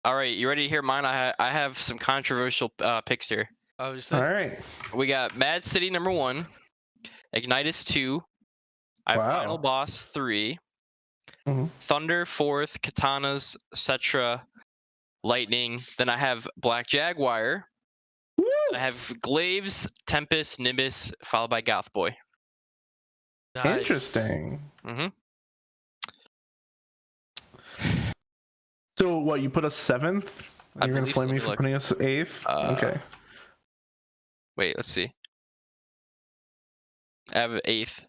All right, you ready to hear mine? I have some controversial picks here. Obviously. All right. We got Mad City number 1, Ignitus 2, I have Wow. Final Boss 3, Mhm. Thunder 4th, Katanas, Cetra, Lightning. Then I have Black Jaguar. Woo! I have Glaves, Tempest, Nimbus, followed by Gothboy. Nice. Interesting. Mm-hmm. So what? You put us 7th? I You're gonna believe flame so. me Let me for look. putting us 8th? Okay. Wait, let's see. I have 8th.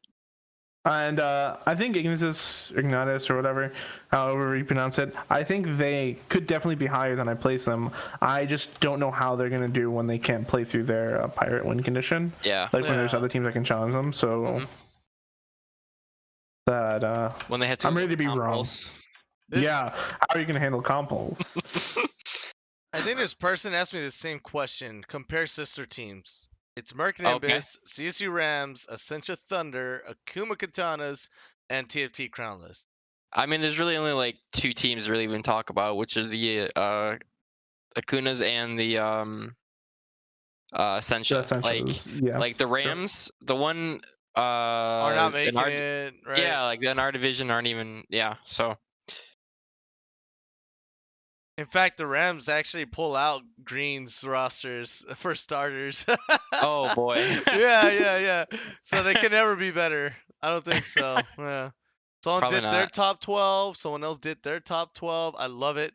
And I think Ignitus or whatever, however you pronounce it, I think they could definitely be higher than I place them. I just don't know how they're gonna do when they can't play through their pirate win condition. Yeah. Like when there's Yeah. other teams that can challenge them. So that When they had to. I'm ready to be comp wrong. rolls. Yeah. How are you gonna handle compos? I think this person asked me the same question. Compare sister teams. It's Merc Okay. Nimbus, CSU Rams, Essentia Thunder, Akuma Katanas, and TFT Crownless. I mean, there's really only like 2 teams to really even talk about, which are the Akunas and the Essentia. Like the Rams, the one Are not in making our, it, right? yeah, like in our division aren't even, so In fact, the Rams actually pull out Green's rosters for starters. oh boy. yeah. So they can never be better. I don't think so. Yeah. Someone Probably did their not. top 12. Someone else did their top 12. I love it.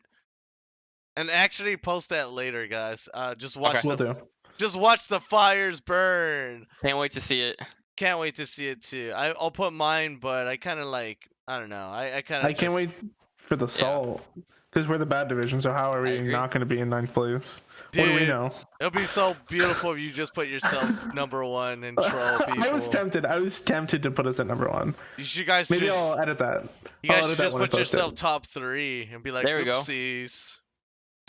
And actually, post that later, guys. Just watch Okay. just watch the fires burn. Can't wait to see it. Can't wait to see it too. I'll put mine, but I kind of like, I don't know. I kind of. I can't wait for the Salt because we're the bad division. So how are we not going to be in 9th place? Dude, what do we know? It'll be so beautiful if you just put yourselves number 1 and troll people. I was tempted to put us at number 1. You guys Maybe should, I'll edit that. You guys should just put yourself top 3 and be like, there we go. Oopsies.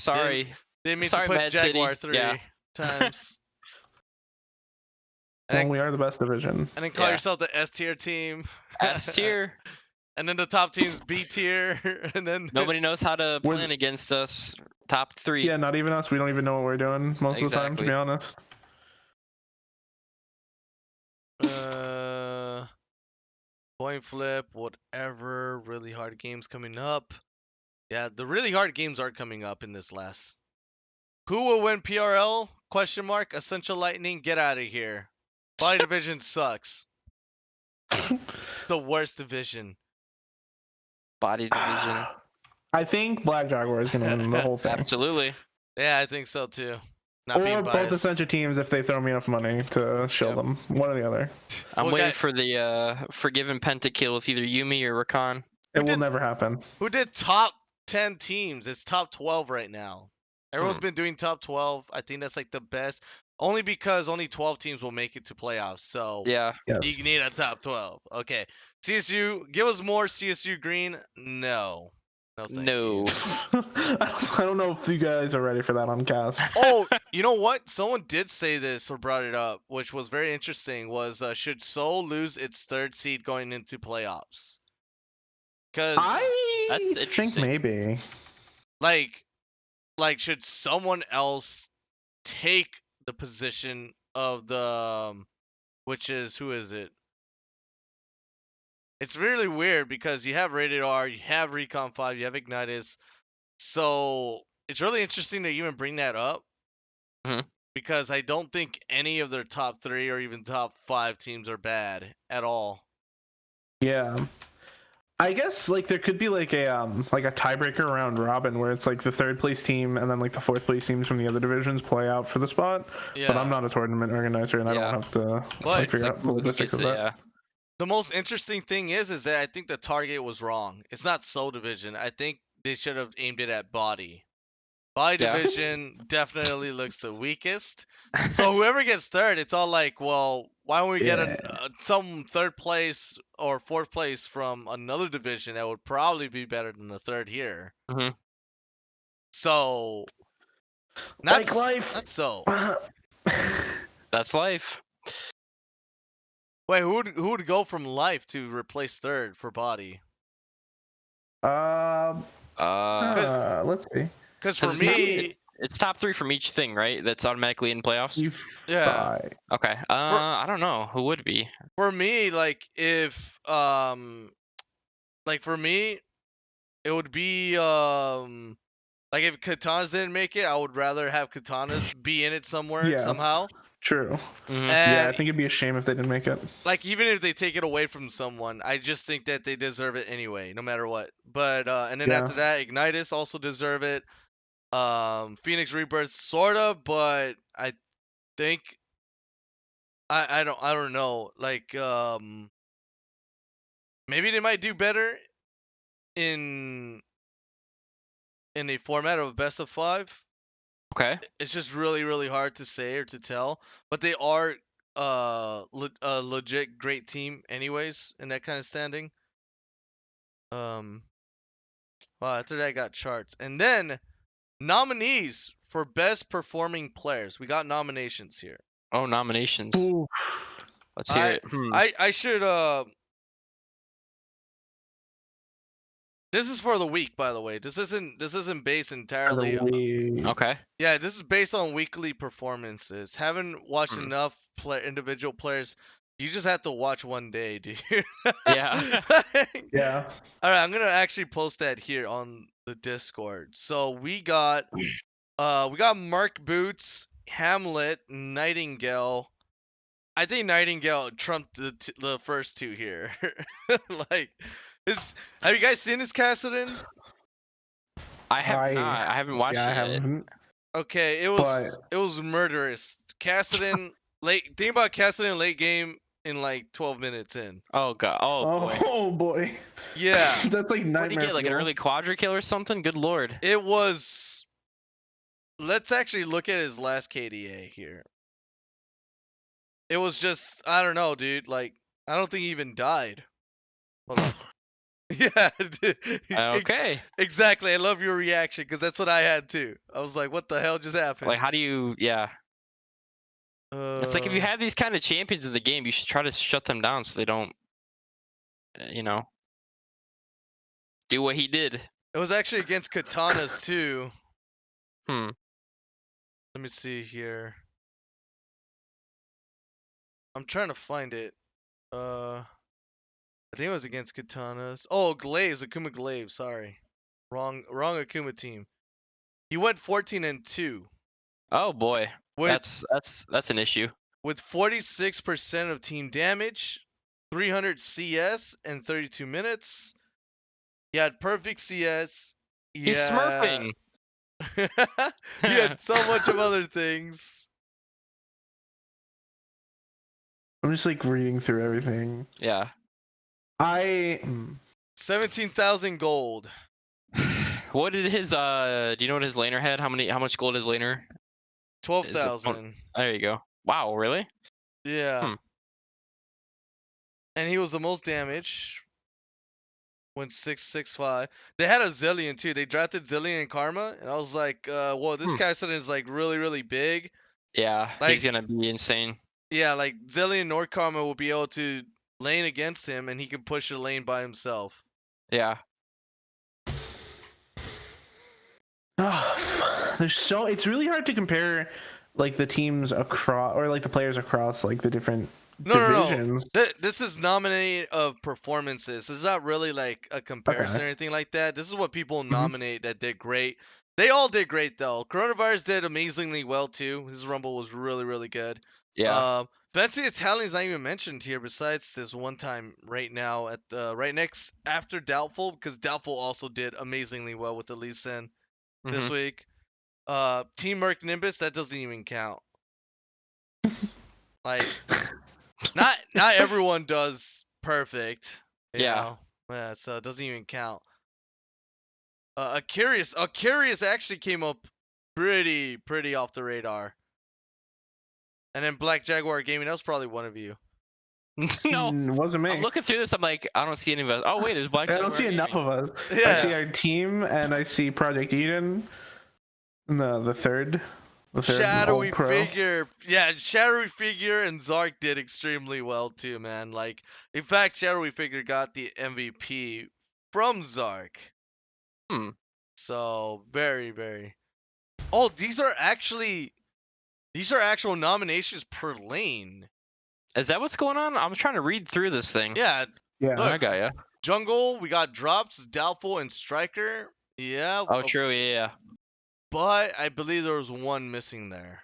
Sorry. They mean Sorry, to put Mad Jaguar City. 3 times. And we are the best division. And then call yourself the S tier team. S tier. And then the top team's B tier. And then nobody knows how to plan against us. Top 3. Yeah, not even us. We don't even know what we're doing most of the time, to be honest. Coin flip, whatever. Really hard games coming up. Yeah, the really hard games are coming up in this last. Who will win PRL? Question mark. Essential Lightning, get out of here. Body division sucks. The worst division. Body division. I think Black Jaguar is going to win the whole thing. Absolutely. Yeah, I think so too. Not or being biased. both Essentia teams if they throw me enough money to show them. One or the other. I'm waiting for the Forgiven pentakill with either Yumi or Rakan. It will never happen. Who did top 10 teams? It's top 12 right now. Everyone's been doing top 12. I think that's like the best. Only because only 12 teams will make it to playoffs. So yeah, you need a top 12. Okay. CSU, give us more CSU green. No. No. I don't know if you guys are ready for that on cast. Oh, you know what? Someone did say this or brought it up, which was very interesting, was should Seoul lose its 3rd seed going into playoffs? Because That's think interesting. maybe. Like should someone else take the position of the which is who is it? It's really weird because you have Rated R, you have Recon 5, you have Ignitus. So it's really interesting to even bring that up because I don't think any of their top 3 or even top 5 teams are bad at all. Yeah. I guess like there could be like a tiebreaker round robin where it's like the 3rd place team and then like the 4th place teams from the other divisions play out for the spot. Yeah. But I'm not a tournament organizer and I don't have to figure out the logistics of that. Yeah. The most interesting thing is that I think the target was wrong. It's not Soul Division. I think they should have aimed it at Body. Body Division definitely looks the weakest. So whoever gets 3rd, it's all like, well, why don't we get some 3rd place or 4th place from another division that would probably be better than the 3rd here. So, like life. Not so. That's life. Wait, who would go from life to replace 3rd for Body? Let's see. Because for me, it's top 3 from each thing, right? That's automatically in playoffs. Yeah. Okay. I don't know who would be. For me, like if like for me, it would be like if Katanas didn't make it, I would rather have Katanas be in it somewhere somehow. True. Yeah, I think it'd be a shame if they didn't make it. Like even if they take it away from someone, I just think that they deserve it anyway, no matter what. But and then after that, Ignitus also deserve it. Phoenix Rebirth sorta, but I think I don't know. Like maybe they might do better in a format of a best of 5. Okay. It's just really hard to say or to tell, but they are a legit great team anyways in that kind of standing. Well, after that I got charts. And then nominees for best performing players. We got nominations here. Oh, nominations. Ooh. Let's hear it. I should This is for the week, by the way. This isn't based entirely Okay. Yeah, this is based on weekly performances. Haven't watched enough individual players. You just have to watch one day, dude. Yeah. Yeah. All right, I'm gonna actually post that here on the Discord. So we got Mark Boots, Hamlet, Nightingale. I think Nightingale trumped the first 2 here. Like, have you guys seen this Kassadin? I have not. I haven't watched it yet. Haven't. Okay, it was murderous. Kassadin think about Kassadin late game in like 12 minutes in. Oh god. Oh boy. Yeah. That's like nightmare. What did he get? Like an early quadra kill or something? Good lord. It was. Let's actually look at his last KDA here. It was just, I don't know, dude. Like, I don't think he even died. Hold on. Yeah. Okay. Exactly. I love your reaction because that's what I had too. I was like, what the hell just happened? Like, how do you, it's like if you have these kind of champions in the game, you should try to shut them down so they don't, do what he did. It was actually against Katanas too. Let me see here. I'm trying to find it. I think it was against Katanas. Oh, Glaives, Akuma Glaives, sorry. Wrong Akuma team. He went 14-2. Oh boy. That's an issue. With 46% of team damage, 300 CS in 32 minutes. He had perfect CS. He's smurfing. He had so much of other things. I'm just like reading through everything. Yeah. 17,000 gold. What did his do you know what his laner had? How much gold his laner? 12,000. There you go. Wow, really? Yeah. And he was the most damage. Went 665. They had a Zillion too. They drafted Zillion and Karma, and I was like, whoa, this guy said is like really big. Yeah, like, he's gonna be insane. Yeah, like Zillion nor Karma will be able to lane against him, and he can push a lane by himself. Yeah. Oh, it's really hard to compare like the teams across or like the players across like the different divisions. This is nominated of performances. It's not really like a comparison or anything like that. This is what people nominate that did great. They all did great though. Coronavirus did amazingly well too. His Rumble was really, really good. Yeah. Fancy Italian's not even mentioned here besides this one time right now at the right next after Doubtful, because Doubtful also did amazingly well with the Lee Sin this week. Team Merc Nimbus, that doesn't even count. Like not everyone does perfect. You know? Yeah, so it doesn't even count. A curious actually came up pretty off the radar. And then Black Jaguar Gaming, that was probably one of you. No, wasn't me. I'm looking through this. I'm like, I don't see any of us. Oh wait, there's Black Jaguar. I don't see Gaming. enough of us. Yeah. I see our team, and I see Project Eden. The third Shadowy Figure. Yeah, Shadowy Figure and Zark did extremely well too, man. Like, in fact, Shadowy Figure got the MVP from Zark. So, very, very. Oh, these are actual nominations per lane. Is that what's going on? I'm trying to read through this thing. Yeah. Yeah. Look, I got ya. Jungle, we got Drops, Doubtful, and Striker. Yeah. Oh, true. Yeah. But I believe there was one missing there.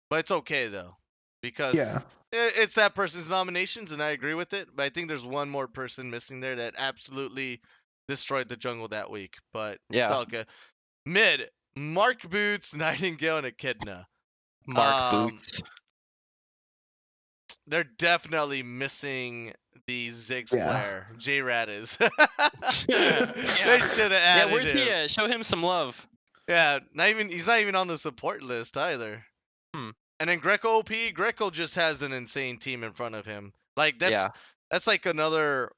But it's okay though, because it's that person's nominations, and I agree with it. But I think there's one more person missing there that absolutely destroyed the jungle that week. But it's all good. Mid, Mark Boots, Nightingale, and Echidna. Mark Boots. They're definitely missing the Ziggs player. J-Rat is. They should have added where's him. he at? Show him some love. Yeah, he's not even on the support list either. And then Greco OP, Greco just has an insane team in front of him. Like that's like another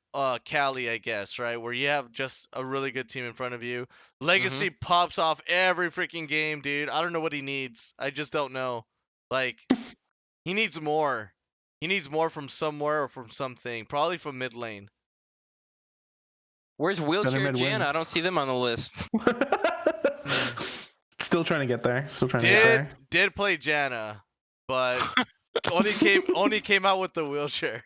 Cali, I guess, right? Where you have just a really good team in front of you. Legacy pops off every freaking game, dude. I don't know what he needs. I just don't know. Like, he needs more. He needs more from somewhere or from something. Probably from mid lane. Where's Wheelchair Jana? I don't see them on the list. Still trying to get there. Did play Jana, but only came out with the wheelchair.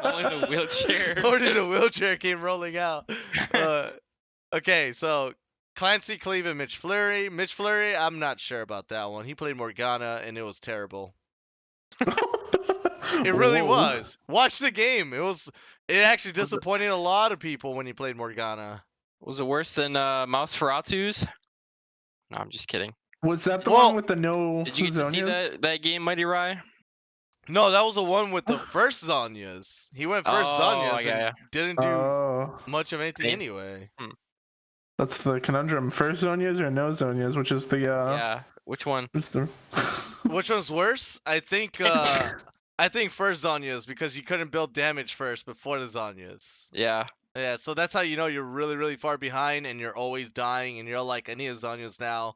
Only the wheelchair. Only the wheelchair came rolling out. Okay, so Clancy, Cleve, and Mitch Fleury. Mitch Fleury, I'm not sure about that one. He played Morgana, and it was terrible. It really was. Watch the game. It actually disappointed a lot of people when he played Morgana. Was it worse than Mouse Ferratu's? No, I'm just kidding. Was that the one with the no? Did you get to see that game, MightyRai? No, that was the one with the first Zhonya's. He went first Zhonya's and didn't do much of anything anyway. That's the conundrum. First Zhonya's or no Zhonya's, which is the which one? Which one's worse? I think first Zhonya's, because you couldn't build damage first before the Zhonya's. Yeah, so that's how you know you're really, really far behind and you're always dying and you're like, I need a Zhonya's now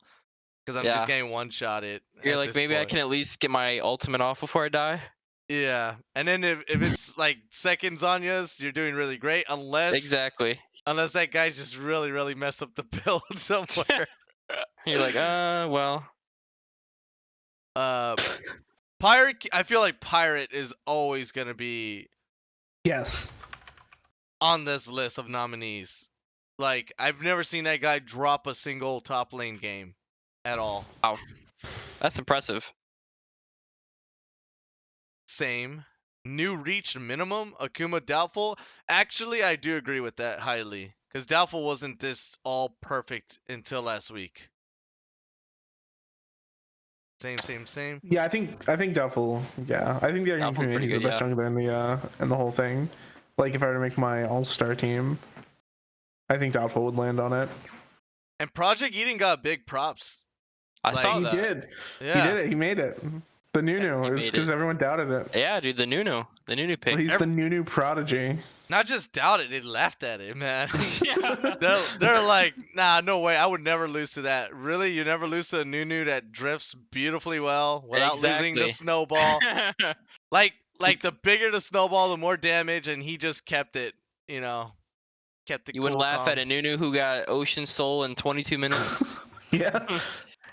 because I'm just getting one-shotted. You're like, maybe I can at least get my ultimate off before I die. Yeah, and then if it's like second Zhonya's, you're doing really great unless that guy just really, really messed up the build somewhere. You're like, well. Pirate, I feel like Pirate is always going to be on this list of nominees. Like, I've never seen that guy drop a single top lane game at all. Wow. That's impressive. Same. New reached minimum, Akuma Doubtful. Actually, I do agree with that highly, because Doubtful wasn't this all perfect until last week. Same. Yeah, I think Doubtful. Yeah, I think the argument can be made he's the best jungler in the whole thing. Like, if I were to make my all-star team, I think Doubtful would land on it. And Project Eden got big props. I saw that. He did. Yeah. He did it. He made it. The Nunu is because everyone doubted it. Yeah, dude, the Nunu pick. Well, he's the Nunu prodigy. Not just doubted, they laughed at it, man. They're like, nah, no way, I would never lose to that. Really, you never lose to a Nunu that drifts beautifully well without losing the snowball. like the bigger the snowball, the more damage, and he just kept it. You know. kept it You cool, wouldn't laugh calm. at a Nunu who got Ocean Soul in 22 minutes. Yeah.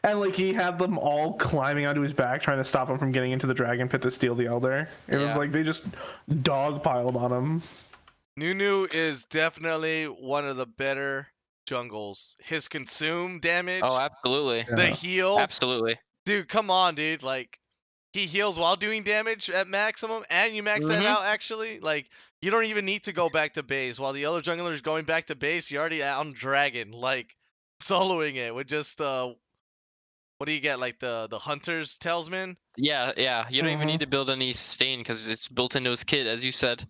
And like he had them all climbing onto his back, trying to stop him from getting into the dragon pit to steal the Elder. It was like they just dogpiled on him. Nunu is definitely one of the better jungles. His consume damage, Oh, absolutely. the heal. Absolutely. Dude, come on, dude. Like, he heals while doing damage at maximum, and you max that out, actually. Like, you don't even need to go back to base. While the other jungler is going back to base, you're already out on Dragon, like, soloing it with just, what do you get, like, the Hunter's Talisman? Yeah, yeah. You don't even need to build any sustain because it's built into his kit, as you said.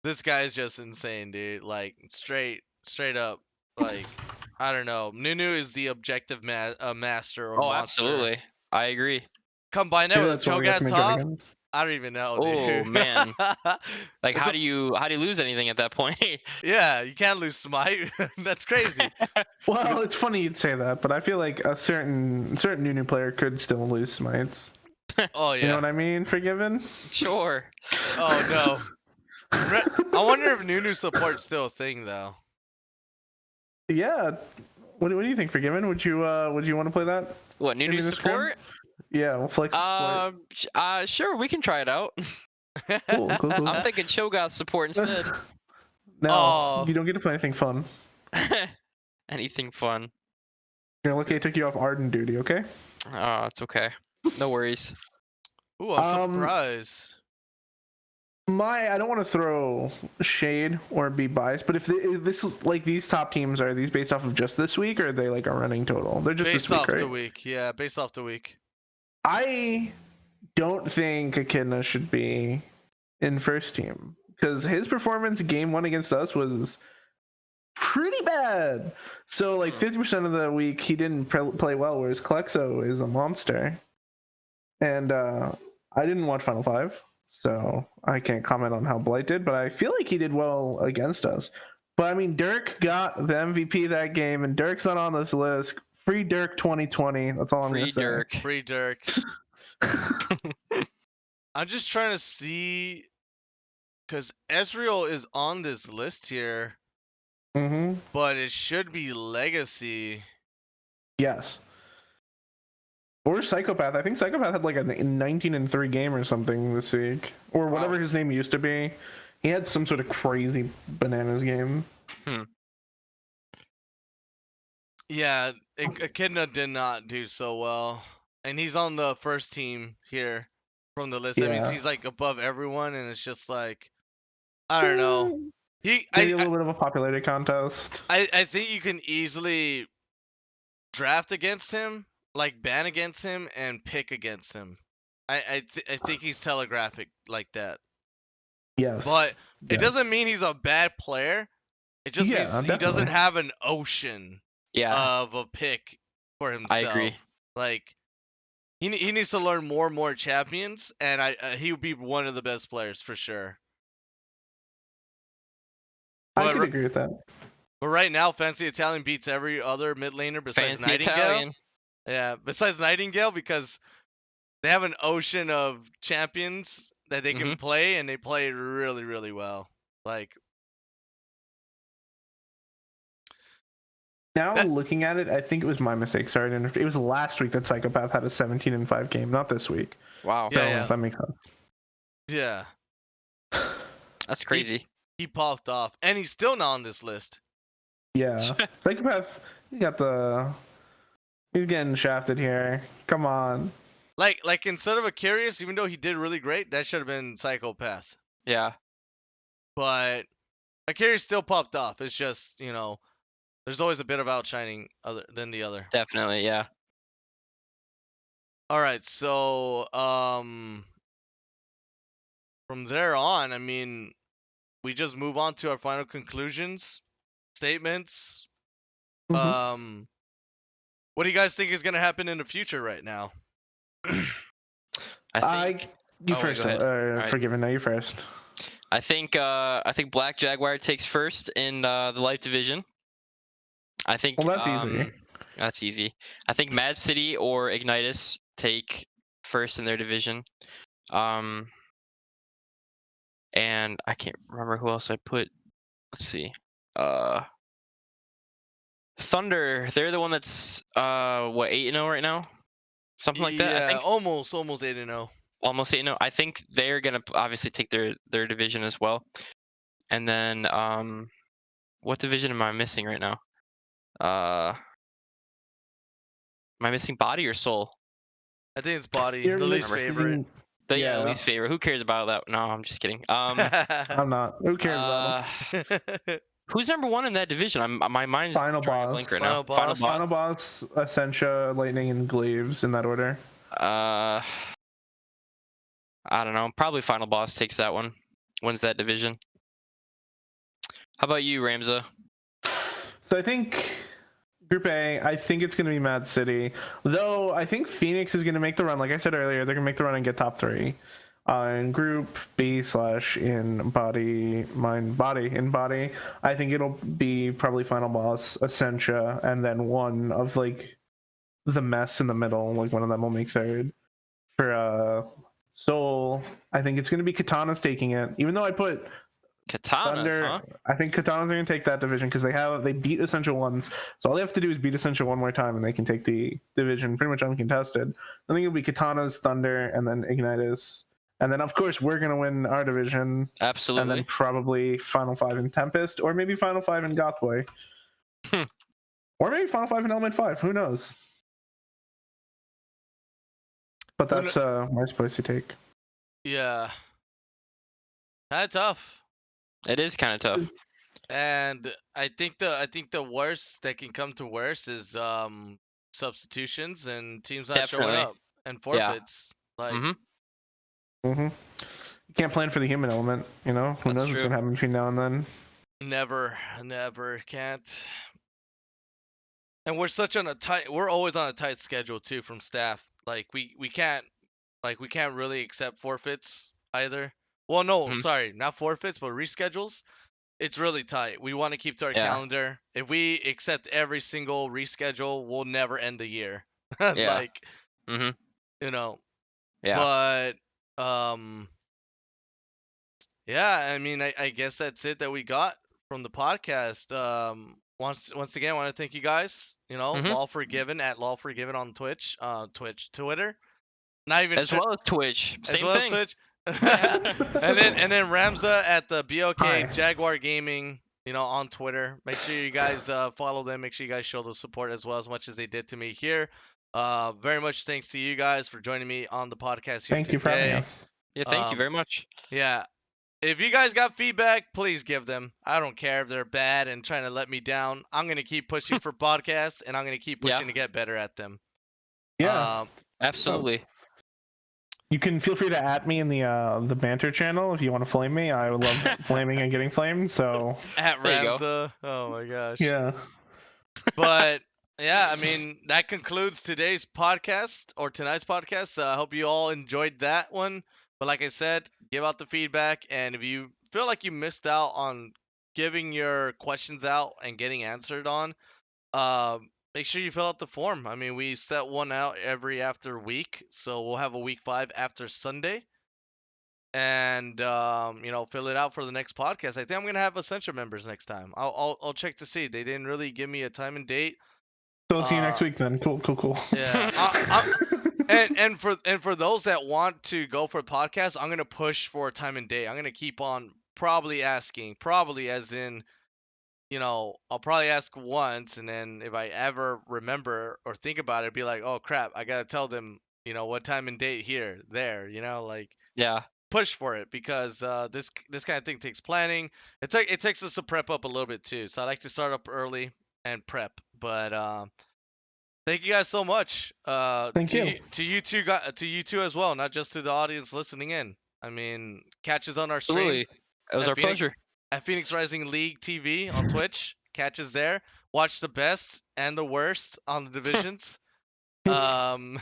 This guy's just insane, dude. Like, straight up, like, I don't know. Nunu is the objective master or Oh, monster. absolutely. I agree. Combine that with a Cho'Gath top. Dragons. I don't even know, Oh dude. man. Like how do you lose anything at that point? Yeah, you can't lose Smite. That's crazy. Well, it's funny you'd say that, but I feel like a certain Nunu player could still lose smites. Oh yeah. You know what I mean? Forgiven? Sure. Oh no. I wonder if Nunu support's still a thing though. Yeah. What do you think, Forgiven? Would you want to play that? What, Nunu support? Yeah, we'll flex support. Sure, we can try it out. Cool. I'm thinking Cho'Gath support instead. No, you don't get to play anything fun. Anything fun. You're lucky I took you off Arden duty, okay? Oh, it's okay. No worries. Ooh, I'm surprised. I don't want to throw shade or be biased, but if this like these top teams, are these based off of just this week, or are they like a running total? They're just based this week, off right? the week. Yeah, based off the week. I don't think Echidna should be in first team because his performance game 1 against us was pretty bad. So like 50% of the week he didn't play well, whereas Klexo is a monster. And I didn't watch Final 5, so I can't comment on how Blight did, but I feel like he did well against us. But I mean, Dirk got the MVP that game, and Dirk's not on this list. Free Dirk 2020. That's all I'm going to say. Dirk. Free Dirk. I'm just trying to see, because Ezreal is on this list here, but it should be Legacy. Yes. Or Psychopath. I think Psychopath had like a 19-3 game or something this week, or whatever his name used to be. He had some sort of crazy bananas game. Yeah, Echidna did not do so well, and he's on the first team here from the list. That means he's like above everyone, and it's just like, I don't know. Maybe a little bit of a popularity contest. I think you can easily draft against him, like ban against him, and pick against him. I think he's telegraphic like that. Yes. But it doesn't mean he's a bad player. It just means definitely. he doesn't have an ocean of a pick for himself. I agree. Like, he needs to learn more champions, and he would be one of the best players for sure. I could agree with that. But right now, Fancy Italian beats every other mid laner besides Nightingale. Italian. Yeah, besides Nightingale, because they have an ocean of champions that they can play, and they play really, really well. Like, now looking at it, I think it was my mistake. Sorry, it was last week that Psychopath had a 17-5 game, not this week. Wow. So that makes sense. Yeah. That's crazy. He popped off, and he's still not on this list. Yeah. Psychopath, he's getting shafted here. Come on. Like instead of a Curious, even though he did really great, that should have been Psychopath. Yeah. But a Curious still popped off. It's just, there's always a bit of outshining than the other. Definitely, yeah. All right, so from there on, I mean, we just move on to our final conclusions, statements. What do you guys think is going to happen in the future right now? You first. Forgiven. Now you first. I think Black Jaguar takes first in the Life Division. I think. Well, that's easy. That's easy. I think Mad City or Ignitus take first in their division. and I can't remember who else I put. Let's see. Thunder. They're the one that's what 8-0 right now, something like that. I Yeah, think almost 8-0. almost 8-0. I think they're gonna obviously take their division as well. And then what division am I missing right now? Am I missing body or soul? I think it's body, You're the least missing- favorite. The Yeah. least favorite. Who cares about that? No, I'm just kidding. I'm not. Who cares about them? Who's number 1 in that division? My mind's Final drawing a boss. blank right Final now. boss. Final boss, Essentia, Lightning, and Glaives in that order. I don't know. Probably final boss takes that one. Wins that division. How about you, Ramza? So I think Group A, I think it's going to be Mad City. Though I think Phoenix is going to make the run. Like I said earlier, they're going to make the run and get top 3. In Group B / in body, I think it'll be probably final boss, Essentia, and then one of like the mess in the middle. Like one of them will make third. For Soul, I think it's going to be Katana's taking it. Even though I put Katanas, Thunder, huh? I think Katana's going to take that division because they beat Essential once. So all they have to do is beat Essential one more time and they can take the division pretty much uncontested. I think it'll be Katana's, Thunder, and then Ignitus. And then, of course, we're going to win our division. Absolutely. And then probably Final 5 in Tempest, or maybe Final 5 in Gothboy. Or maybe Final 5 in Element 5. Who knows? But that's my spicy take. Yeah. Kind of tough. It is kind of tough. And I think the worst that can come to worst is substitutions and teams not showing Definitely. up and forfeits. Like You can't plan for the human element, you know? Who That's knows what's true. going to happen between now and then? never can't. And we're always on a tight schedule too from staff. Like we can't really accept forfeits either. Well, no, sorry, not forfeits, but reschedules. It's really tight. We want to keep to our calendar. If we accept every single reschedule, we'll never end the year. Like, you know. Yeah. But yeah, I mean, I guess that's it that we got from the podcast. Once again, I want to thank you guys. You know, Law Forgiven at Law Forgiven on Twitch, Twitter. Not even as well as Twitch. Same as well thing. as Twitch. and then Ramza at the Black Jaguar Gaming, you know, on Twitter. Make sure you guys follow them. Make sure you guys show the support as well as much as they did to me here. Very much thanks to you guys for joining me on the podcast here Thank today. you for having us. Yeah, thank you very much. Yeah. If you guys got feedback, please give them. I don't care if they're bad and trying to let me down. I'm going to keep pushing for podcasts, and I'm going to keep pushing to get better at them. Yeah. Absolutely. You can feel free to @ me in the banter channel if you want to flame me. I love flaming and getting flamed. So at Ramza. Oh my gosh. Yeah. But yeah, I mean that concludes today's podcast or tonight's podcast. I hope you all enjoyed that one. But like I said, give out the feedback, and if you feel like you missed out on giving your questions out and getting answered on, make sure you fill out the form. I mean, we set one out every after week, so we'll have a week 5 after Sunday, and you know, fill it out for the next podcast. I think I'm gonna have Essential members next time. I'll check to see. They didn't really give me a time and date. So see you next week then. Cool. Yeah. And for those that want to go for a podcast, I'm gonna push for a time and date. I'm gonna keep on probably asking, as in, you know, I'll probably ask once, and then if I ever remember or think about it, be like, oh crap, I gotta tell them, you know, what time and date here, there, you know, like push for it, because this kind of thing takes planning. It takes us to prep up a little bit too. So I like to start up early and prep. But thank you guys so much. Thank you. To you two as well, not just to the audience listening in. I mean, catch us on our stream. Absolutely. It was our pleasure. At Phoenix Rising League TV on Twitch. Catch us there. Watch the best and the worst on the divisions. Body.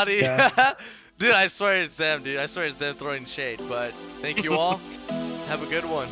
Yeah. Dude, I swear it's them, dude. I swear it's them throwing shade. But thank you all. Have a good one.